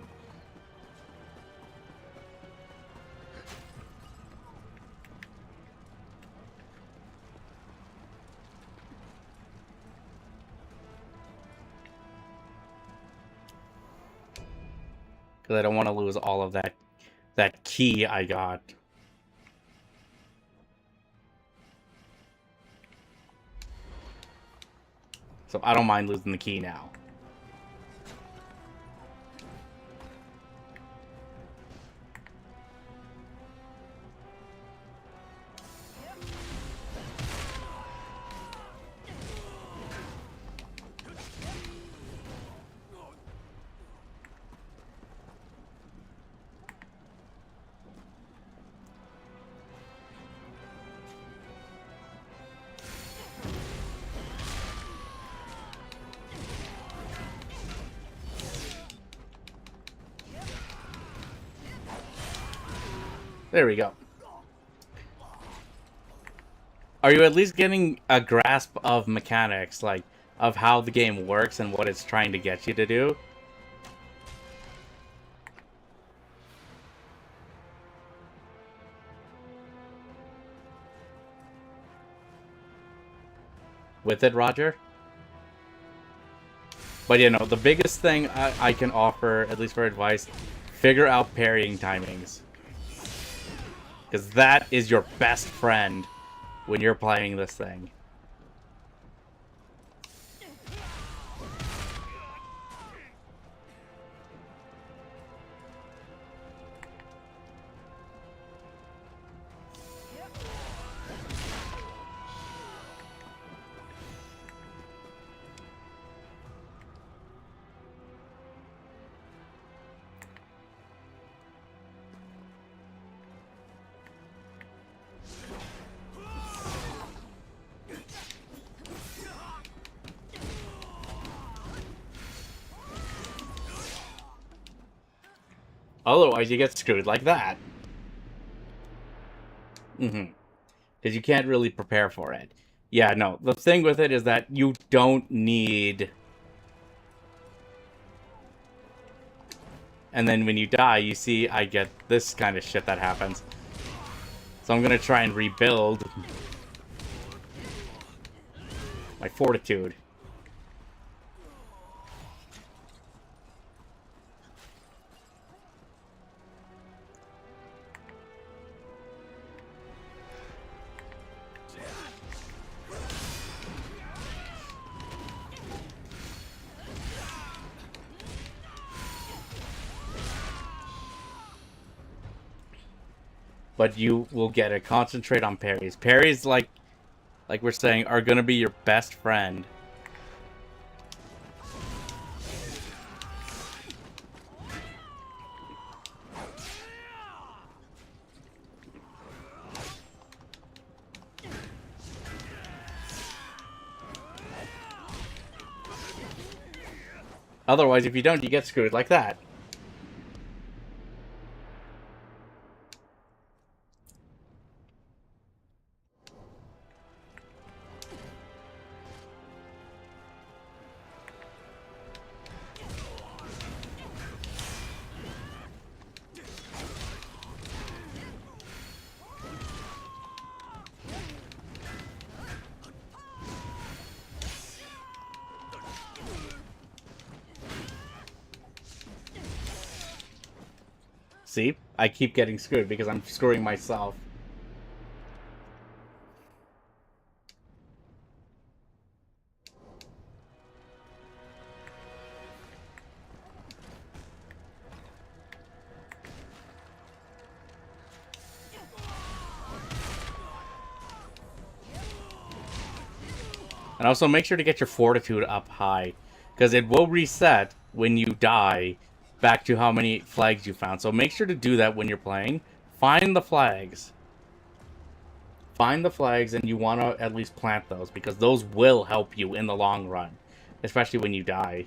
Because I don't want to lose all of that key I got. So I don't mind losing the key now. There we go. Are you at least getting a grasp of mechanics, like, of how the game works and what it's trying to get you to do? With it, Roger? But, you know, the biggest thing I can offer, at least for advice, figure out parrying timings. Because that is your best friend when you're playing this thing. Otherwise, you get screwed like that. Because you can't really prepare for it. Yeah, no. The thing with it is that you don't need... And then when you die, you see I get this kind of shit that happens. So I'm going to try and rebuild my fortitude. But you will get it. Concentrate on parries. Parries, like we're saying, are going to be your best friend. Otherwise, if you don't, you get screwed like that. See? I keep getting screwed because I'm screwing myself. And also make sure to get your fortitude up high, because it will reset when you die back to how many flags you found. So make sure to do that when you're playing. Find the flags. Find the flags, and you want to at least plant those, because those will help you in the long run, especially when you die.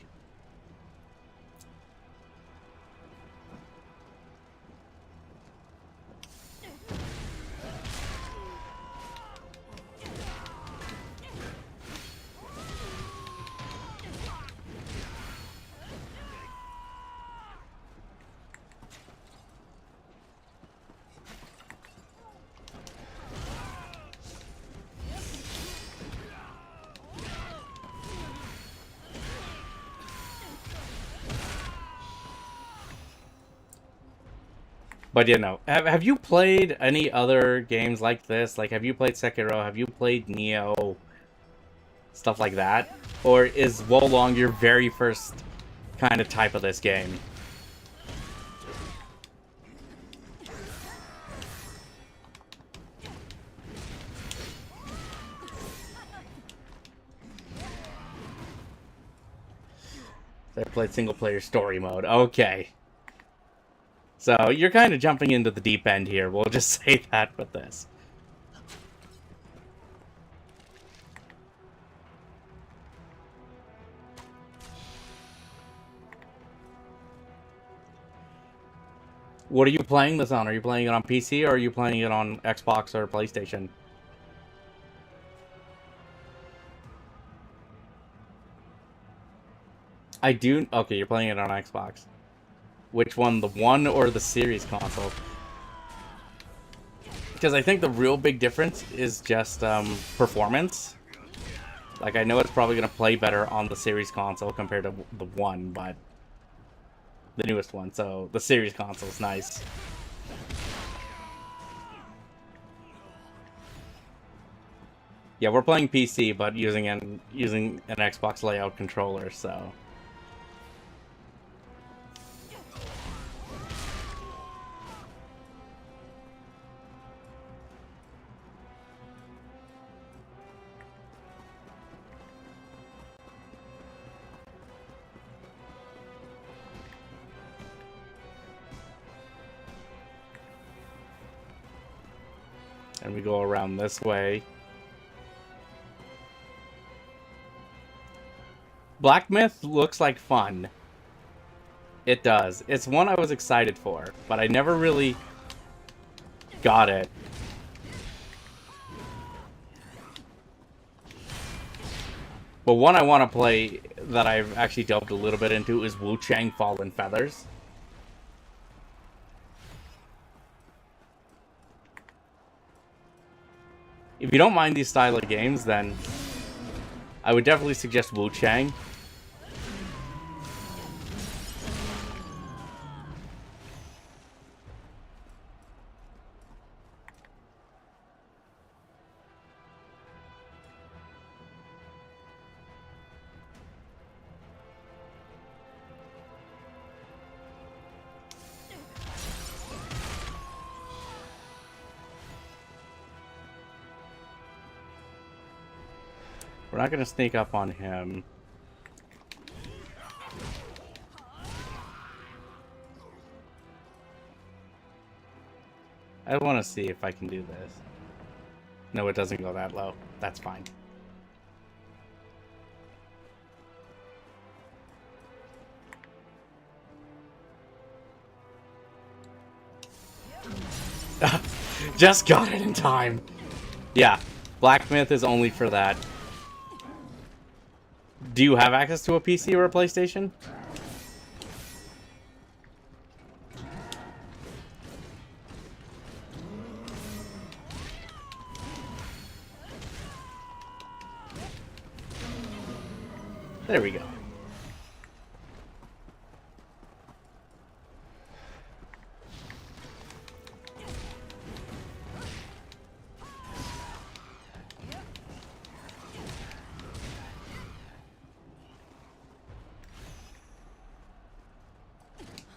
But you know, have you played any other games like this? Like, have you played Sekiro? Have you played Nioh? Stuff like that? Or is Wo Long your very first kind of type of this game? I played single player story mode. Okay. So you're kind of jumping into the deep end here. We'll just say that with this. What are you playing this on? Are you playing it on PC or are you playing it on Xbox or PlayStation? I do... Okay, you're playing it on Xbox. Which one? The One or the Series console? Because I think the real big difference is just performance. Like, I know it's probably going to play better on the Series console compared to the One, but... the newest one, so the Series console is nice. Yeah, we're playing PC, but using an Xbox layout controller, so... And we go around this way. Black Myth looks like fun. It does. It's one I was excited for, but I never really got it. But one I want to play that I've actually delved a little bit into is Wu Chang Fallen Feathers. If you don't mind these style of games, then I would definitely suggest Wu Chang. We're not going to sneak up on him. I want to see if I can do this. No, it doesn't go that low. That's fine. Just got it in time. Yeah, Black Myth is only for that. Do you have access to a PC or a PlayStation? There we go.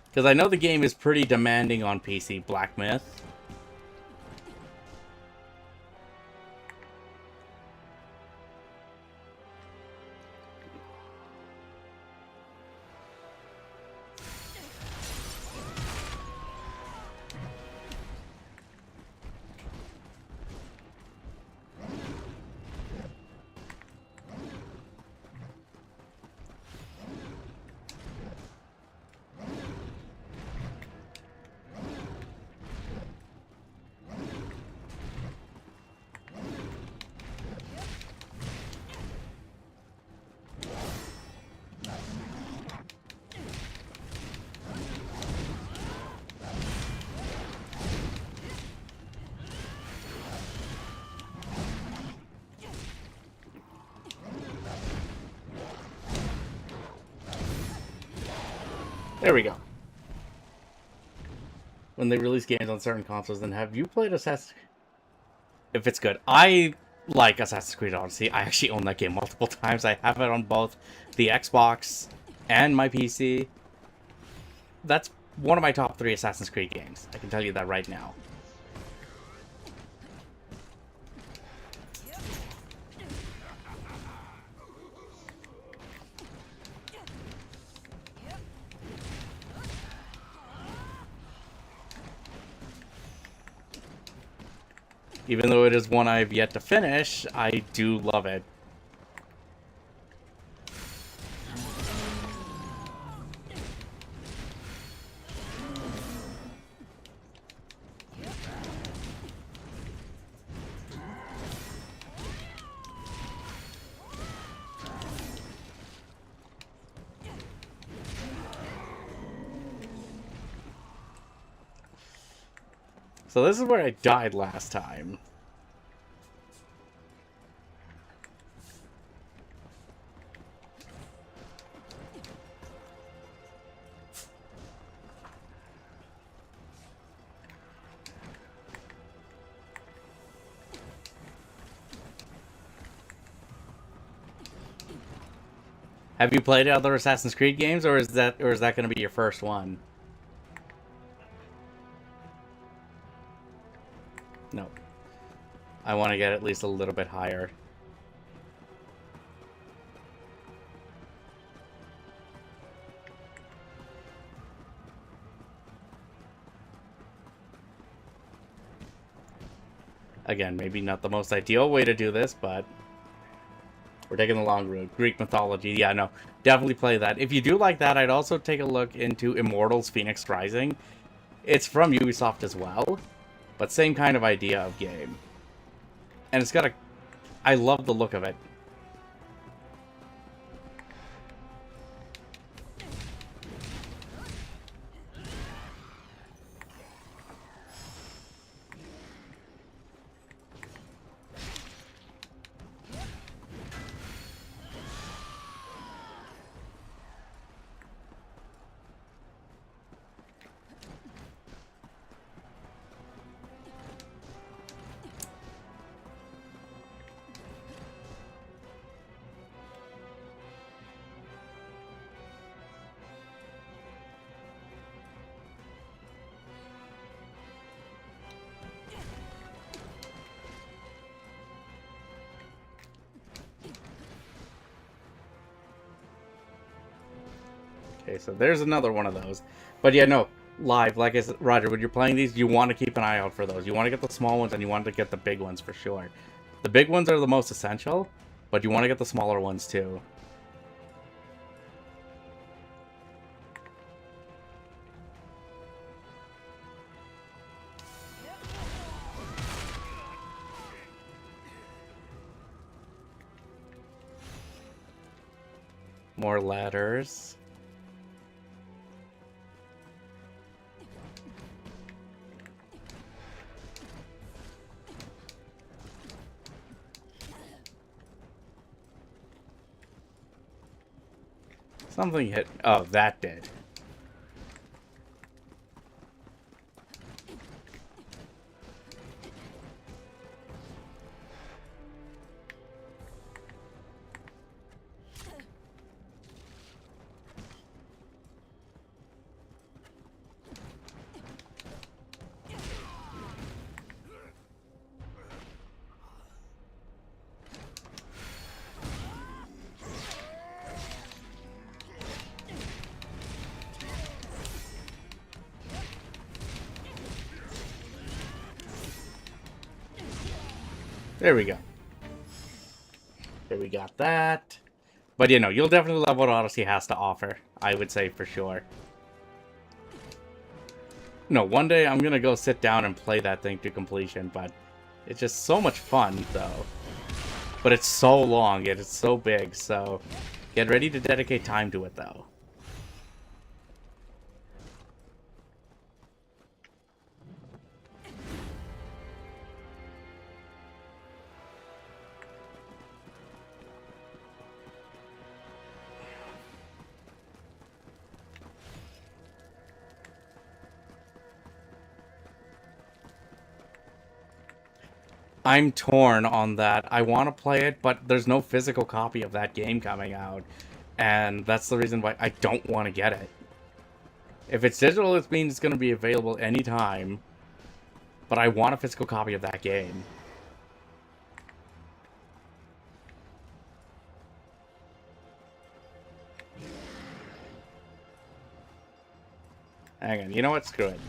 Because I know the game is pretty demanding on PC, Black Myth. There we go. when they release games on certain consoles. And have you played Assassin's? If it's good, I like Assassin's Creed Odyssey. I actually own that game multiple times. I have it on both the Xbox and my PC. That's one of my top 3 Assassin's Creed games. I can tell you that right now. Even though it is one I've yet to finish, I do love it. So this is where I died last time. Have you played other Assassin's Creed games, or is that going to be your first one? No. I want to get at least a little bit higher. Again, maybe not the most ideal way to do this, but we're taking the long route. Greek mythology, yeah, no, definitely play that. If you do like that, I'd also take a look into Immortals Phoenix Rising. It's from Ubisoft as well, but same kind of idea of game. And it's got a... I love the look of it. Okay, so there's another one of those. But yeah, no, live, like I said, Roger, when you're playing these, you want to keep an eye out for those. You want to get the small ones, and you want to get the big ones for sure. The big ones are the most essential, but you want to get the smaller ones too. More ladders. Something hit. Oh, that did. There we go. There we got that. But you know, you'll definitely love what Odyssey has to offer. I would say for sure. No, one day I'm gonna go sit down and play that thing to completion, but it's just so much fun though. But it's so long and it's so big, so get ready to dedicate time to it though. I'm torn on that. I want to play it, but there's no physical copy of that game coming out. And that's the reason why I don't want to get it. If it's digital, it means it's going to be available anytime. But I want a physical copy of that game. Hang on, you know what? Screw it.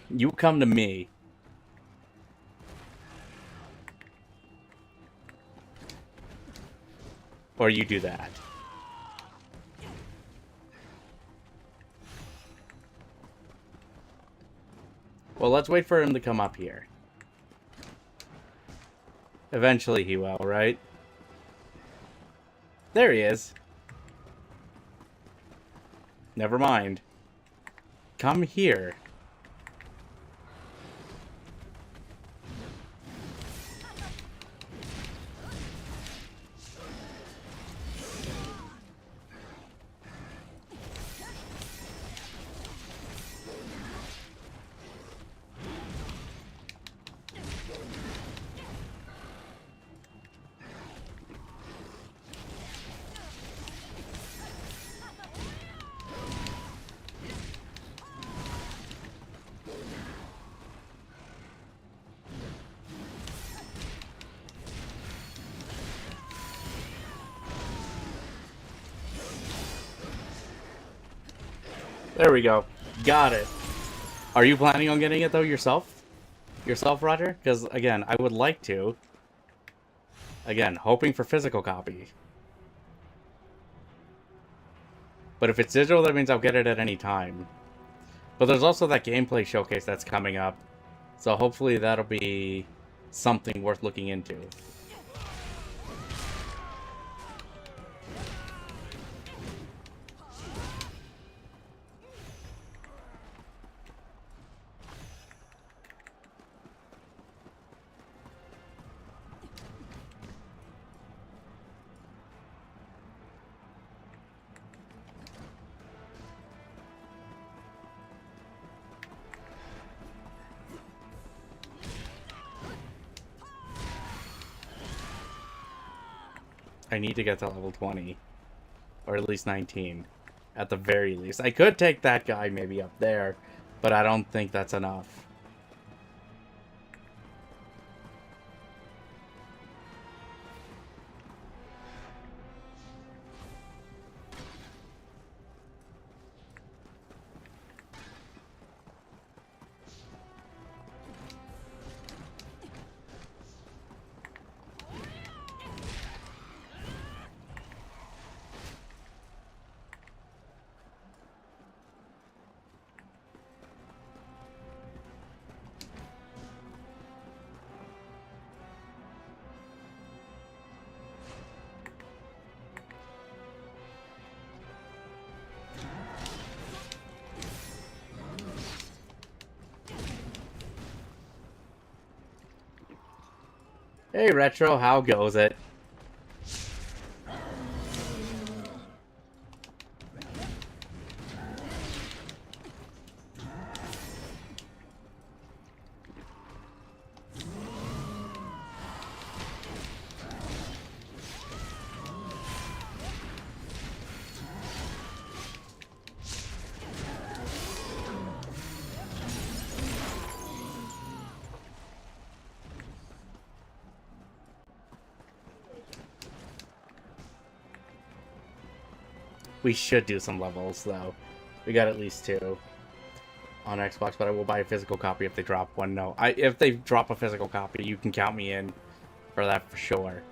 You come to me. Or you do that. Well, let's wait for him to come up here. Eventually he will, right? There he is. Never mind. Come here. There we go. Got it. Are you planning on getting it, though, yourself? Yourself, Roger? Because, again, I would like to. Again, hoping for physical copy. But if it's digital, that means I'll get it at any time. But there's also that gameplay showcase that's coming up. So hopefully that'll be something worth looking into. I need to get to level 20. Or at least 19. At the very least. I could take that guy maybe up there, but I don't think that's enough. Hey Retro, how goes it? We should do some levels, though. We got at least 2 on Xbox, but I will buy a physical copy if they drop one. No, if they drop a physical copy, you can count me in for that for sure.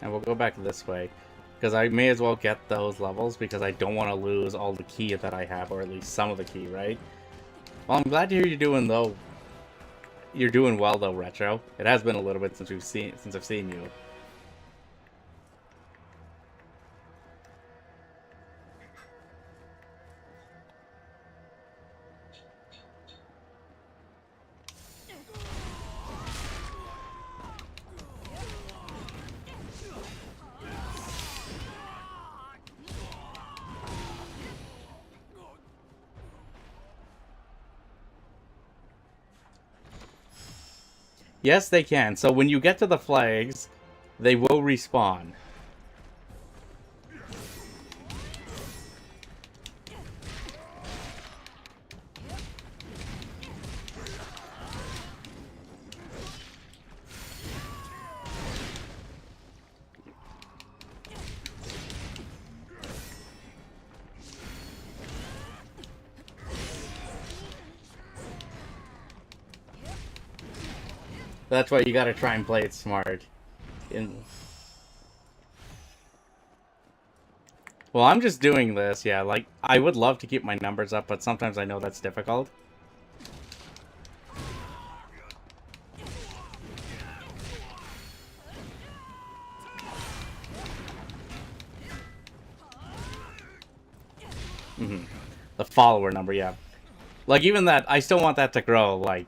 And we'll go back this way. Because I may as well get those levels because I don't want to lose all the key that I have, or at least some of the key, right? Well, I'm glad to hear you're doing though. You're doing well though, Retro. It has been a little bit since I've seen you. Yes, they can. So when you get to the flags, they will respawn. That's why you gotta try and play it smart. Well, I'm just doing this, yeah, like, I would love to keep my numbers up, but sometimes I know that's difficult. The follower number, yeah. Like, even that, I still want that to grow, like,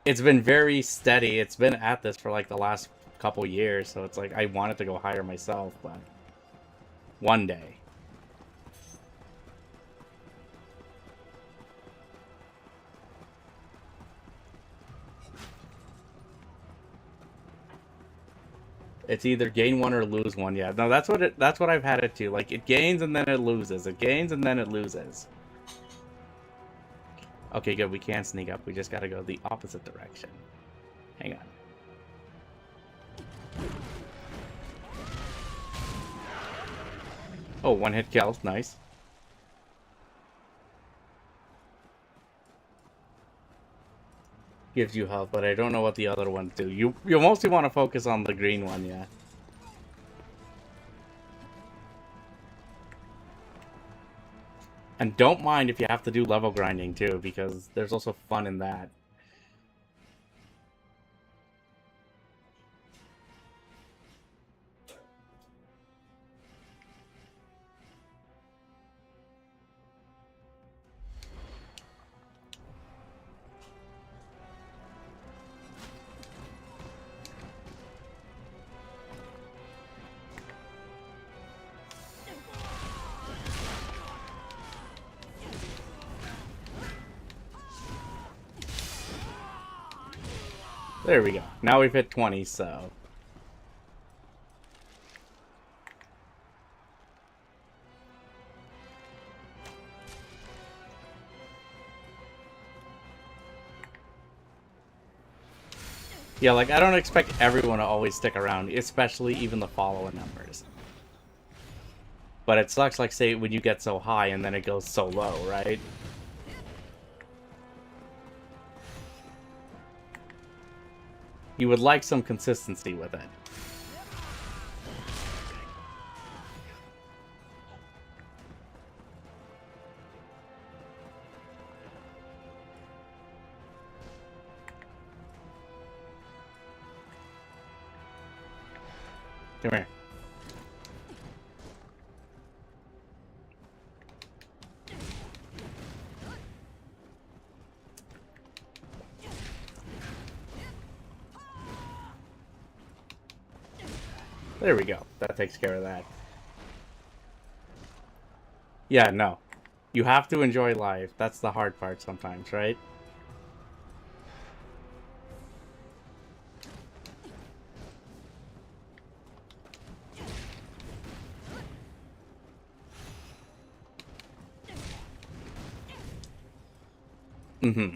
it's been very steady. It's been at this for, like, the last couple years, so it's like, I want it to go higher myself, but one day. It's either gain one or lose one, yeah. No, that's what I've had it to. Like, it gains and then it loses. It gains and then it loses. Okay, good. We can't sneak up. We just gotta go the opposite direction. Hang on. Oh, one hit kill. Nice. Gives you health, but I don't know what the other ones do. You mostly want to focus on the green one, yeah. And don't mind if you have to do level grinding too, because there's also fun in that. There we go. Now we've hit 20, so... Yeah, like, I don't expect everyone to always stick around, especially even the follower numbers. But it sucks, like, say, when you get so high and then it goes so low, right? You would like some consistency with it. Come here. There we go. That takes care of that. Yeah, no. You have to enjoy life. That's the hard part sometimes, right? Mm-hmm.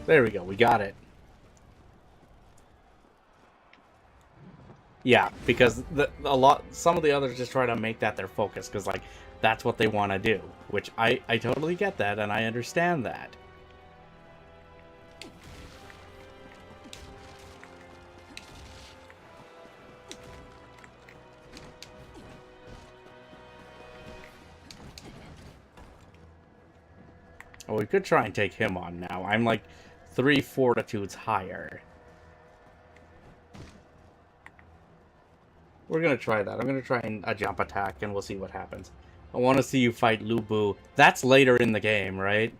There we go. We got it. Yeah, because some of the others just try to make that their focus, because like that's what they want to do, which I totally get that and I understand that. Oh, we could try and take him on now. I'm like 3 fortitudes higher. We're gonna try that. I'm gonna try a jump attack, and we'll see what happens. I want to see you fight Lu Bu. That's later in the game, right?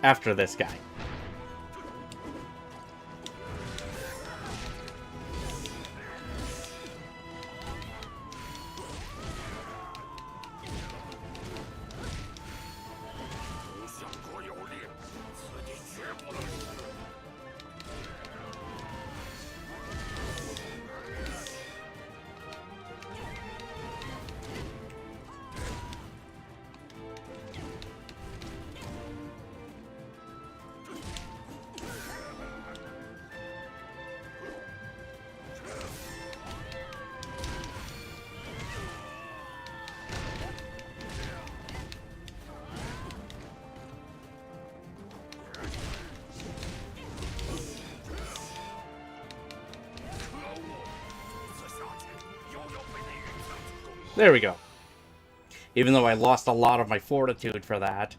After this guy. There we go. Even though I lost a lot of my fortitude for that.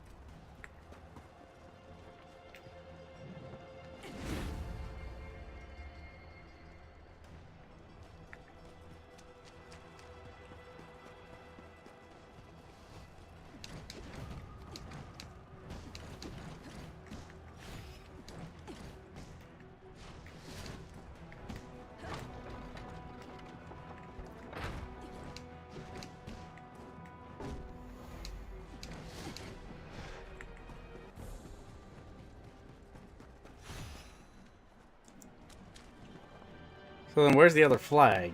So then where's the other flag?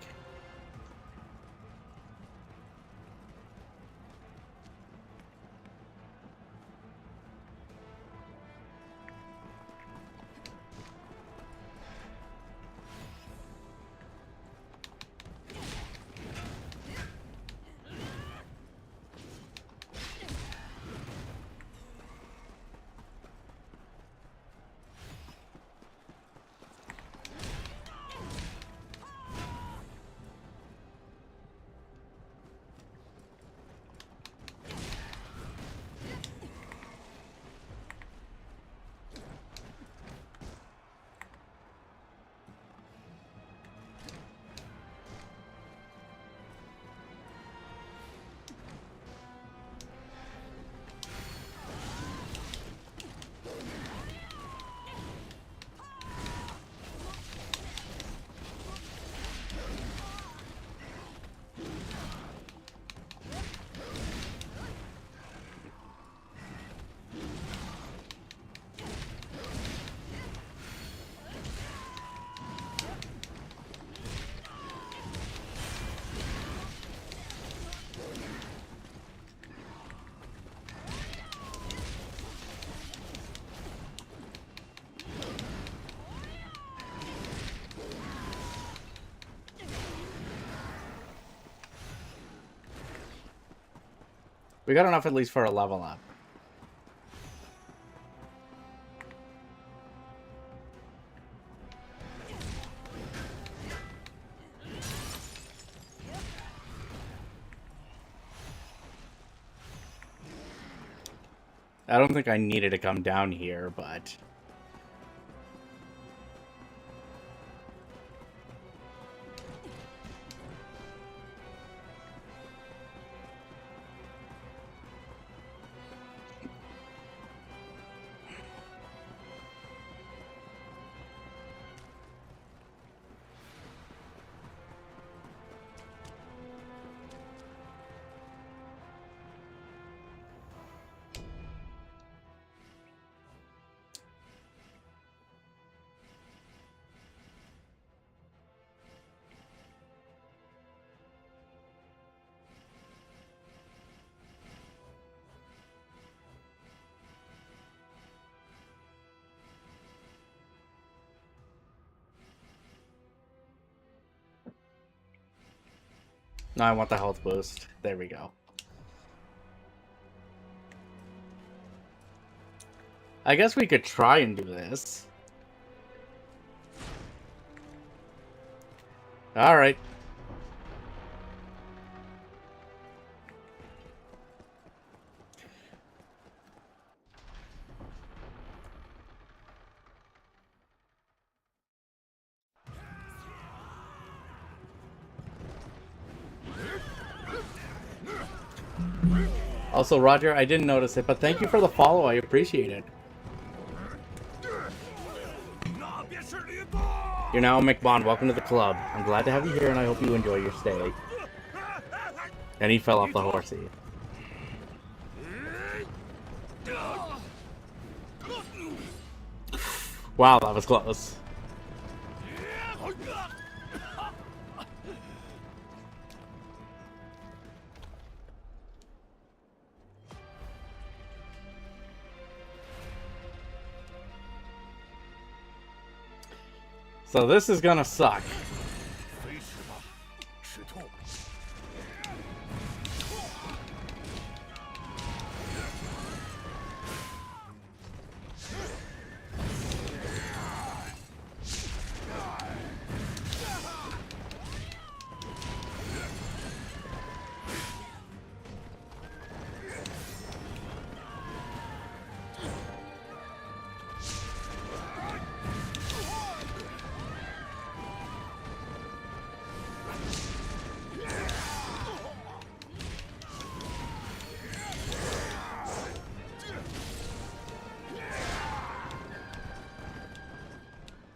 We got enough at least for a level up. I don't think I needed to come down here, but... No, I want the health boost. There we go. I guess we could try and do this. Alright. Also, Roger, I didn't notice it, but thank you for the follow. I appreciate it. You're now Mick Bond. Welcome to the club. I'm glad to have you here, and I hope you enjoy your stay. And he fell off the horsey. Wow, that was close. So this is gonna suck.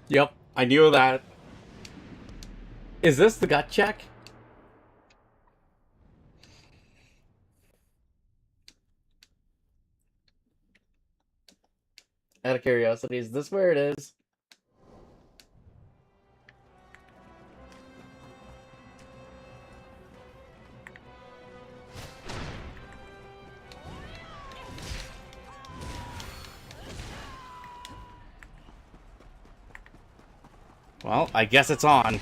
Yep, I knew that. Is this the gut check? Out of curiosity, is this where it is? Well, I guess it's on.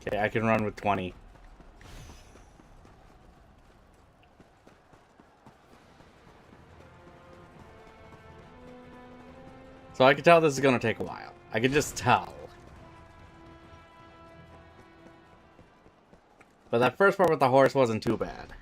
Okay, I can run with 20. So I can tell this is going to take a while. I can just tell. But that first part with the horse wasn't too bad.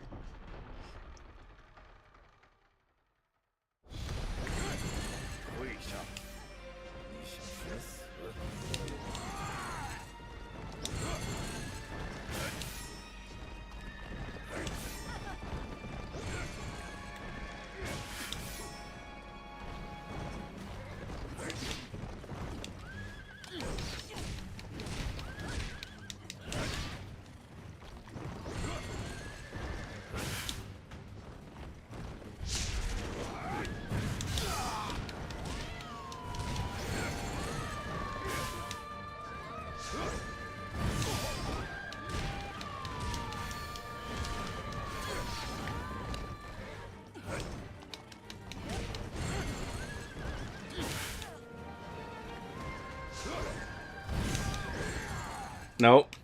Nope.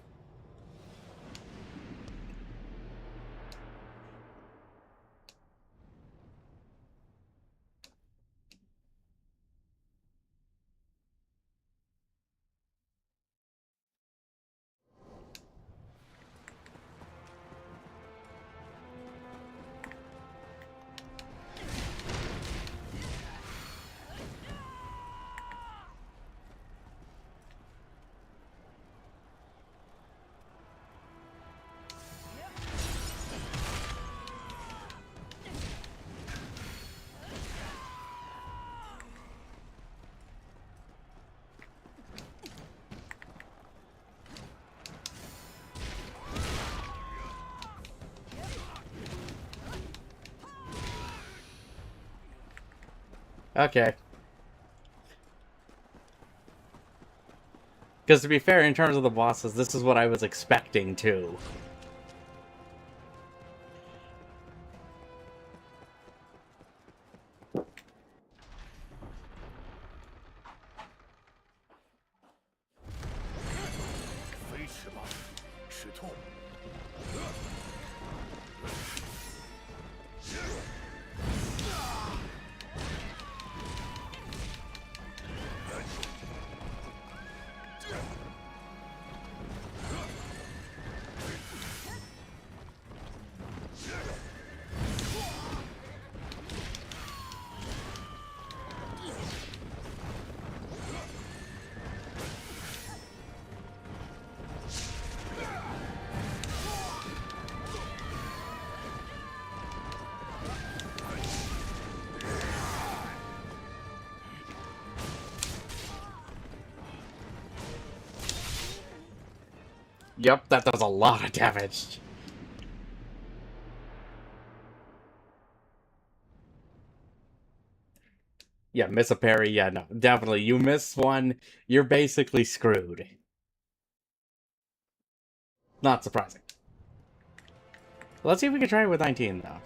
Okay. Because to be fair, in terms of the bosses, this is what I was expecting too. Yep, that does a lot of damage. Yeah, miss a parry. Yeah, no, definitely. You miss one, you're basically screwed. Not surprising. Let's see if we can try it with 19, though.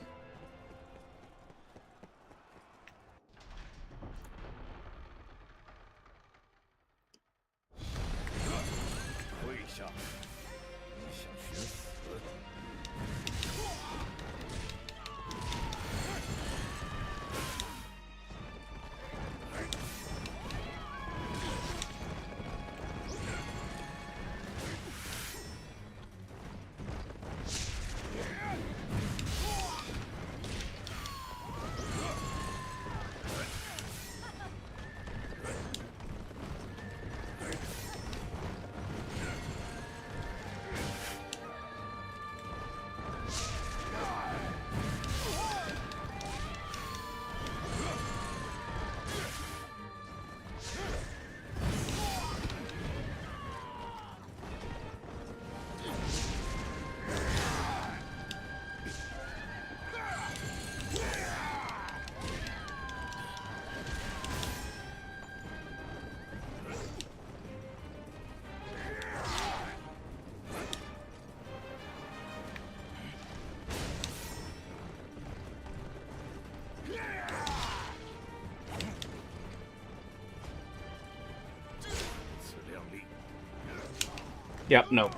Yep, nope.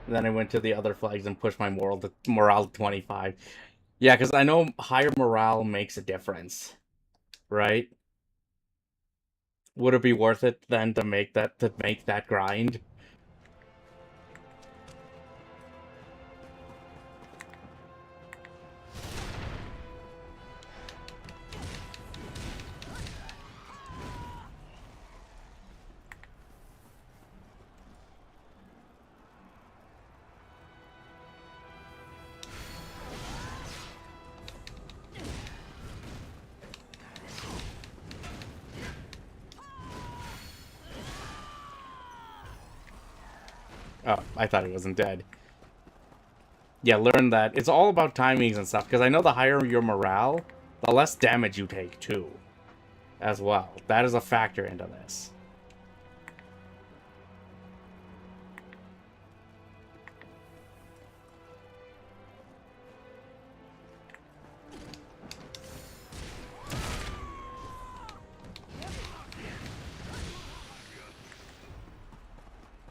Then I went to the other flags and pushed my morale to 25. Yeah, because I know higher morale makes a difference, right? Would it be worth it then to make that grind? Oh, I thought he wasn't dead. Yeah, learn that. It's all about timings and stuff, because I know the higher your morale, the less damage you take, too. As well. That is a factor into this.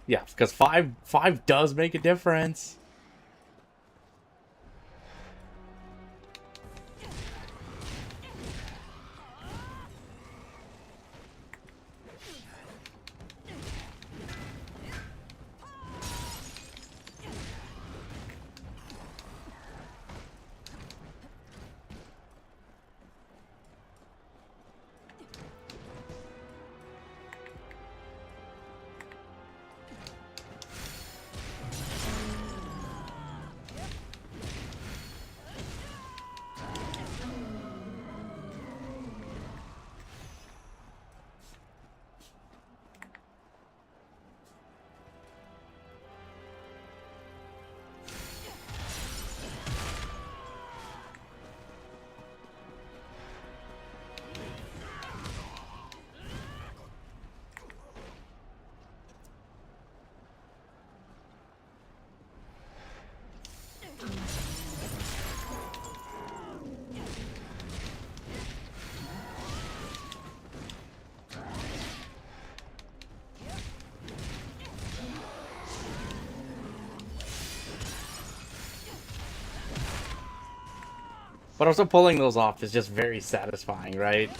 Yeah, because five does make a difference. But also pulling those off is just very satisfying, right?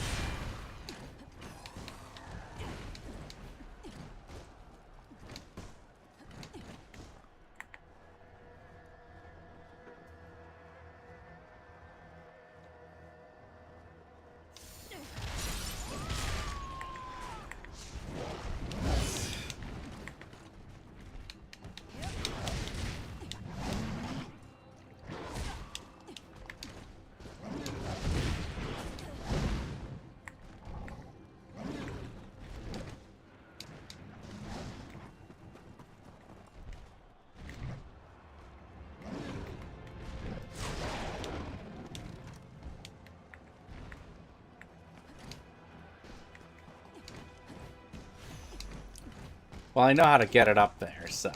Well, I know how to get it up there, so...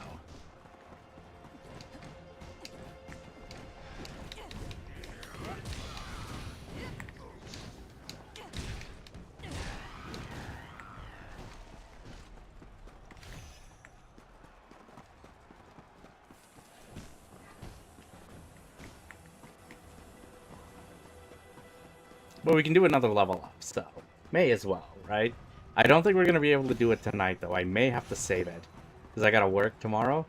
But we can do another level up, so... May as well, right? I don't think we're going to be able to do it tonight, though. I may have to save it. Because I gotta work tomorrow.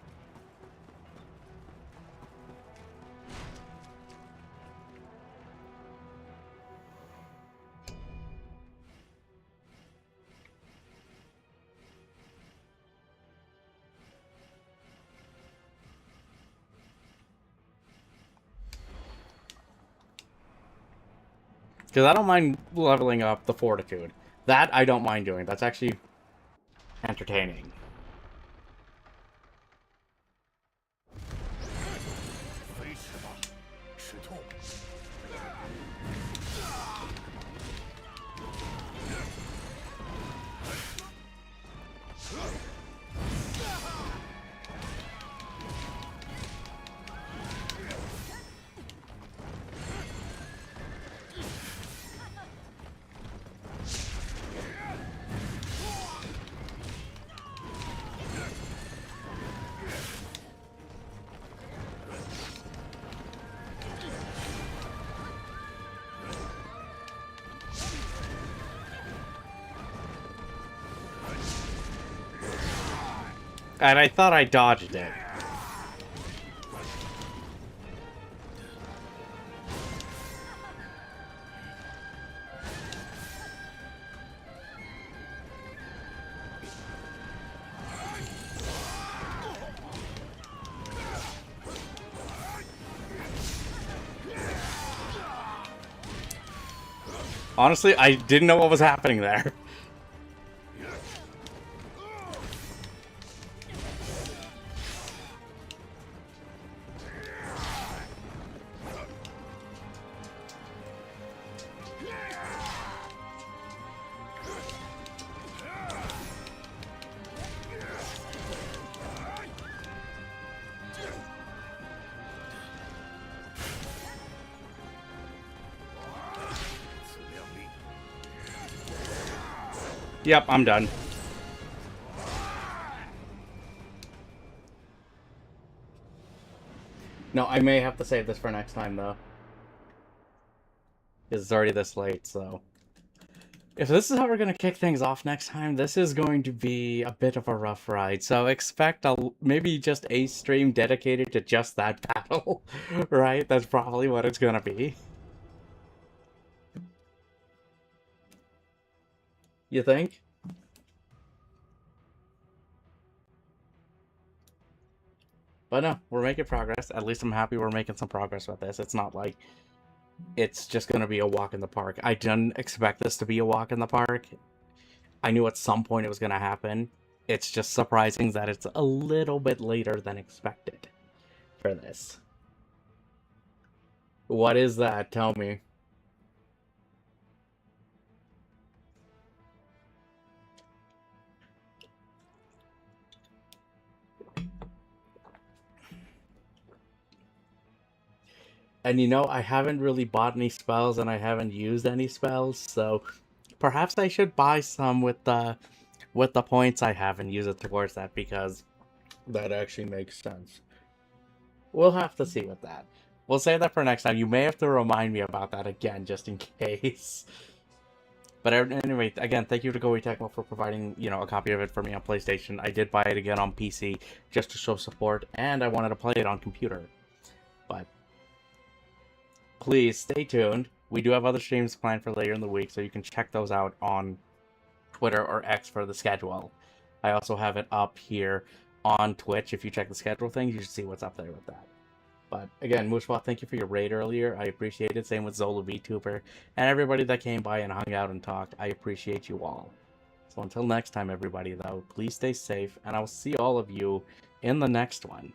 Because I don't mind leveling up the Fortitude. That I don't mind doing. That's actually entertaining. And I thought I dodged it. Honestly, I didn't know what was happening there. Yep, I'm done. No, I may have to save this for next time, though. It's already this late, so... If this is how we're going to kick things off next time, this is going to be a bit of a rough ride. So expect maybe just a stream dedicated to just that battle, right? That's probably what it's going to be. You think? But no, we're making progress. At least I'm happy we're making some progress with this. It's not like it's just going to be a walk in the park. I didn't expect this to be a walk in the park. I knew at some point it was going to happen. It's just surprising that it's a little bit later than expected for this. What is that? Tell me. And you know, I haven't really bought any spells and I haven't used any spells, so perhaps I should buy some with the points I have and use it towards that, because that actually makes sense. We'll have to see with that. We'll save that for next time. You may have to remind me about that again, just in case. But anyway, again, thank you to Koei Tecmo for providing, a copy of it for me on PlayStation. I did buy it again on PC just to show support, and I wanted to play it on computer. But please stay tuned. We do have other streams planned for later in the week, so you can check those out on Twitter or X for the schedule. I also have it up here on Twitch. If you check the schedule things, you should see what's up there with that. But again, Mooshwa, thank you for your raid earlier. I appreciate it. Same with Zola VTuber and everybody that came by and hung out and talked. I appreciate you all. So until next time, everybody, though, please stay safe, and I'll see all of you in the next one.